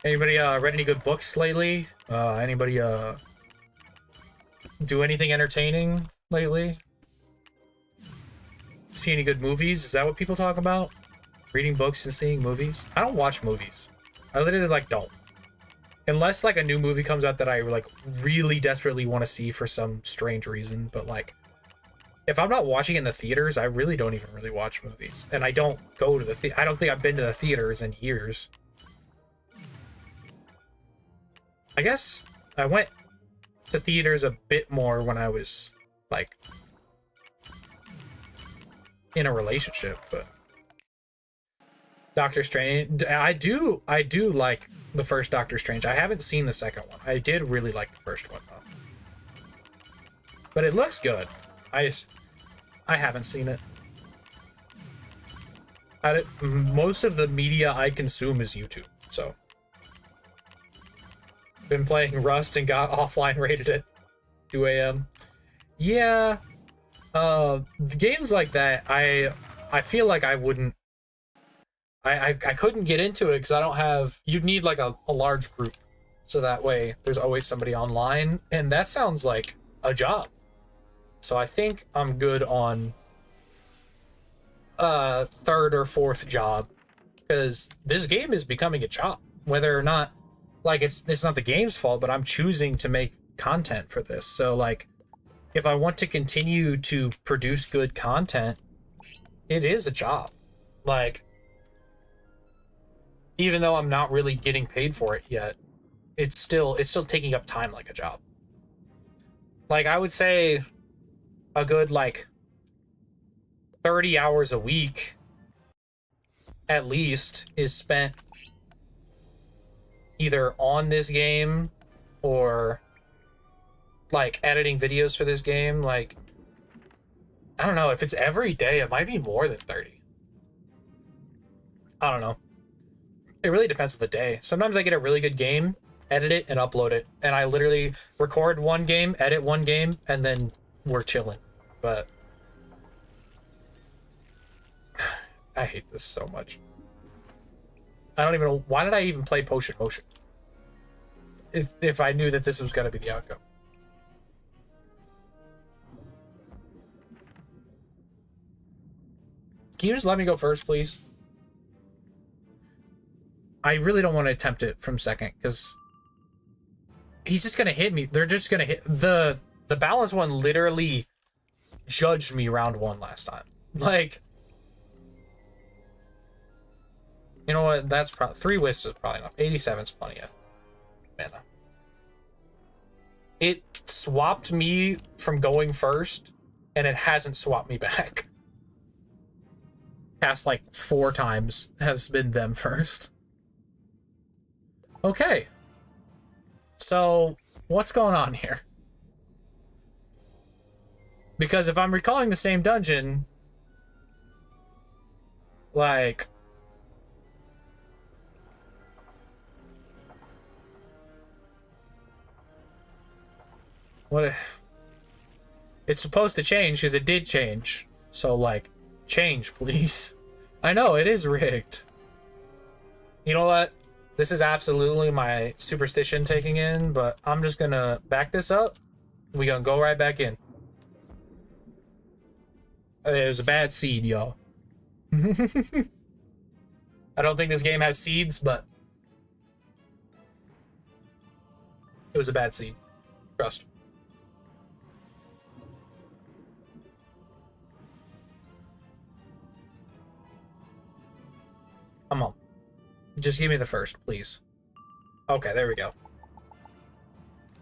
Anybody read any good books lately? Anybody do anything entertaining lately? See any good movies? Is that what people talk about? Reading books and seeing movies? I don't watch movies. I literally like don't. Unless like a new movie comes out that I like really desperately want to see for some strange reason, but like if I'm not watching it in the theaters, I really don't even really watch movies. And I don't go to the I don't think I've been to the theaters in years. I guess I went to theaters a bit more when I was like in a relationship, but Doctor Strange, I do like the first Doctor Strange. I haven't seen the second one. I did really like the first one though. But it looks good. I haven't seen it. Most of the media I consume is YouTube, so been playing Rust and got offline rated at 2 a.m. Yeah, games like that, I feel like I wouldn't I couldn't get into it because I don't have. You'd need like a large group, so that way there's always somebody online, and that sounds like a job. So I think I'm good on third or fourth job, because this game is becoming a job. Whether or not, like, it's not the game's fault, but I'm choosing to make content for this. So like, if I want to continue to produce good content, it is a job. Like, even though I'm not really getting paid for it yet, it's still taking up time like a job. Like, I would say a good like 30 hours a week at least is spent either on this game or like editing videos for this game. Like, I don't know, if it's every day, it might be more than 30. I don't know. It really depends on the day. Sometimes I get a really good game, edit it, and upload it. And I literally record one game, edit one game, and then we're chilling. But I hate this so much. I don't even know. Why did I even play Potion Motion? If I knew that this was going to be the outcome. Can you just let me go first, please? I really don't want to attempt it from second, because he's just going to hit me. They're just going to hit. The balance one literally judged me round one last time. Like, you know what? That's probably 3 wisps is probably enough. 87 is plenty of mana. It swapped me from going first, and it hasn't swapped me back. Past like 4 times has been them first. Okay. So, what's going on here? Because if I'm recalling the same dungeon, like, what? It's supposed to change because it did change. So, like, change, please. I know, it is rigged. You know what? This is absolutely my superstition taking in, but I'm just gonna back this up. We're gonna go right back in. It was a bad seed, y'all. I don't think this game has seeds, but it was a bad seed. Trust. Come on. Just give me the first, please. Okay, there we go.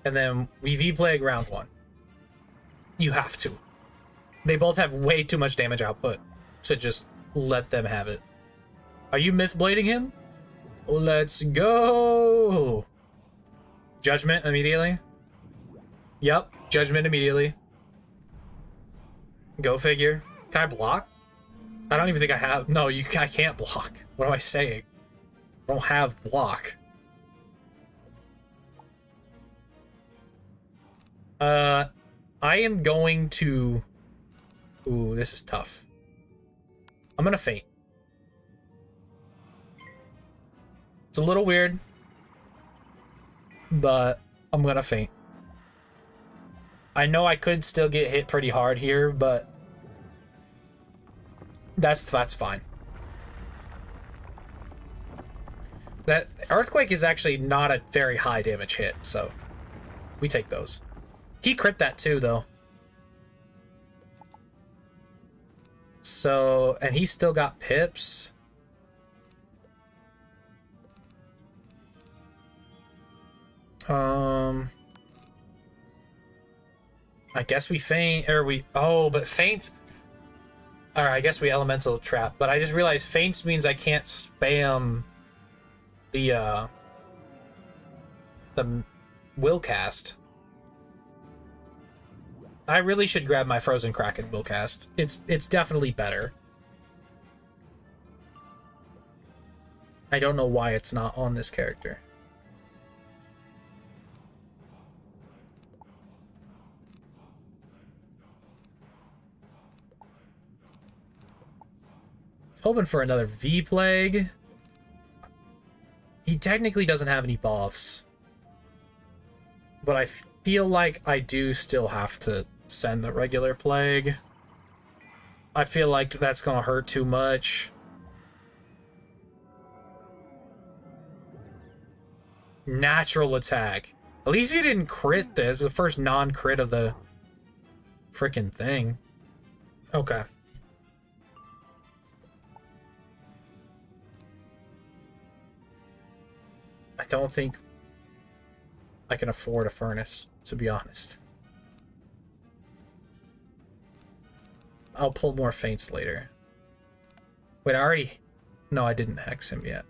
And then we V-Plague round 1. You have to. They both have way too much damage output to just let them have it. Are you Mythblading him? Let's go! Judgment immediately? Yep, Judgment immediately. Go figure. Can I block? I don't even think I have... No, I can't block. What am I saying? I don't have block. I am going to... Ooh, this is tough. I'm gonna faint. It's a little weird, but I'm gonna faint. I know I could still get hit pretty hard here, but that's fine. That Earthquake is actually not a very high damage hit, so we take those. He crit that too, though. So, and he still got pips. I guess we faint, or we... Oh, but faint... Alright, I guess we elemental trap, but I just realized faints means I can't spam the willcast. I really should grab my Frozen Kraken willcast. It's definitely better. I don't know why it's not on this character. Hoping for another V Plague. He technically doesn't have any buffs. But I feel like I do still have to send the regular Plague. I feel like that's gonna hurt too much. Natural attack. At least he didn't crit this. The first non-crit of the freaking thing. Okay. I don't think I can afford a furnace, to be honest. I'll pull more feints later. Wait, I already... No, I didn't hex him yet.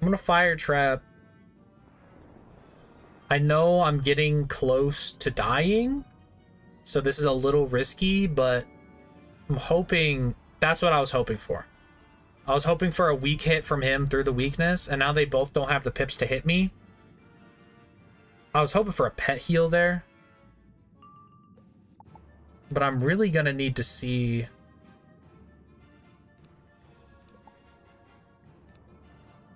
I'm gonna fire trap. I know I'm getting close to dying, so this is a little risky, but I'm hoping... That's what I was hoping for. I was hoping for a weak hit from him through the weakness, and now they both don't have the pips to hit me. I was hoping for a pet heal there. But I'm really gonna need to see...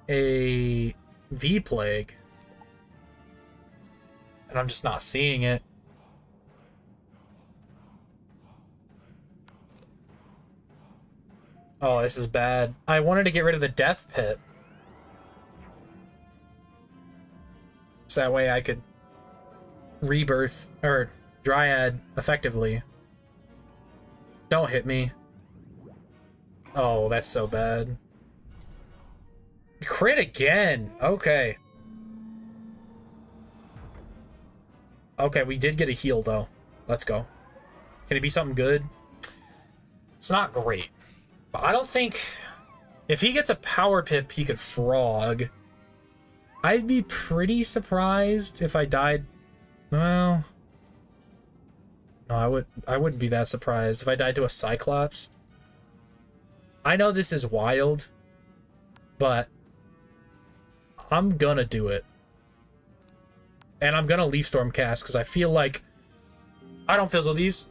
a V-Plague. And I'm just not seeing it. Oh, this is bad. I wanted to get rid of the Death Pit. So that way I could rebirth, or Dryad effectively. Don't hit me. Oh, that's so bad. Crit again! Okay. Okay, we did get a heal, though. Let's go. Can it be something good? It's not great. But I don't think... If he gets a power pip, he could frog. I'd be pretty surprised if I died... Well... No, I wouldn't be that surprised if I died to a Cyclops. I know this is wild, but I'm gonna do it. And I'm gonna Leaf Storm cast because I feel like I don't fizzle these.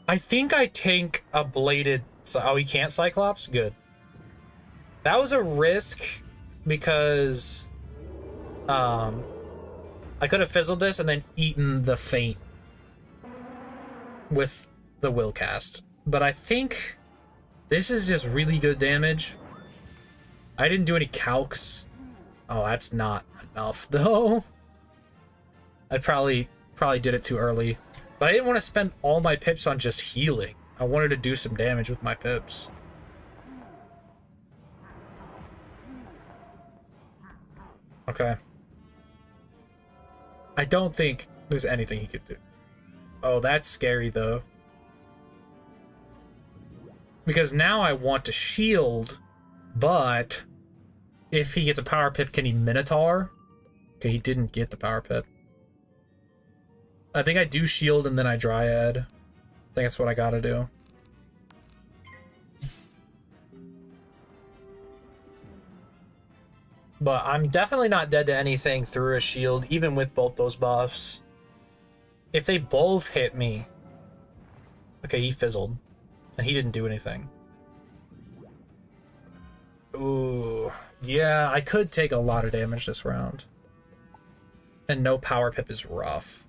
I think I tank a bladed... Oh, he can't Cyclops? Good. That was a risk because I could have fizzled this and then eaten the feint with the willcast. But I think this is just really good damage. I didn't do any calcs. Oh, that's not enough though. I probably did it too early. But I didn't want to spend all my pips on just healing. I wanted to do some damage with my pips. Okay. I don't think there's anything he could do. Oh, that's scary though. Because now I want to shield, but if he gets a power pip, can he Minotaur? Okay, he didn't get the power pip. I think I do shield and then I Dryad. I think that's what I gotta do. But I'm definitely not dead to anything through a shield, even with both those buffs. If they both hit me... Okay, he fizzled. And he didn't do anything. Ooh. Yeah, I could take a lot of damage this round. And no power pip is rough.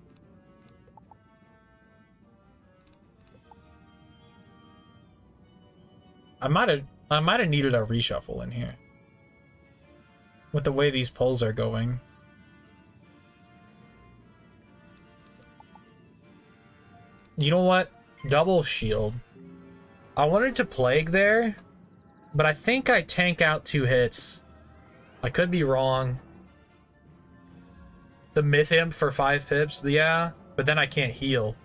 I might have needed a reshuffle in here. With the way these polls are going. You know what? Double shield. I wanted to plague there, but I think I tank out 2 hits. I could be wrong. The Myth Imp for 5 pips, yeah, but then I can't heal.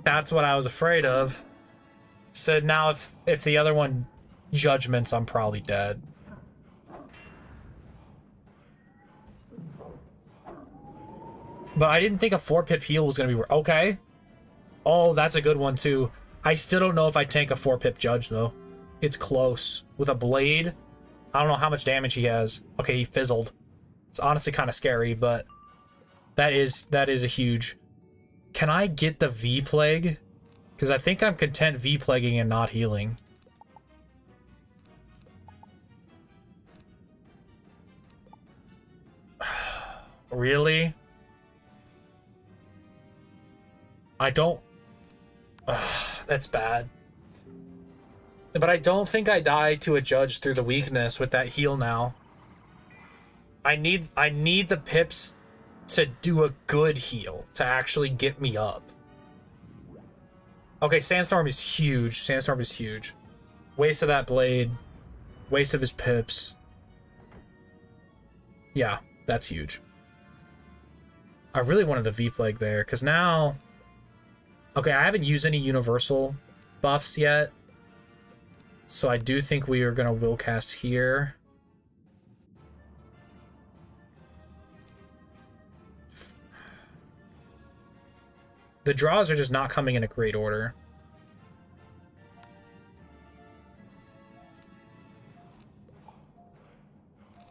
That's what I was afraid of. So now if the other one judgments, I'm probably dead. But I didn't think a 4-pip heal was going to be... Okay. Oh, that's a good one, too. I still don't know if I tank a 4-pip judge, though. It's close. With a blade, I don't know how much damage he has. Okay, he fizzled. It's honestly kind of scary, but that is a huge... Can I get the V-Plague? Because I think I'm content V-plaguing and not healing. Really? I don't... that's bad. But I don't think I die to a judge through the weakness with that heal now. I need the pips to do a good heal to actually get me up. Okay, Sandstorm is huge. Sandstorm is huge. Waste of that blade. Waste of his pips. Yeah, that's huge. I really wanted the V-Plague there, because now... Okay, I haven't used any universal buffs yet. So I do think we are going to willcast here. The draws are just not coming in a great order.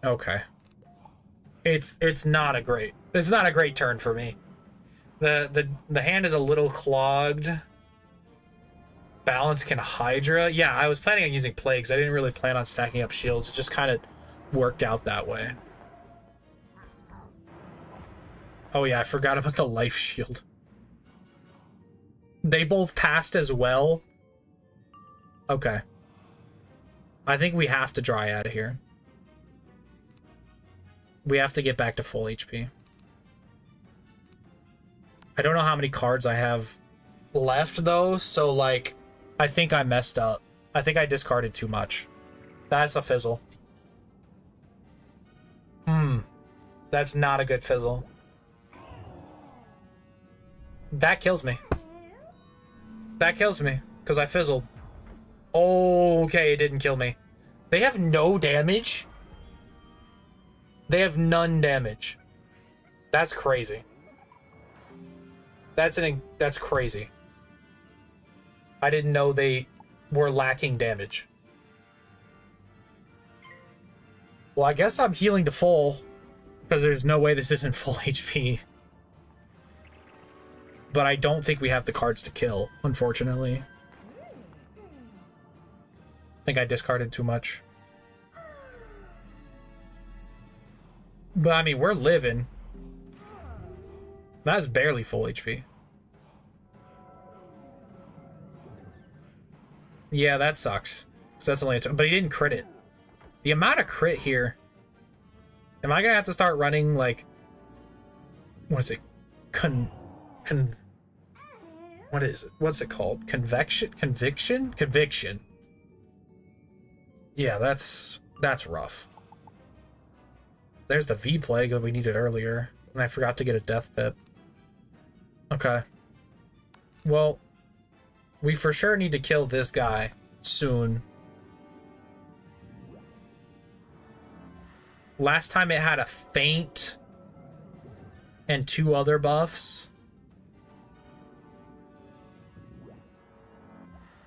Okay. It's not a great turn for me. The hand is a little clogged. Balance can Hydra. Yeah, I was planning on using plagues. I didn't really plan on stacking up shields. It just kind of worked out that way. Oh yeah, I forgot about the life shield. They both passed as well. Okay. I think we have to dry out of here. We have to get back to full HP. I don't know how many cards I have left, though, so, like, I think I messed up. I think I discarded too much. That's a fizzle. That's not a good fizzle. That kills me. That kills me, because I fizzled. Okay, it didn't kill me. They have no damage? They have none damage. That's crazy. That's crazy. I didn't know they were lacking damage. Well, I guess I'm healing to full, because there's no way this isn't full HP. But I don't think we have the cards to kill, unfortunately. I think I discarded too much. But, I mean, we're living. That's barely full HP. Yeah, that sucks. So that's only but he didn't crit it. The amount of crit here. Am I gonna have to start running, like... What is it? What is it? What's it called? Conviction? Conviction. Yeah, that's rough. There's the V-Plague that we needed earlier. And I forgot to get a Death Pip. Okay. Well, we for sure need to kill this guy soon. Last time it had a Faint and 2 other buffs.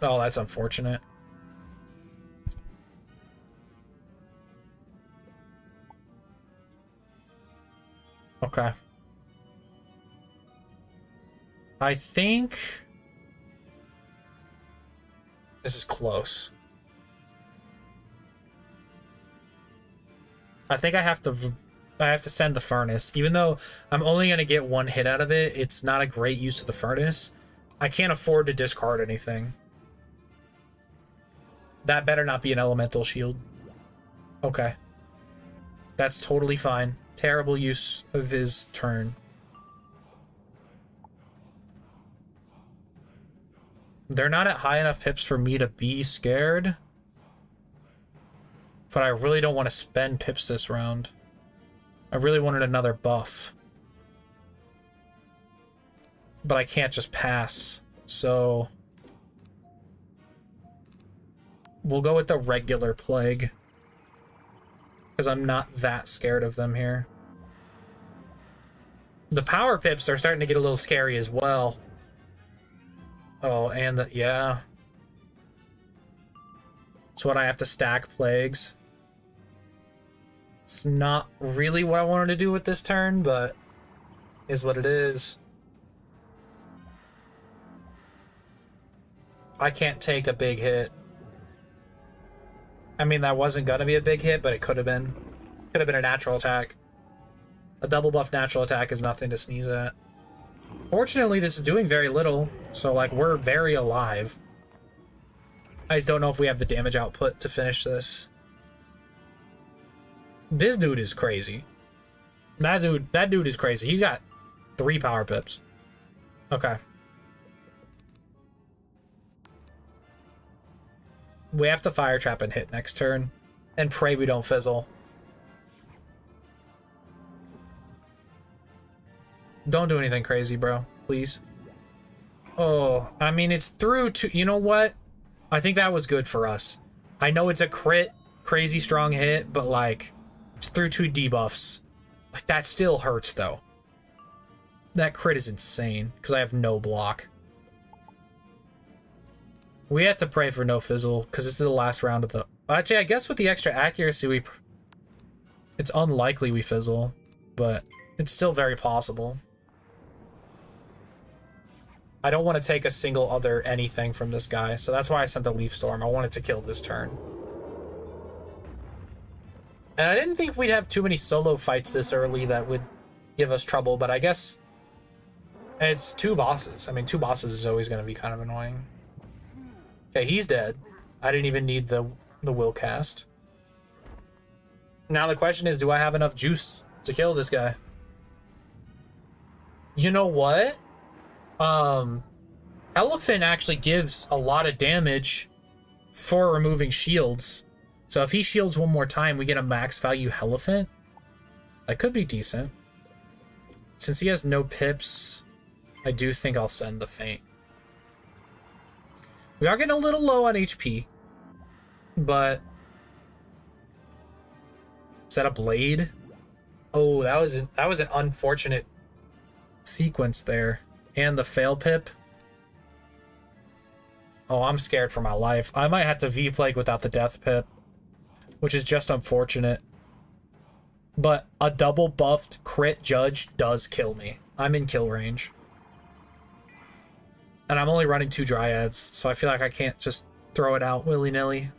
Oh, that's unfortunate. Okay. I think this is close. I think I have to send the furnace. Even though I'm only going to get 1 hit out of it, it's not a great use of the furnace. I can't afford to discard anything. That better not be an elemental shield. Okay. That's totally fine. Terrible use of his turn. They're not at high enough pips for me to be scared. But I really don't want to spend pips this round. I really wanted another buff. But I can't just pass. So... we'll go with the regular plague. Because I'm not that scared of them here. The power pips are starting to get a little scary as well. Oh, and the... yeah. That's what I have to stack plagues. It's not really what I wanted to do with this turn, but is what it is. I can't take a big hit. I mean, that wasn't gonna be a big hit, but it could have been. Could have been a natural attack. A double buff natural attack is nothing to sneeze at. Fortunately, this is doing very little, so like we're very alive. I just don't know if we have the damage output to finish this. This dude is crazy. That dude is crazy. He's got 3 power pips. Okay. We have to fire trap and hit next turn, and pray we don't fizzle. Don't do anything crazy, bro. Please. Oh, I mean, it's through to... You know what? I think that was good for us. I know it's a crit, crazy strong hit, but, like, it's through 2 debuffs. Like, that still hurts, though. That crit is insane, because I have no block. We have to pray for no fizzle, because this is the last round of the... Actually, I guess with the extra accuracy, it's unlikely we fizzle, but it's still very possible. I don't want to take a single other anything from this guy, so that's why I sent the Leaf Storm. I wanted to kill this turn. And I didn't think we'd have too many solo fights this early that would give us trouble, but I guess it's 2 bosses. I mean, 2 bosses is always going to be kind of annoying. Okay, he's dead. I didn't even need the willcast. Now the question is, do I have enough juice to kill this guy? You know what? Elephant actually gives a lot of damage for removing shields. So if he shields one more time, we get a max value Elephant. That could be decent. Since he has no pips, I do think I'll send the Feint. We are getting a little low on HP, but... Is that a blade? Oh, that was an unfortunate sequence there. And the fail pip. Oh, I'm scared for my life. I might have to V-Plague without the death pip, which is just unfortunate. But a double buffed crit judge does kill me. I'm in kill range. And I'm only running 2 dryads, so I feel like I can't just throw it out willy-nilly.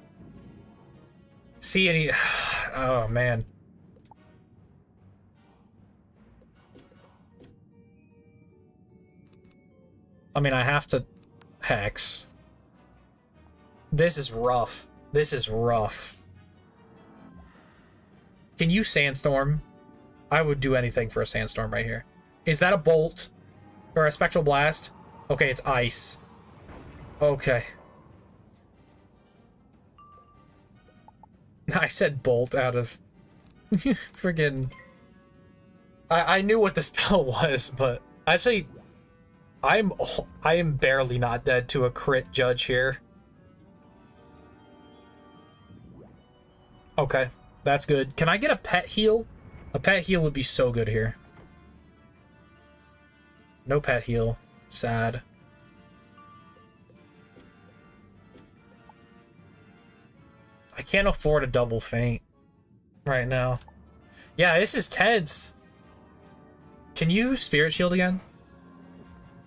See any... Oh, man. I mean, I have to hex. This is rough. This is rough. Can you sandstorm? I would do anything for a sandstorm right here. Is that a bolt? Or a spectral blast? Okay, it's ice. Okay. I said bolt out of... Friggin... I knew what the spell was, but... Actually... I am barely not dead to a crit judge here. Okay, that's good. Can I get a pet heal? A pet heal would be so good here. No pet heal. Sad. I can't afford a double feint right now. Yeah, this is tense. Can you Spirit Shield again?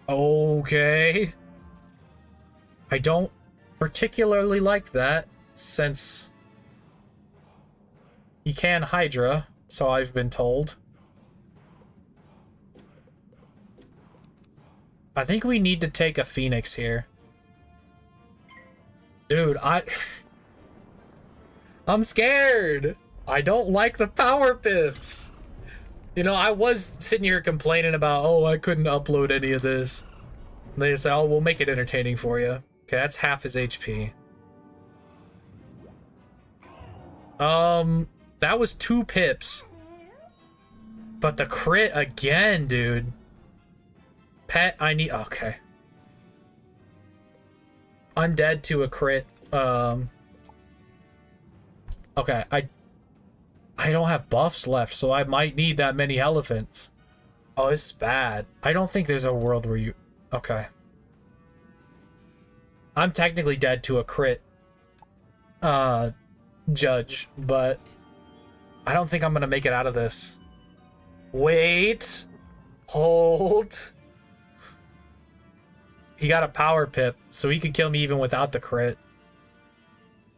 Okay. I don't particularly like that, since he can Hydra, so I've been told. I think we need to take a Phoenix here. Dude, I'm scared. I don't like the power pips. You know, I was sitting here complaining about, oh, I couldn't upload any of this. And they say, oh, we'll make it entertaining for you. Okay, that's half his HP. That was 2 pips. But the crit again, dude. Pet, I need... Okay. Undead to a crit. Okay, I don't have buffs left, so I might need that many elephants. Oh, it's bad. I don't think there's a world where you... Okay. I'm technically dead to a crit judge, but I don't think I'm gonna make it out of this. Wait. Hold. He got a power pip, so he could kill me even without the crit.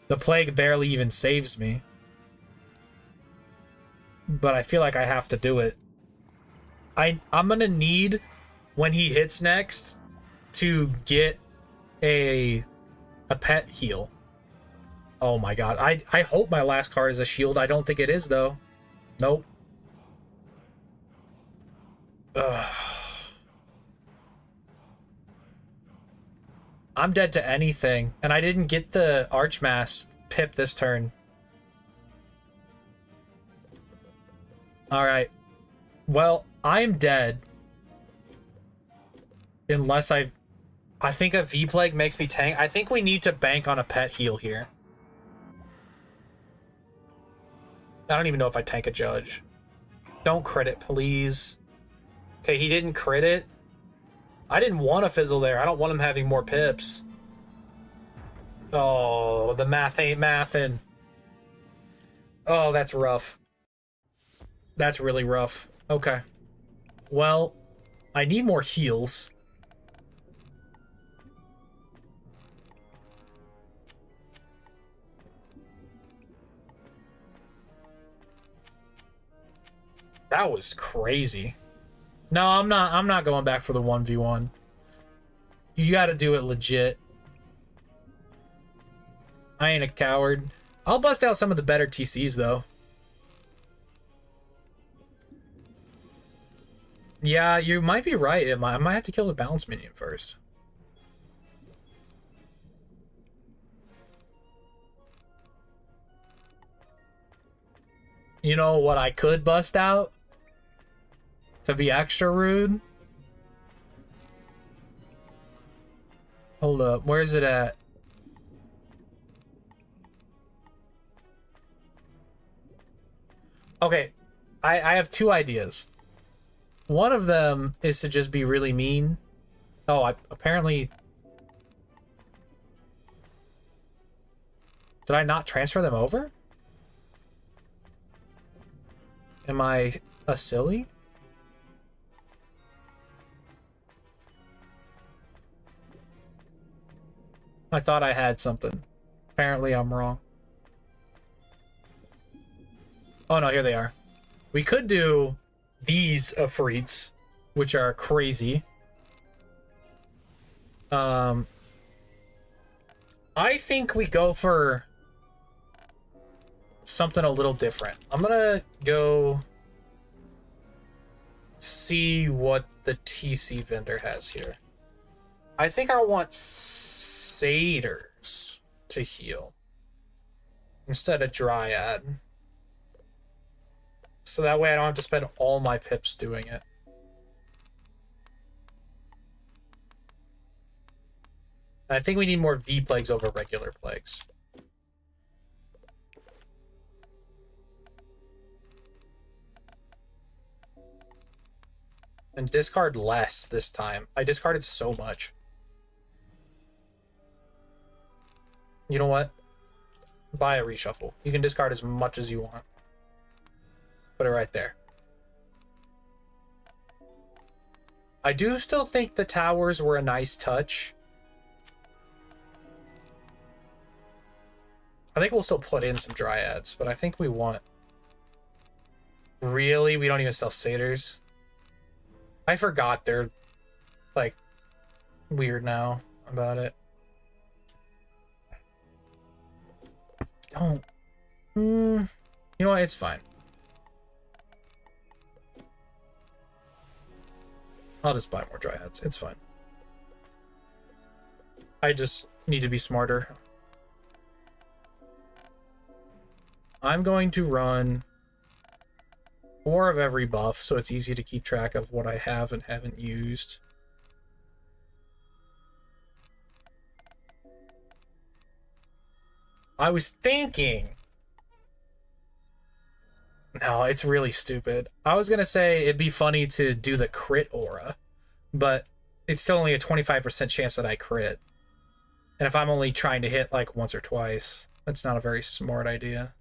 The plague barely even saves me. But I feel like I have to do it. I'm gonna need, when he hits next, to get a pet heal. Oh my god. I hope my last card is a shield. I don't think it is, though. Nope. Ugh. I'm dead to anything, and I didn't get the Archmass pip this turn. Alright. Well, I'm dead. Unless I think a V-Plague makes me tank. I think we need to bank on a pet heal here. I don't even know if I tank a Judge. Don't crit it, please. Okay, he didn't crit it. I didn't want to fizzle there. I don't want him having more pips. Oh, the math ain't mathin'. Oh, that's rough. That's really rough. Okay. Well, I need more heals. That was crazy. No, I'm not going back for the 1v1. You gotta do it legit. I ain't a coward. I'll bust out some of the better TCs, though. Yeah, you might be right. I might have to kill the balance minion first. You know what I could bust out? To be extra rude? Hold up, where is it at? Okay, I have two ideas. One of them is to just be really mean. Oh, apparently... Did I not transfer them over? Am I a silly? I thought I had something. Apparently I'm wrong. Oh no, here they are. We could do these Afrits, which are crazy. I think we go for something a little different. I'm gonna go see what the TC vendor has here. I think I want Satyrs to heal instead of Dryad. So that way I don't have to spend all my pips doing it. And I think we need more V-Plagues over regular plagues. And discard less this time. I discarded so much. You know what? Buy a reshuffle. You can discard as much as you want. Put it right there. I do still think the towers were a nice touch. I think we'll still put in some Dryads, but I think we want... Really? We don't even sell Satyrs? I forgot they're, like, weird now about it. Don't. You know what? It's fine. I'll just buy more Dryads. It's fine. I just need to be smarter. I'm going to run 4 of every buff, so it's easy to keep track of what I have and haven't used. I was thinking... No, it's really stupid. I was gonna say it'd be funny to do the crit aura, but it's still only a 25% chance that I crit. And if I'm only trying to hit like once or twice, that's not a very smart idea.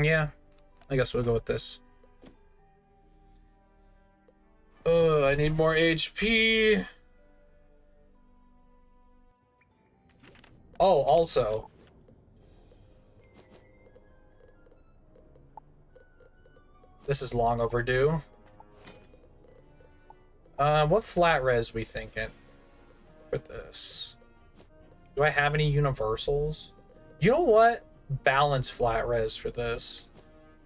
Yeah, I guess we'll go with this. Oh, I need more HP. Oh, also. This is long overdue. What flat res we thinking with this? Do I have any universals? You know what? Balance flat res for this.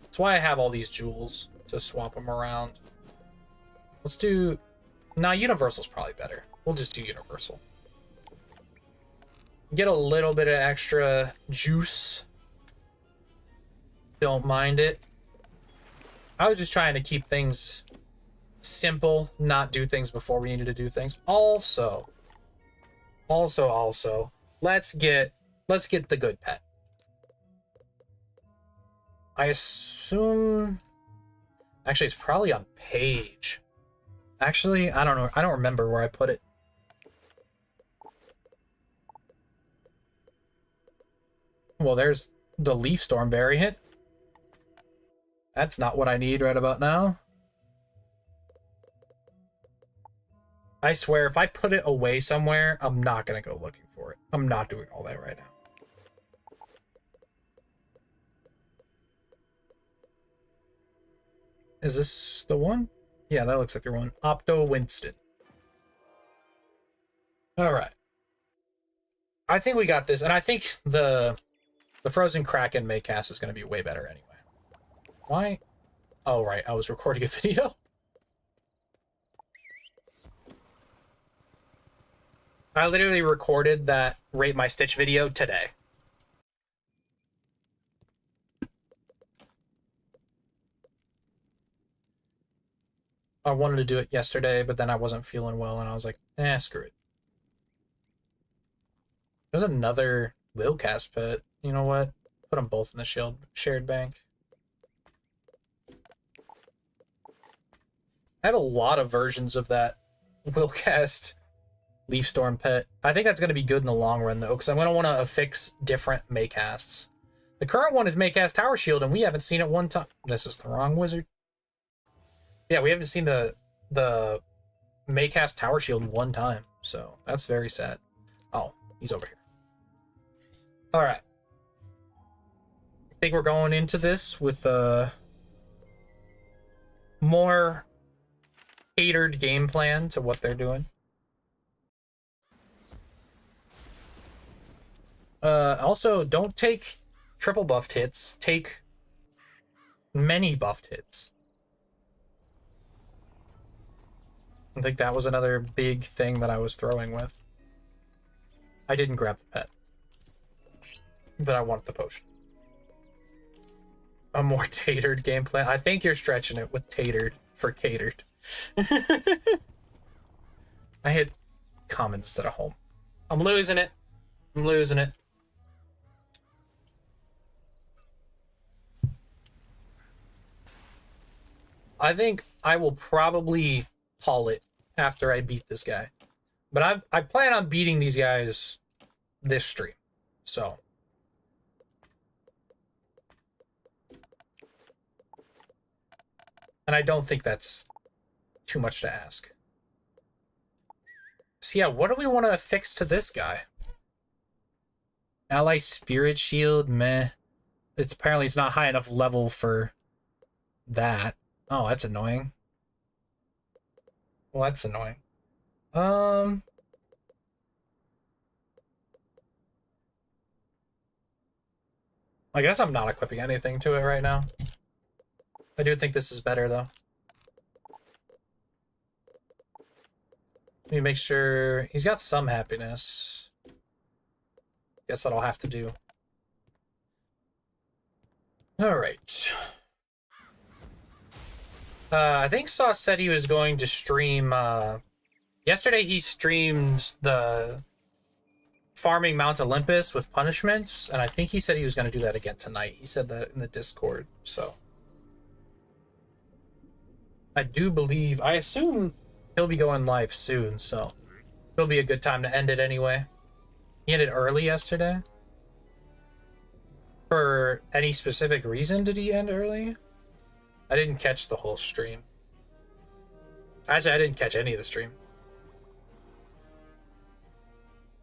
That's why I have all these jewels to swap them around. Let's do... Nah, universal's probably better. We'll just do universal. Get a little bit of extra juice. Don't mind it. I was just trying to keep things simple, not do things before we needed to do things. Also, let's get the good pet. I assume... Actually, it's probably on page. Actually, I don't know. I don't remember where I put it. Well, there's the Leaf Storm variant. That's not what I need right about now. I swear, if I put it away somewhere, I'm not going to go looking for it. I'm not doing all that right now. Is this the one? Yeah, that looks like the one. Opto Winston. All right. I think we got this, and I think the Frozen Kraken maycast is going to be way better anyway. Why? Oh, right. I was recording a video. I literally recorded that Rate My Stitch video today. I wanted to do it yesterday, but then I wasn't feeling well, and I was like, screw it. There's another willcast pet. You know what? Put them both in the shared bank. I have a lot of versions of that willcast Leaf Storm pet. I think that's going to be good in the long run, though, because I'm going to want to affix different maycasts. The current one is Maycast Tower Shield, and we haven't seen it one time. This is the wrong wizard. Yeah, we haven't seen the Maycast Tower Shield one time, so that's very sad. Oh, he's over here. All right. I think we're going into this with a more catered game plan to what they're doing. Also, don't take triple buffed hits. Take many buffed hits. I think that was another big thing that I was throwing with. I didn't grab the pet, but I want the potion. A more tatered game plan. I think you're stretching it with tatered for catered. I hit common instead of home. I'm losing it. I'm losing it. I think I will probably haul it after I beat this guy. But I plan on beating these guys this stream. So. And I don't think that's too much to ask. So yeah, what do we want to affix to this guy? Ally Spirit Shield, meh. Apparently it's not high enough level for that. Oh, that's annoying. Well, that's annoying. I guess I'm not equipping anything to it right now. I do think this is better, though. Let me make sure... He's got some happiness. Guess that'll have to do. Alright. I think Sauce said he was going to stream... Yesterday he streamed the farming Mount Olympus with punishments, and I think he said he was going to do that again tonight. He said that in the Discord, so... I do believe... I assume he'll be going live soon, so... It'll be a good time to end it anyway. He ended early yesterday. For any specific reason did he end early? I didn't catch the whole stream. Actually, I didn't catch any of the stream.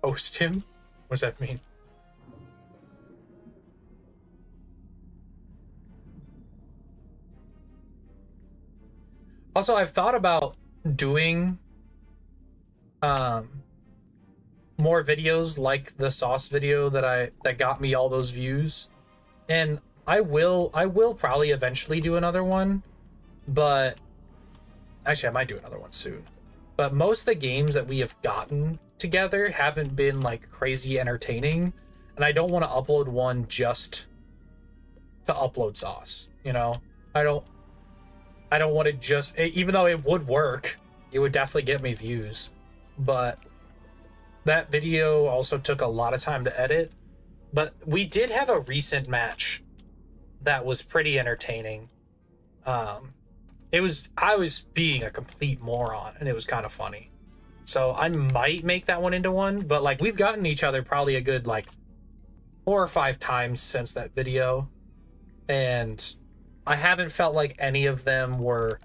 Host him? What does that mean? Also, I've thought about doing more videos like the sauce video that got me all those views. And I will probably eventually do another one, but actually I might do another one soon. But most of the games that we have gotten together haven't been like crazy entertaining, and I don't want to upload one just to upload sauce, you know? I don't want to just, even though it would work, it would definitely get me views, but that video also took a lot of time to edit. But we did have a recent match that was pretty entertaining. I was being a complete moron, and it was kind of funny. So I might make that one into one, but like we've gotten each other probably a good like 4 or 5 times since that video, and I haven't felt like any of them were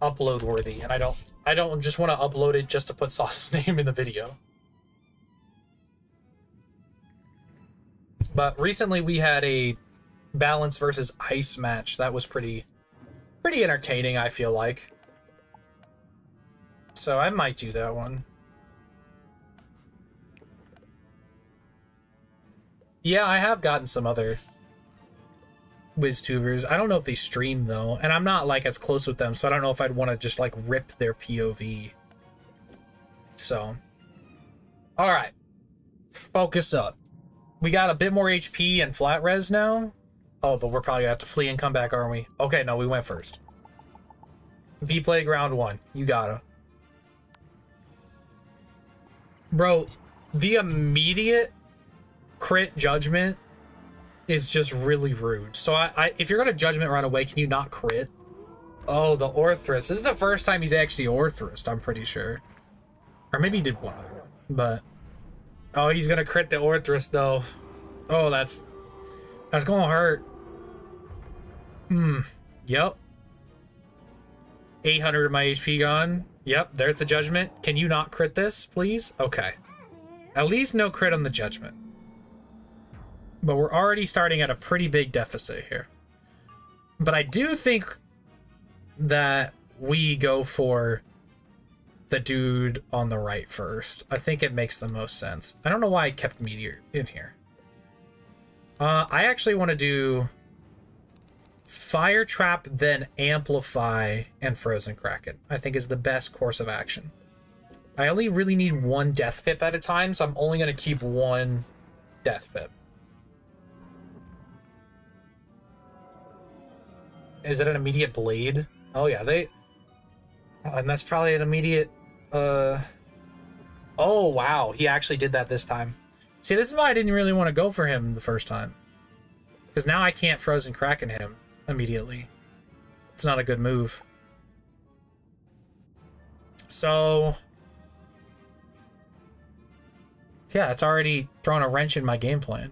upload worthy, and I don't just want to upload it just to put Sauce's name in the video. But recently we had a balance versus ice match that was pretty entertaining, I feel like. So I might do that one. Yeah, I have gotten some other WizTubers. I don't know if they stream though, and I'm not like as close with them, so I don't know if I'd want to just like rip their POV. So, all right, focus up. We got a bit more HP and flat res now. Oh, but we're probably gonna have to flee and come back, aren't we? Okay, no, we went first. V Playground 1, you gotta. Bro, the immediate crit judgment is just really rude. So if you're gonna judgment right away, can you not crit? Oh, the Orthrus. This is the first time he's actually Orthrus, I'm pretty sure. Or maybe he did one other one, but oh, he's gonna crit the Orthrus though. Oh, that's gonna hurt. Yep. 800 of my HP gone. Yep, there's the judgment. Can you not crit this, please? Okay. At least no crit on the judgment. But we're already starting at a pretty big deficit here. But I do think that we go for the dude on the right first. I think it makes the most sense. I don't know why I kept Meteor in here. I actually want to do Fire Trap, then Amplify, and Frozen Kraken. I think is the best course of action. I only really need one Death Pip at a time, so I'm only going to keep one Death Pip. Is it an immediate blade? Oh yeah, and that's probably an immediate, oh wow, he actually did that this time. See, this is why I didn't really want to go for him the first time. Because now I can't Frozen Kraken him immediately. It's not a good move. So, yeah, it's already thrown a wrench in my game plan.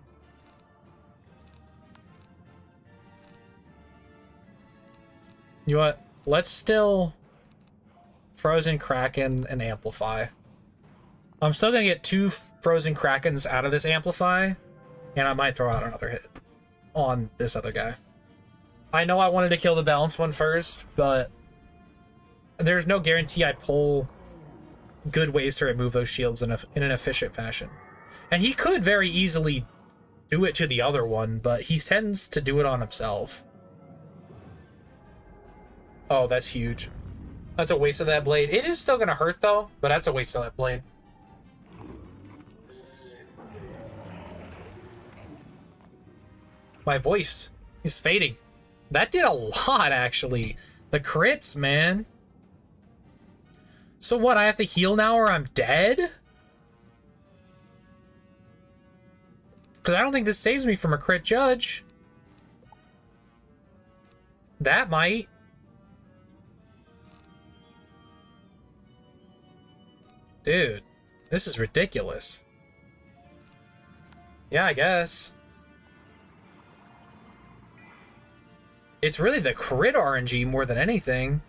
You know what? Let's still Frozen Kraken and Amplify. I'm still gonna get 2 Frozen Krakens out of this Amplify, and I might throw out another hit on this other guy. I know I wanted to kill the balanced one first, but there's no guarantee I pull good ways to remove those shields in an efficient fashion. And he could very easily do it to the other one, but he tends to do it on himself. Oh, that's huge. That's a waste of that blade. It is still gonna hurt though, but that's a waste of that blade. My voice is fading. That did a lot, actually. The crits, man. So what, I have to heal now or I'm dead? Because I don't think this saves me from a crit judge. That might. Dude, this is ridiculous. Yeah, I guess. It's really the crit RNG more than anything.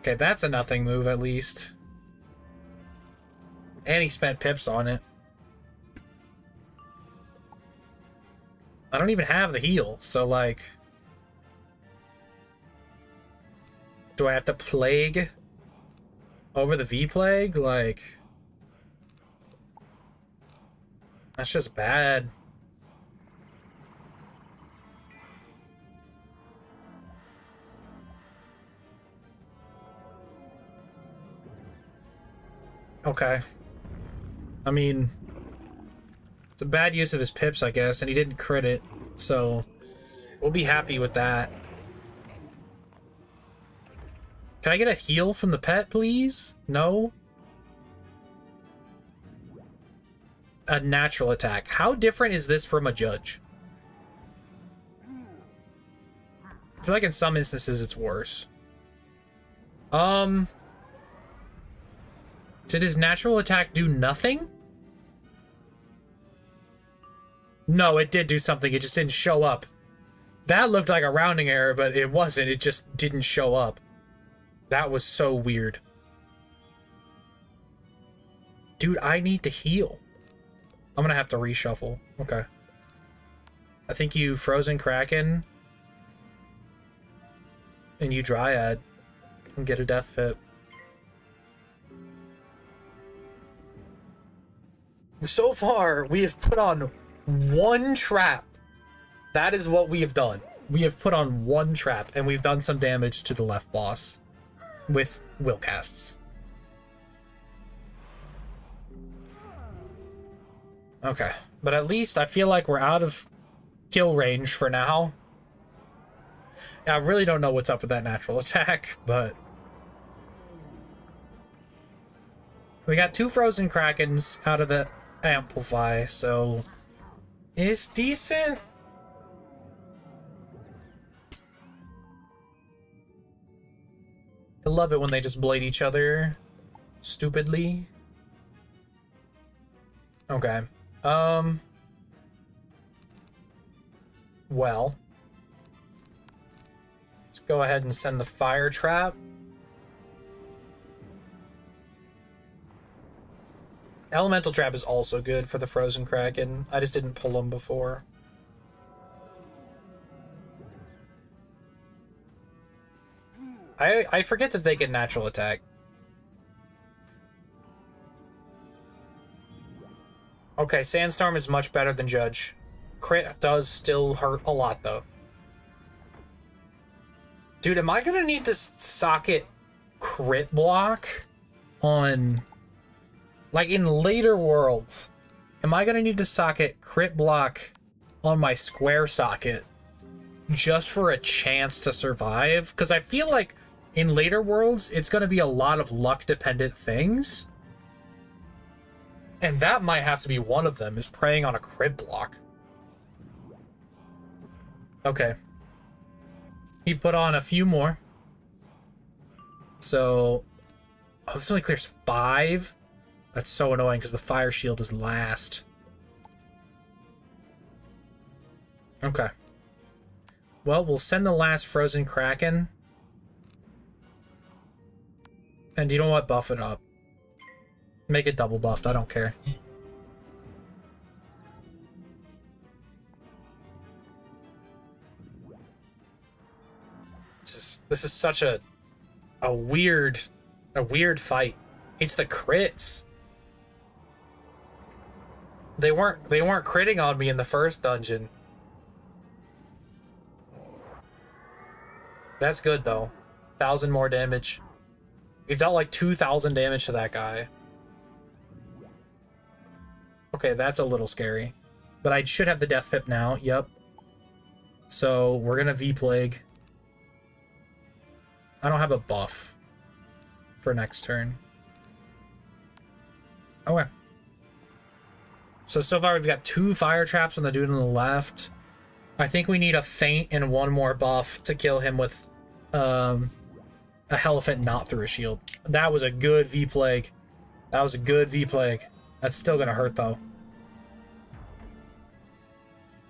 Okay, that's a nothing move at least. And he spent pips on it. I don't even have the heal, so like... Do I have to plague over the V-plague? Like... That's just bad. Okay. I mean... It's a bad use of his pips, I guess, and he didn't crit it, so... We'll be happy with that. Can I get a heal from the pet, please? No? A natural attack. How different is this from a judge? I feel like in some instances it's worse. Did his natural attack do nothing? No, it did do something. It just didn't show up. That looked like a rounding error, but it wasn't. It just didn't show up. That was so weird. Dude, I need to heal. I'm gonna have to reshuffle. Okay. I think you Frozen Kraken and you Dryad and get a death pip. So far, we have put on one trap. That is what we have done. We have put on one trap, and we've done some damage to the left boss with willcasts. Okay, but at least I feel like we're out of kill range for now. I really don't know what's up with that natural attack, but... We got 2 Frozen Krakens out of the Amplify, so... It's decent. I love it when they just blade each other stupidly. Okay. Well. Let's go ahead and send the fire trap. Elemental trap is also good for the Frozen Kraken. I just didn't pull them before. I forget that they get natural attack. Okay, Sandstorm is much better than Judge. Crit does still hurt a lot, though. Dude, am I gonna need to socket crit block on... Like, in later worlds, am I gonna need to socket crit block on my square socket just for a chance to survive? Because I feel like in later worlds, it's gonna be a lot of luck-dependent things. And that might have to be one of them, is preying on a crit block. Okay. He put on a few more. So... Oh, this only clears 5? That's so annoying, because the fire shield is last. Okay. Well, we'll send the last Frozen Kraken. And you know what? Buff it up. Make it double buffed, I don't care. This is such a weird fight. It's the crits. They weren't critting on me in the first dungeon. That's good though. 1,000 more damage. We've dealt like 2,000 damage to that guy. Okay, that's a little scary. But I should have the death pip now. Yep. So we're gonna V-plague. I don't have a buff for next turn. Okay. So far we've got 2 fire traps on the dude on the left. I think we need a feint and 1 more buff to kill him with a Elephant not through a shield. That was a good V-plague. That was a good V-plague. That's still gonna hurt though.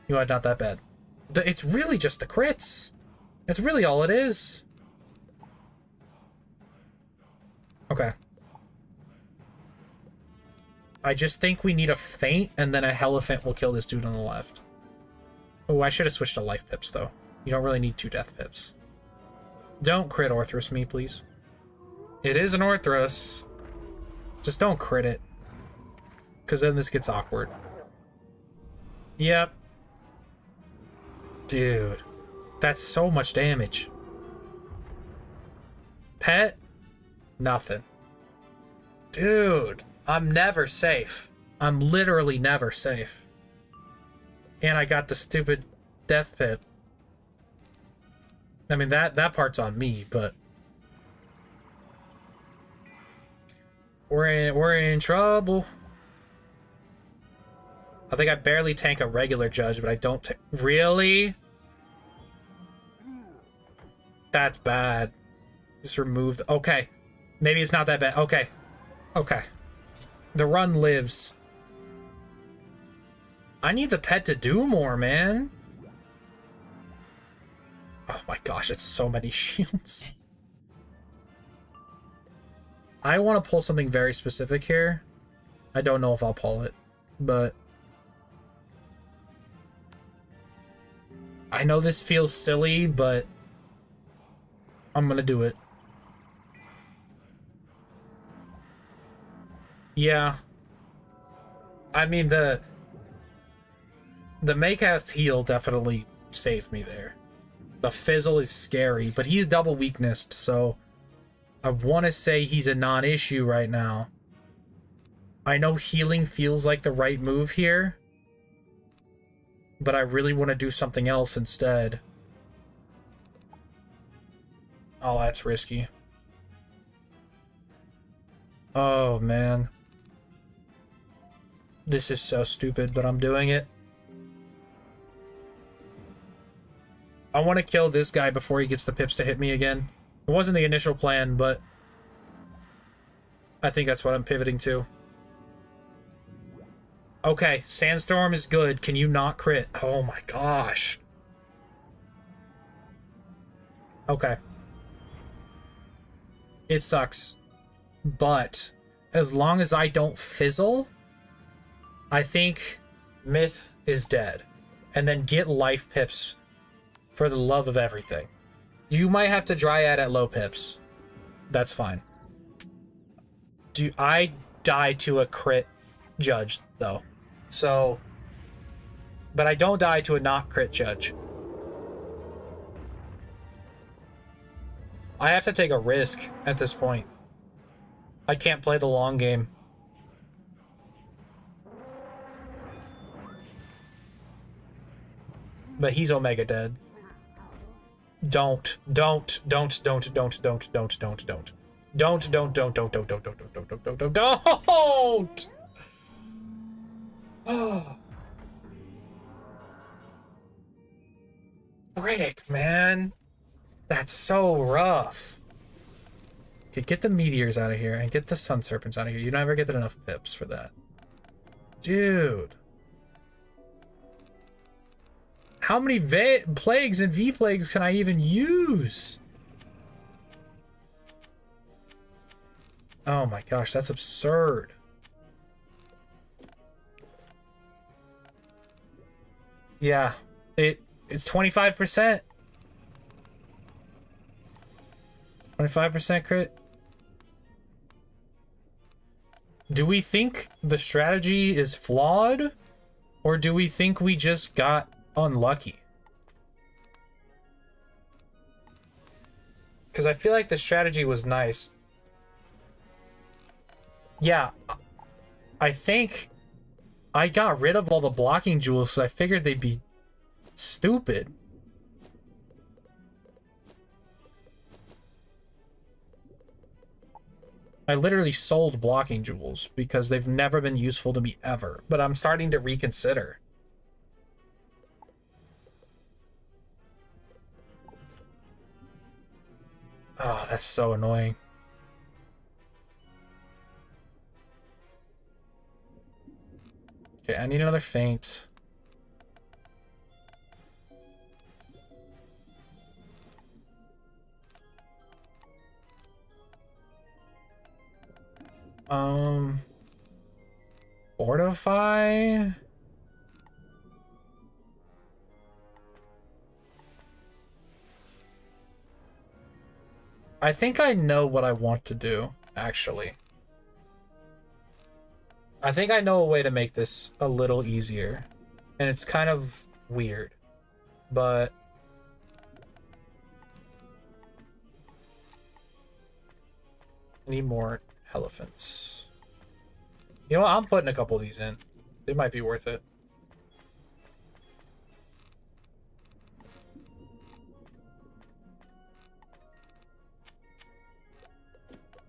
You know what? Not that bad. It's really just the crits. It's really all it is. Okay. I just think we need a feint, and then a Helephant will kill this dude on the left. Oh, I should have switched to life pips, though. You don't really need 2 death pips. Don't crit Orthros me, please. It is an Orthros. Just don't crit it. Because then this gets awkward. Yep. Dude. That's so much damage. Pet? Nothing. Dude. I'm never safe. I'm literally never safe. And I got the stupid death pip. I mean, that part's on me, but... We're in trouble. I think I barely tank a regular judge, but I don't really? That's bad. Just removed. Okay. Maybe it's not that bad. Okay. Okay. The run lives. I need the pet to do more, man. Oh my gosh, it's so many shields. I want to pull something very specific here. I don't know if I'll pull it, but... I know this feels silly, but... I'm gonna do it. Yeah. I mean, the maycast heal definitely saved me there. The fizzle is scary, but he's double weaknessed, so... I want to say he's a non-issue right now. I know healing feels like the right move here, but I really want to do something else instead. Oh, that's risky. Oh, man. This is so stupid, but I'm doing it. I want to kill this guy before he gets the pips to hit me again. It wasn't the initial plan, but I think that's what I'm pivoting to. Okay, Sandstorm is good. Can you not crit? Oh my gosh. Okay. It sucks. But as long as I don't fizzle, I think Myth is dead. And then get life pips for the love of everything. You might have to Dryad at low pips. That's fine. I die to a crit judge, though. So... But I don't die to a not crit judge. I have to take a risk at this point. I can't play the long game. But he's Omega dead. Don't. Frick, man. That's so rough. Okay, get the meteors out of here and get the sun serpents out of here. You never get enough pips for that. Dude. How many plagues and V-plagues can I even use? Oh my gosh, that's absurd. Yeah, it's 25%. 25% crit. Do we think the strategy is flawed? Or do we think we just got unlucky? Because I feel like the strategy was nice. Yeah, I think I got rid of all the blocking jewels, so I figured they'd be stupid. I literally sold blocking jewels because they've never been useful to me ever, but I'm starting to reconsider. Oh, that's so annoying. Okay, I need another feint. Fortify. I think I know what I want to do, actually. I think I know a way to make this a little easier. And it's kind of weird. But I need more elephants. You know what? I'm putting a couple of these in. It might be worth it.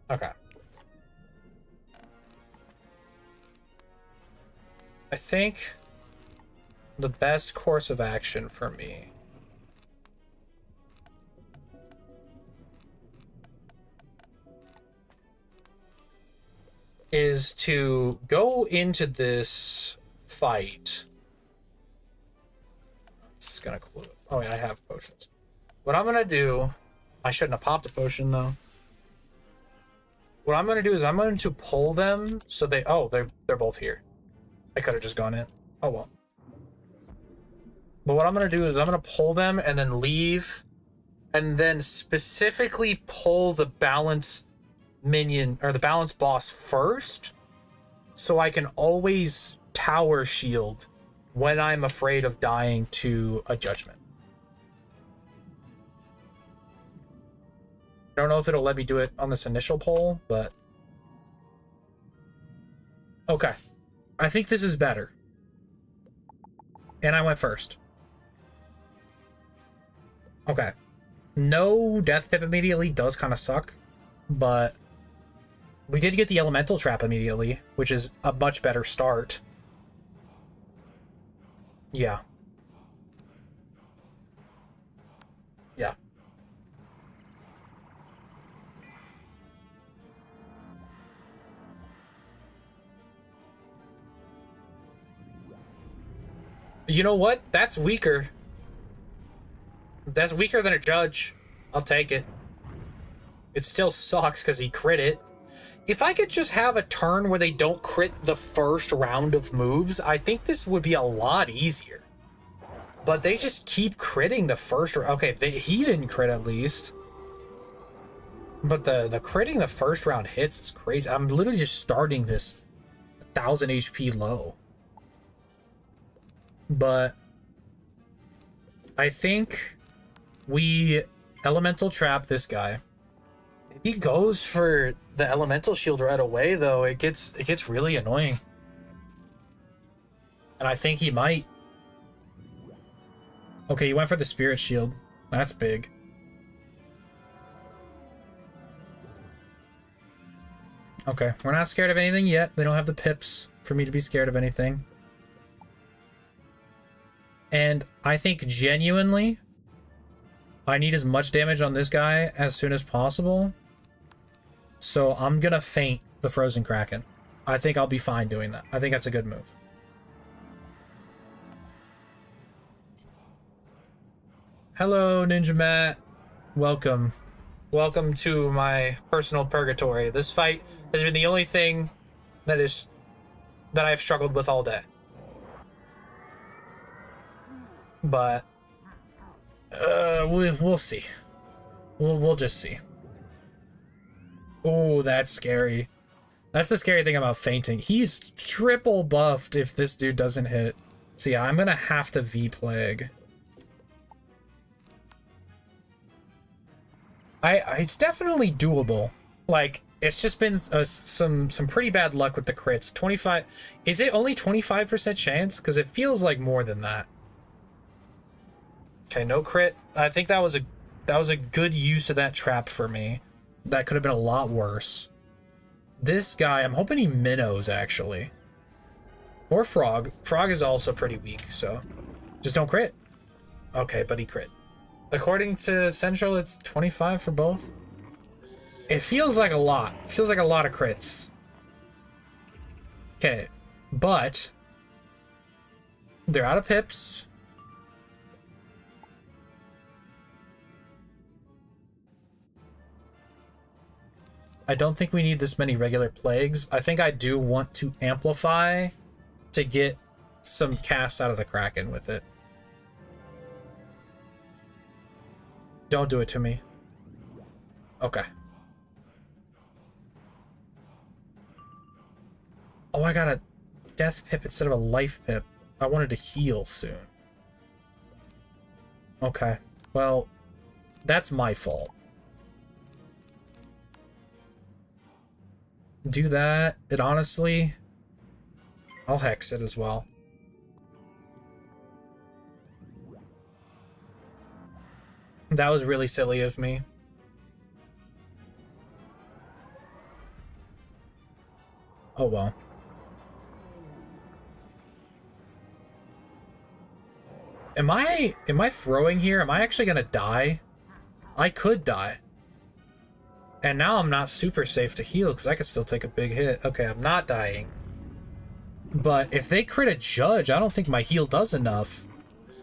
Okay. I think the best course of action for me is to go into this fight. It's gonna clue it. Oh, yeah, I have potions. What I'm gonna do, I shouldn't have popped a potion though. What I'm gonna do is I'm going to pull them so they, oh, they're both here. I could have just gone in. Oh well. But what I'm gonna do is I'm gonna pull them and then leave, and then specifically pull the balance minion or the balance boss first, so I can always tower shield when I'm afraid of dying to a judgment. I don't know if it'll let me do it on this initial poll, but okay. I think this is better. And I went first. Okay. No death pip immediately does kind of suck, but we did get the elemental trap immediately, which is a much better start. Yeah. Yeah. You know what? That's weaker. That's weaker than a judge. I'll take it. It still sucks because he crit it. If I could just have a turn where they don't crit the first round of moves, I think this would be a lot easier. But they just keep critting the first. Okay, he didn't crit at least. But the critting the first round hits is crazy. I'm literally just starting this 1000 HP low. But I think we elemental trap this guy. If he goes for the elemental shield right away, though, it gets really annoying. And I think he might. Okay, he went for the spirit shield. That's big. Okay, we're not scared of anything yet. They don't have the pips for me to be scared of anything. And I think genuinely, I need as much damage on this guy as soon as possible. So I'm gonna feint the Frozen Kraken. I think I'll be fine doing that. I think that's a good move. Hello, Ninja Matt. Welcome. Welcome to my personal purgatory. This fight has been the only thing that I've struggled with all day. But we'll see. We'll just see. Oh, that's scary. That's the scary thing about fainting. He's triple buffed if this dude doesn't hit. So yeah, I'm gonna have to V-Plague. It's definitely doable. Like, it's just been some pretty bad luck with the crits. 25. Is it only 25% chance? Because it feels like more than that. Okay, no crit. I think that was a good use of that trap for me. That could have been a lot worse. This guy, I'm hoping he minnows, actually. Or Frog. Frog is also pretty weak, so just don't crit. Okay, but he crit. According to Central, it's 25 for both. It feels like a lot. It feels like a lot of crits. Okay, but they're out of pips. I don't think we need this many regular plagues. I think I do want to amplify to get some casts out of the Kraken with it. Don't do it to me. Okay. Oh, I got a death pip instead of a life pip. I wanted to heal soon. Okay. Well, that's my fault. Do that. It honestly... I'll hex it as well. That was really silly of me. Oh well. Am I throwing here? Am I actually gonna die? I could die. And now I'm not super safe to heal because I could still take a big hit. Okay, I'm not dying. But if they crit a judge, I don't think my heal does enough.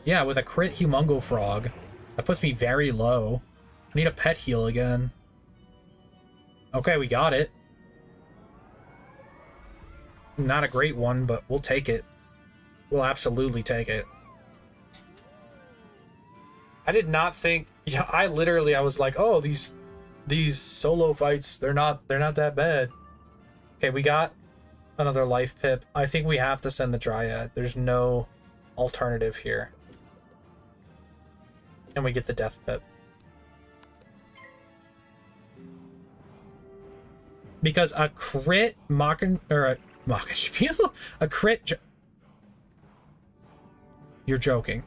Yeah, with a crit Humongo Frog, that puts me very low. I need a pet heal again. Okay, we got it. Not a great one, but we'll take it. We'll absolutely take it. I did not think... Yeah, I was like, oh, these solo fights, they're not that bad. Okay, we got another life pip. I think we have to send the Dryad. There's no alternative here. And we get the death pip. Because a crit a crit You're joking.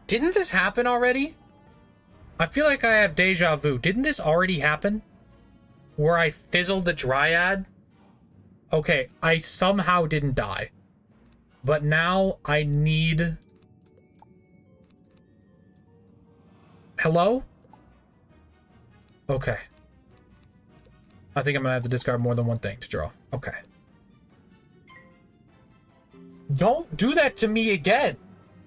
Didn't this happen already? I feel like I have deja vu. Didn't this already happen? Where I fizzled the Dryad? Okay, I somehow didn't die. But now I need... Hello? Okay. I think I'm gonna have to discard more than one thing to draw. Okay. Don't do that to me again!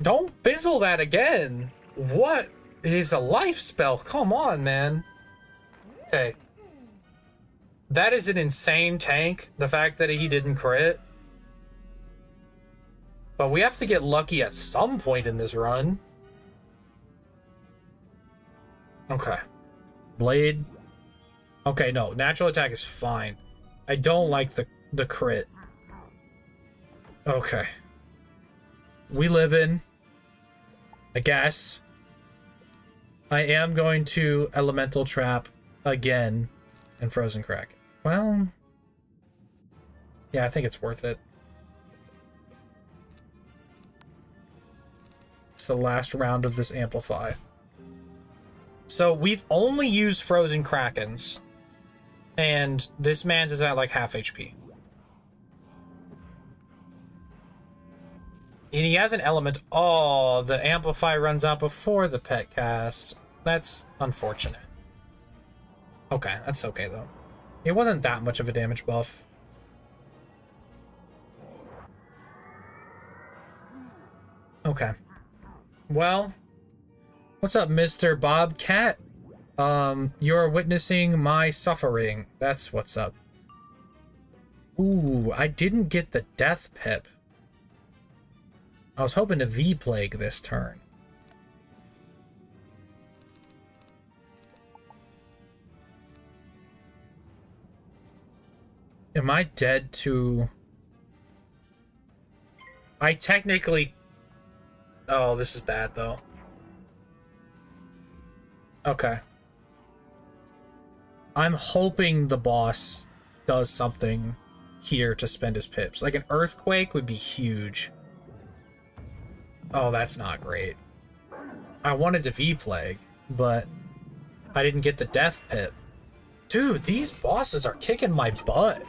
Don't fizzle that again! What is a life spell? Come on, man. Okay. That is an insane tank, the fact that he didn't crit. But we have to get lucky at some point in this run. Okay. Blade. Okay, no. Natural attack is fine. I don't like the crit. Okay. We live in... I guess. I am going to Elemental Trap again and Frozen Crack. Well... Yeah, I think it's worth it. It's the last round of this Amplify. So we've only used Frozen Krakens. And this man's is at like half HP. And he has an element. Oh, the Amplify runs out before the pet cast. That's unfortunate. Okay, that's okay though. It wasn't that much of a damage buff. Okay. Well, what's up, Mr. Bobcat? You're witnessing my suffering. That's what's up. Ooh, I didn't get the death pip. I was hoping to V-Plague this turn. Am I dead to... I technically... Oh, this is bad, though. Okay. I'm hoping the boss does something here to spend his pips. Like an Earthquake would be huge. Oh, that's not great. I wanted to V-Plague, but I didn't get the death pip. Dude, these bosses are kicking my butt.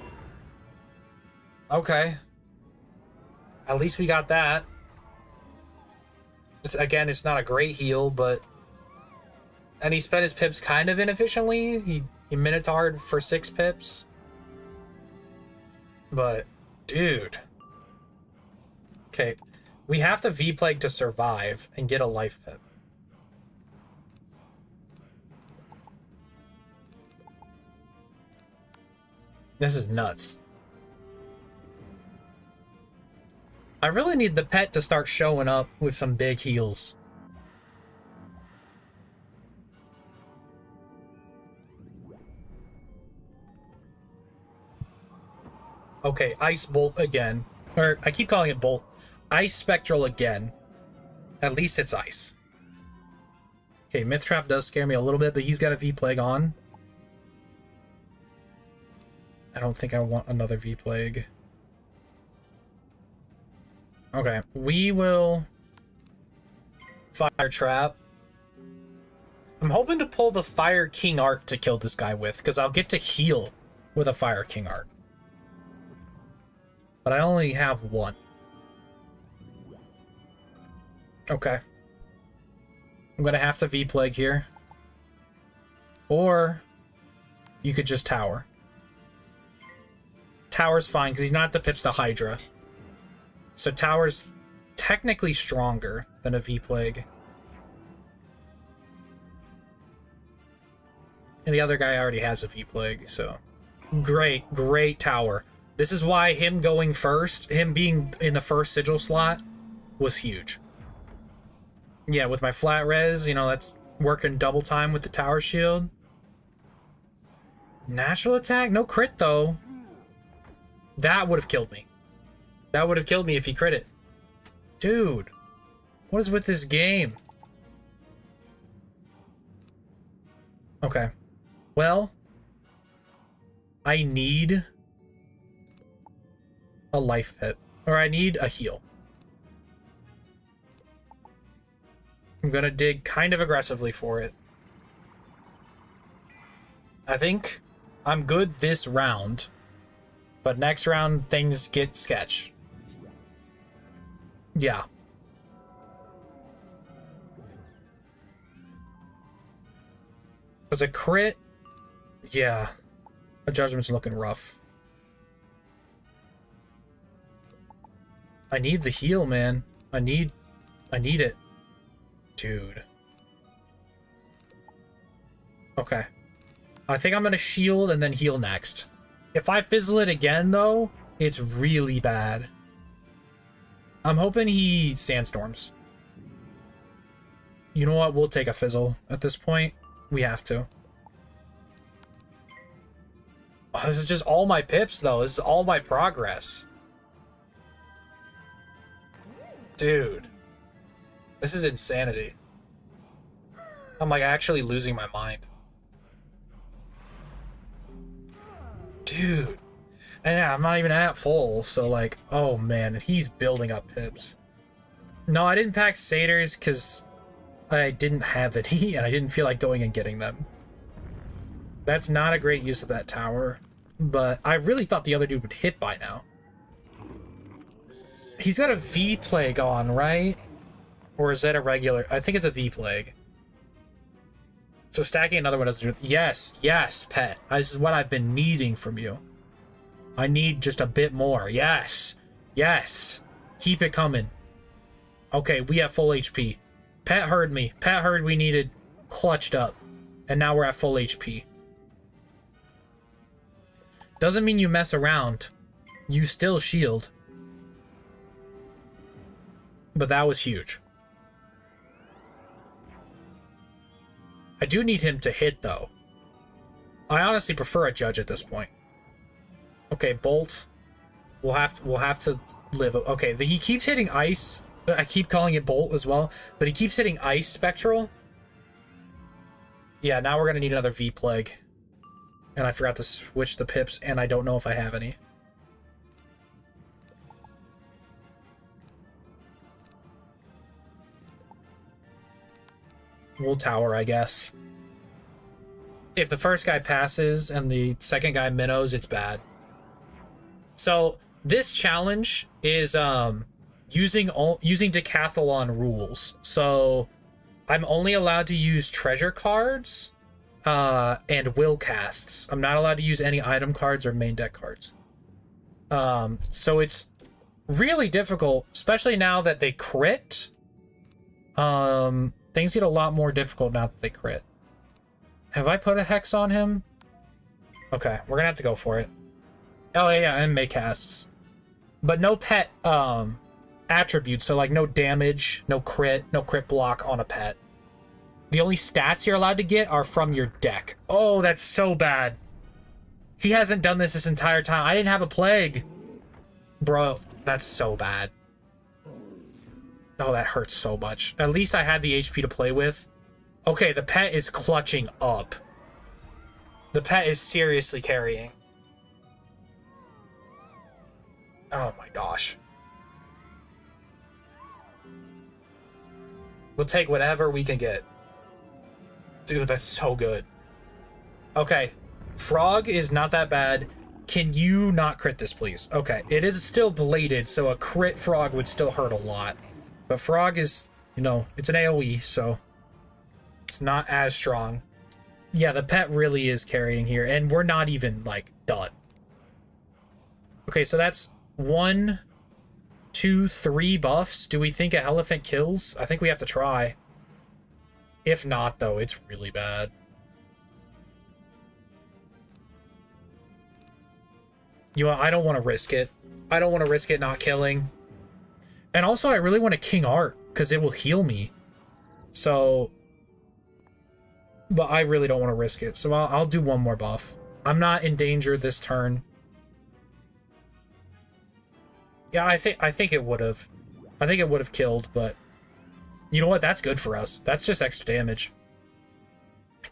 Okay. At least we got that. Again, it's not a great heal, but... And he spent his pips kind of inefficiently. He Minotaured for 6 pips. But, dude. Okay. We have to V-Plague to survive and get a life pip. This is nuts. I really need the pet to start showing up with some big heals. Okay, Ice Bolt again. Or, I keep calling it Bolt. Ice Spectral again. At least it's ice. Okay, Myth Trap does scare me a little bit, but he's got a V-Plague on. I don't think I want another V-Plague. Okay, we will Fire Trap. I'm hoping to pull the Fire King Art to kill this guy with, because I'll get to heal with a Fire King Art. But I only have one. Okay. I'm gonna have to V-Plague here. Or you could just Tower. Tower's fine, because he's not the pips to Hydra. So Tower's technically stronger than a V-Plague. And the other guy already has a V-Plague, so... Great, great Tower. This is why him going first, him being in the first Sigil slot, was huge. Yeah, with my flat res, you know, that's working double time with the Tower Shield. Natural attack? No crit, though. That would have killed me. That would have killed me if he crit it. Dude, what is with this game? Okay. Well, I need a life pit. Or I need a heal. I'm gonna dig kind of aggressively for it. I think I'm good this round. But next round, things get sketch. Yeah. Because a crit... Yeah. A judgment's looking rough. I need the heal, man. I need it. Dude. Okay. I think I'm gonna shield and then heal next. If I fizzle it again, though, it's really bad. I'm hoping he sandstorms. You know what? We'll take a fizzle at this point. We have to. Oh, this is just all my pips, though. This is all my progress. Dude. This is insanity. I'm, like, actually losing my mind. Dude. And yeah, I'm not even at full, so like, oh man, he's building up pips. No, I didn't pack satyrs because I didn't have any, and I didn't feel like going and getting them. That's not a great use of that tower, but I really thought the other dude would hit by now. He's got a V-Plague on, right? Or is that a regular? I think it's a V-Plague. So stacking another one doesn't do it. Yes, yes, pet. This is what I've been needing from you. I need just a bit more. Yes, yes. Keep it coming. Okay, we have full HP. Pet heard me. Pet heard we needed clutched up. And now we're at full HP. Doesn't mean you mess around. You still shield. But that was huge. I do need him to hit, though. I honestly prefer a judge at this point. Okay, Bolt. We'll have to live. Okay, he keeps hitting ice. I keep calling it Bolt as well, but he keeps hitting ice spectral. Yeah, now we're gonna need another V-Plague. And I forgot to switch the pips, and I don't know if I have any. We'll tower, I guess. If the first guy passes and the second guy minnows, it's bad. So this challenge is using decathlon rules. So I'm only allowed to use treasure cards and willcasts. I'm not allowed to use any item cards or main deck cards. So it's really difficult, especially now that they crit. Things get a lot more difficult now that they crit. Have I put a hex on him? Okay, we're gonna have to go for it. Oh yeah, and maycasts. But no pet attributes, so like no damage, no crit block on a pet. The only stats you're allowed to get are from your deck. Oh, that's so bad. He hasn't done this entire time. I didn't have a plague. Bro, that's so bad. Oh, that hurts so much. At least I had the HP to play with. Okay, the pet is clutching up. The pet is seriously carrying. Oh my gosh. We'll take whatever we can get. Dude, that's so good. Okay. Frog is not that bad. Can you not crit this, please? Okay. It is still bladed, so a crit frog would still hurt a lot. But frog is, you know, it's an AoE, so it's not as strong. Yeah, the pet really is carrying here, and we're not even, like, done. Okay, so that's 1, 2, 3 buffs. Do we think a elephant kills? I think we have to try. If not, though, it's really bad. You know, I don't want to risk it. I don't want to risk it not killing. And also, I really want a King Art, because it will heal me. So... But I really don't want to risk it, so I'll do one more buff. I'm not in danger this turn. Yeah, I think it would have. I think it would have killed, but... You know what? That's good for us. That's just extra damage.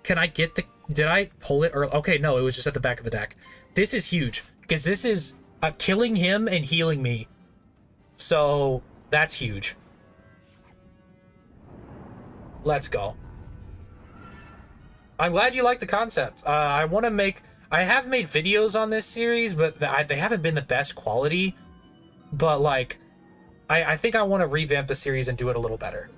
Can I get the... Did I pull it? Or okay, no, it was just at the back of the deck. This is huge, because this is killing him and healing me. So, that's huge. Let's go. I'm glad you like the concept. I want to make... I have made videos on this series, but they haven't been the best quality. But, like, I think I want to revamp the series and do it a little better.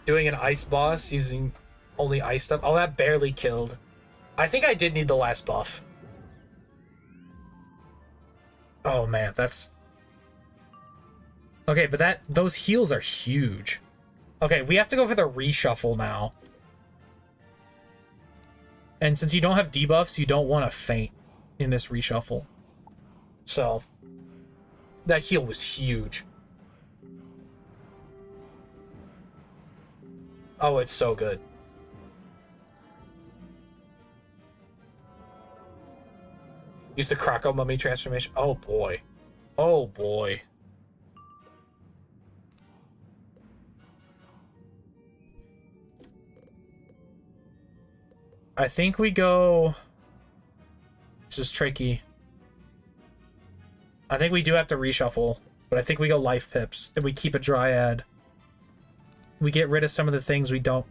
Doing an ice boss using only ice stuff. Oh, that barely killed. I think I did need the last buff. Oh, man, that's... Okay, but those heals are huge. Okay, we have to go for the reshuffle now. And since you don't have debuffs, you don't want to faint in this reshuffle. So, that heal was huge. Oh, it's so good. Use the Croco Mummy transformation. Oh, boy. Oh, boy. I think we go... This is tricky. I think we do have to reshuffle, but I think we go life pips, and we keep a Dryad. We get rid of some of the things we don't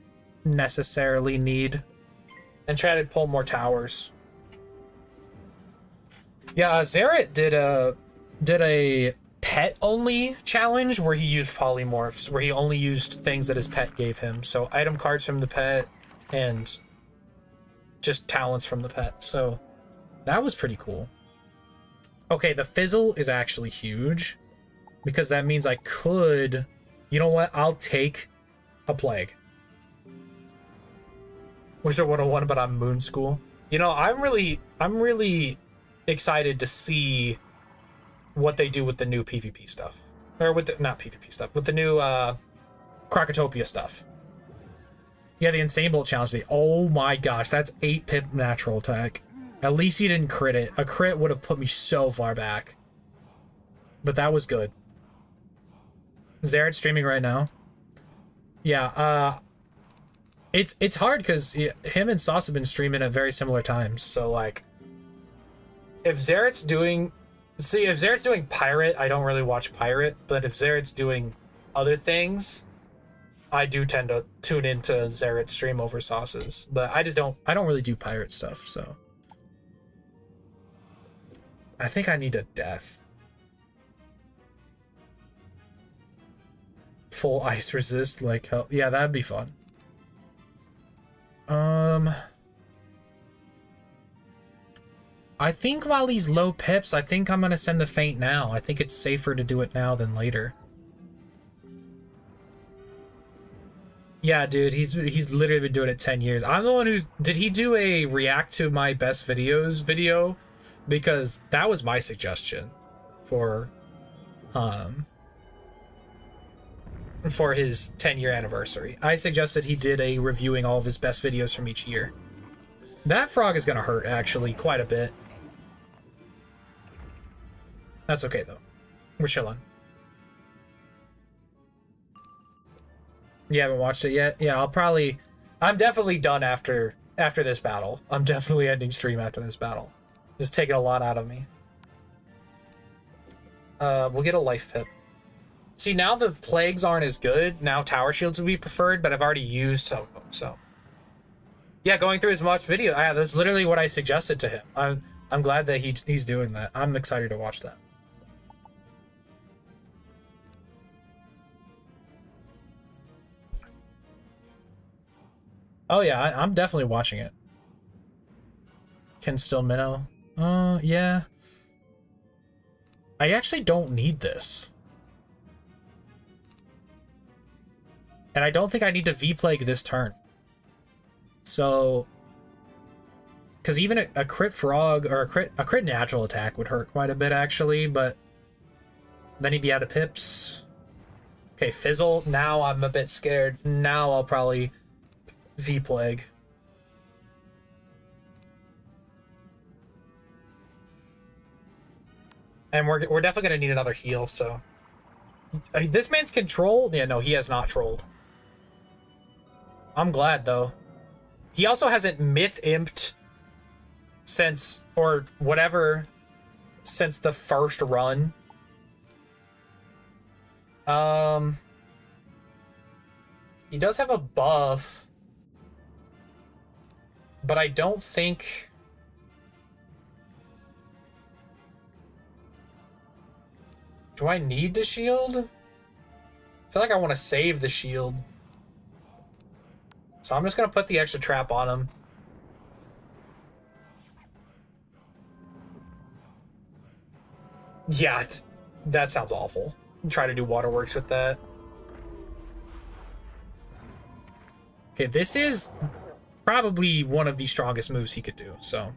necessarily need, and try to pull more towers. Yeah, Zerit did a pet-only challenge where he used polymorphs, where he only used things that his pet gave him. So item cards from the pet, and... just talents from the pet, so that was pretty cool. Okay, the fizzle is actually huge because that means I could... You know what? I'll take a plague. Wizard 101, but I'm Moon School. You know, I'm really excited to see what they do with the new PvP stuff. Or with the... Not PvP stuff. With the new Crocotopia stuff. Yeah, the Insane Bolt challenge. Oh my gosh, that's 8 pip natural attack. At least you didn't crit it. A crit would have put me so far back. But that was good. Zerit's streaming right now. Yeah, it's hard because him and Sauce have been streaming at very similar times. So like, if Zerit's doing Pirate, I don't really watch Pirate. But if Zerit's doing other things, I do tend to tune into Zerit's stream over Sauce's, but I don't really do pirate stuff, so. I think I need a death. Full ice resist, like hell. Yeah, that'd be fun. I think while he's low pips, I think I'm gonna send the faint now. I think it's safer to do it now than later. Yeah, dude, he's literally been doing it 10 years. I'm the one who's... Did he do a react to my best videos video? Because that was my suggestion for his 10-year anniversary. I suggested he did a reviewing all of his best videos from each year. That frog is gonna hurt, actually, quite a bit. That's okay, though. We're chilling. You haven't watched it yet? Yeah, I'm definitely done after this battle. I'm definitely ending stream after this battle. It's taking a lot out of me. We'll get a life pip. See, now the plagues aren't as good. Now tower shields would be preferred, but I've already used some of them, so. Yeah, going through his much video. Yeah, that's literally what I suggested to him. I'm glad that he's doing that. I'm excited to watch that. Oh yeah, I'm definitely watching it. Can still minnow. Yeah. I actually don't need this. And I don't think I need to V-Plague this turn. So... Because even a crit frog, or a crit natural attack would hurt quite a bit, actually, but... Then he'd be out of pips. Okay, Fizzle. Now I'm a bit scared. Now I'll probably... V-Plague. And we're definitely gonna need another heal, so... This man's controlled? Yeah, no, he has not trolled. I'm glad, though. He also hasn't myth-imped since, or whatever, since the first run. He does have a buff. But I don't think... Do I need the shield? I feel like I want to save the shield. So I'm just going to put the extra trap on him. Yeah, that sounds awful. Try to do waterworks with that. Okay, this is... probably one of the strongest moves he could do, so.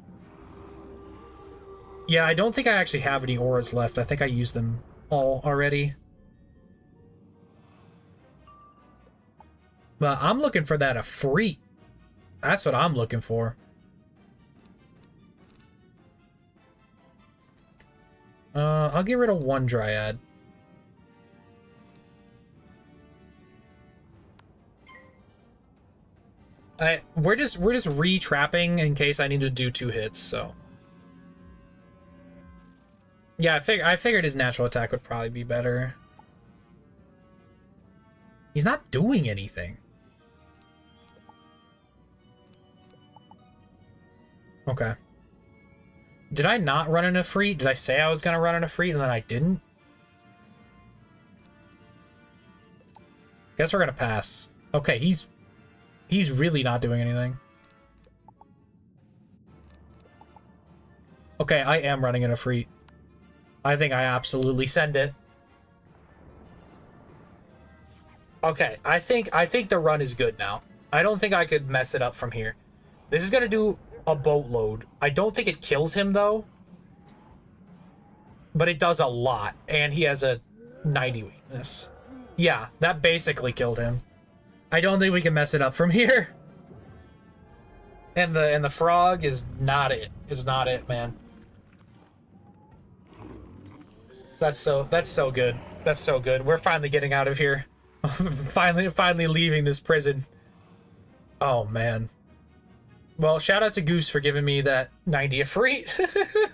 Yeah, I don't think I actually have any auras left. I think I used them all already. But I'm looking for that Efreet. That's what I'm looking for. I'll get rid of one Dryad. We're just re-trapping in case I need to do 2 hits, so. Yeah, I figured his natural attack would probably be better. He's not doing anything. Okay. Did I not run an Efreet? Did I say I was gonna run an Efreet and then I didn't? Guess we're gonna pass. Okay, he's really not doing anything. Okay, I am running an Efreet. I think I absolutely send it. Okay, I think the run is good now. I don't think I could mess it up from here. This is gonna do a boatload. I don't think it kills him though. But it does a lot, and he has a 90 weakness. Yeah, that basically killed him. I don't think we can mess it up from here. And the frog is not it. Is not it, man. That's so good. That's so good. We're finally getting out of here. finally leaving this prison. Oh man. Well, shout out to Goose for giving me that 90 Efreet.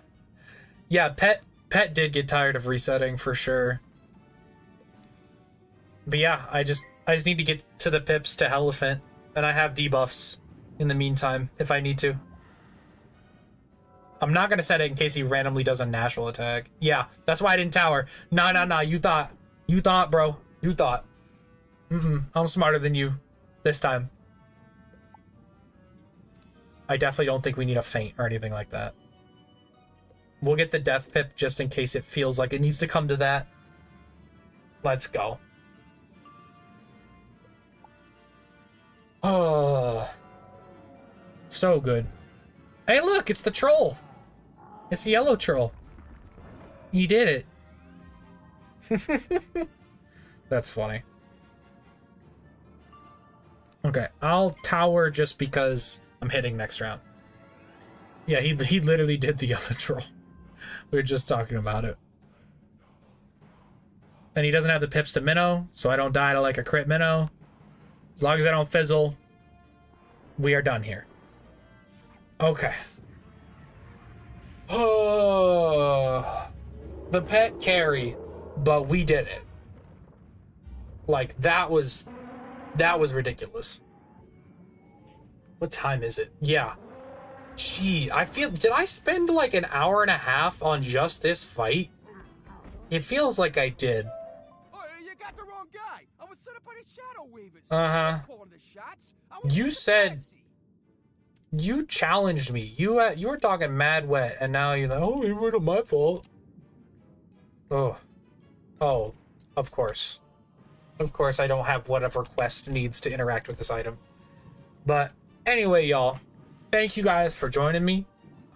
Yeah, Pet did get tired of resetting for sure. But yeah, I just need to get to the pips to Elephant, and I have debuffs in the meantime if I need to. I'm not gonna set it in case he randomly does a natural attack. Yeah, that's why I didn't tower. Nah, you thought, bro. You thought. I'm smarter than you this time. I definitely don't think we need a feint or anything like that. We'll get the death pip just in case it feels like it needs to come to that. Let's go. Oh, so good. Hey, look, it's the troll. It's the yellow troll. He did it. That's funny. Okay, I'll tower just because I'm hitting next round. Yeah, he literally did the yellow troll. We were just talking about it. And he doesn't have the pips to minnow, so I don't die to like a crit minnow. As long as I don't fizzle, we are done here. Okay. Oh, the pet carry, but we did it. Like, that was ridiculous. What time is it? Yeah. Gee, did I spend like an hour and a half on just this fight? It feels like I did. Oh, you got the wrong guy. I was set up by the Shadow Weavers. Uh-huh. You said... You challenged me. You were talking mad wet, and now you're like, oh, it wasn't my fault. Oh. Oh, of course. Of course I don't have whatever quest needs to interact with this item. But anyway, y'all, thank you guys for joining me.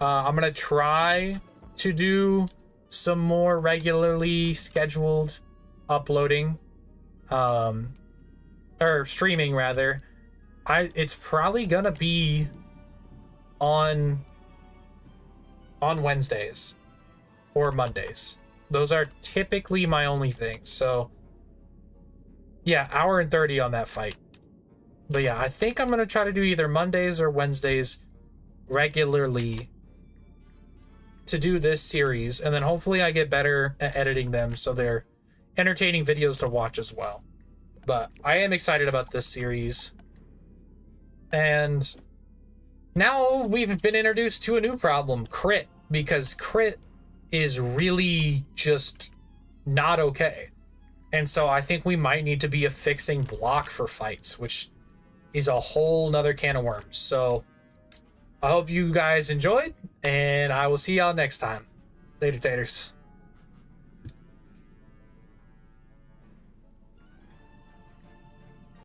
I'm going to try to do some more regularly scheduled uploading. Or streaming, rather. It's probably going to be on Wednesdays or Mondays. Those are typically my only things. So yeah, hour and 30 on that fight. But yeah, I think I'm gonna try to do either Mondays or Wednesdays regularly to do this series, and then hopefully I get better at editing them so they're entertaining videos to watch as well. But I am excited about this series. And now we've been introduced to a new problem, crit, because crit is really just not okay. And so I think we might need to be affixing block for fights, which is a whole nother can of worms. So I hope you guys enjoyed, and I will see y'all next time. Later, taters.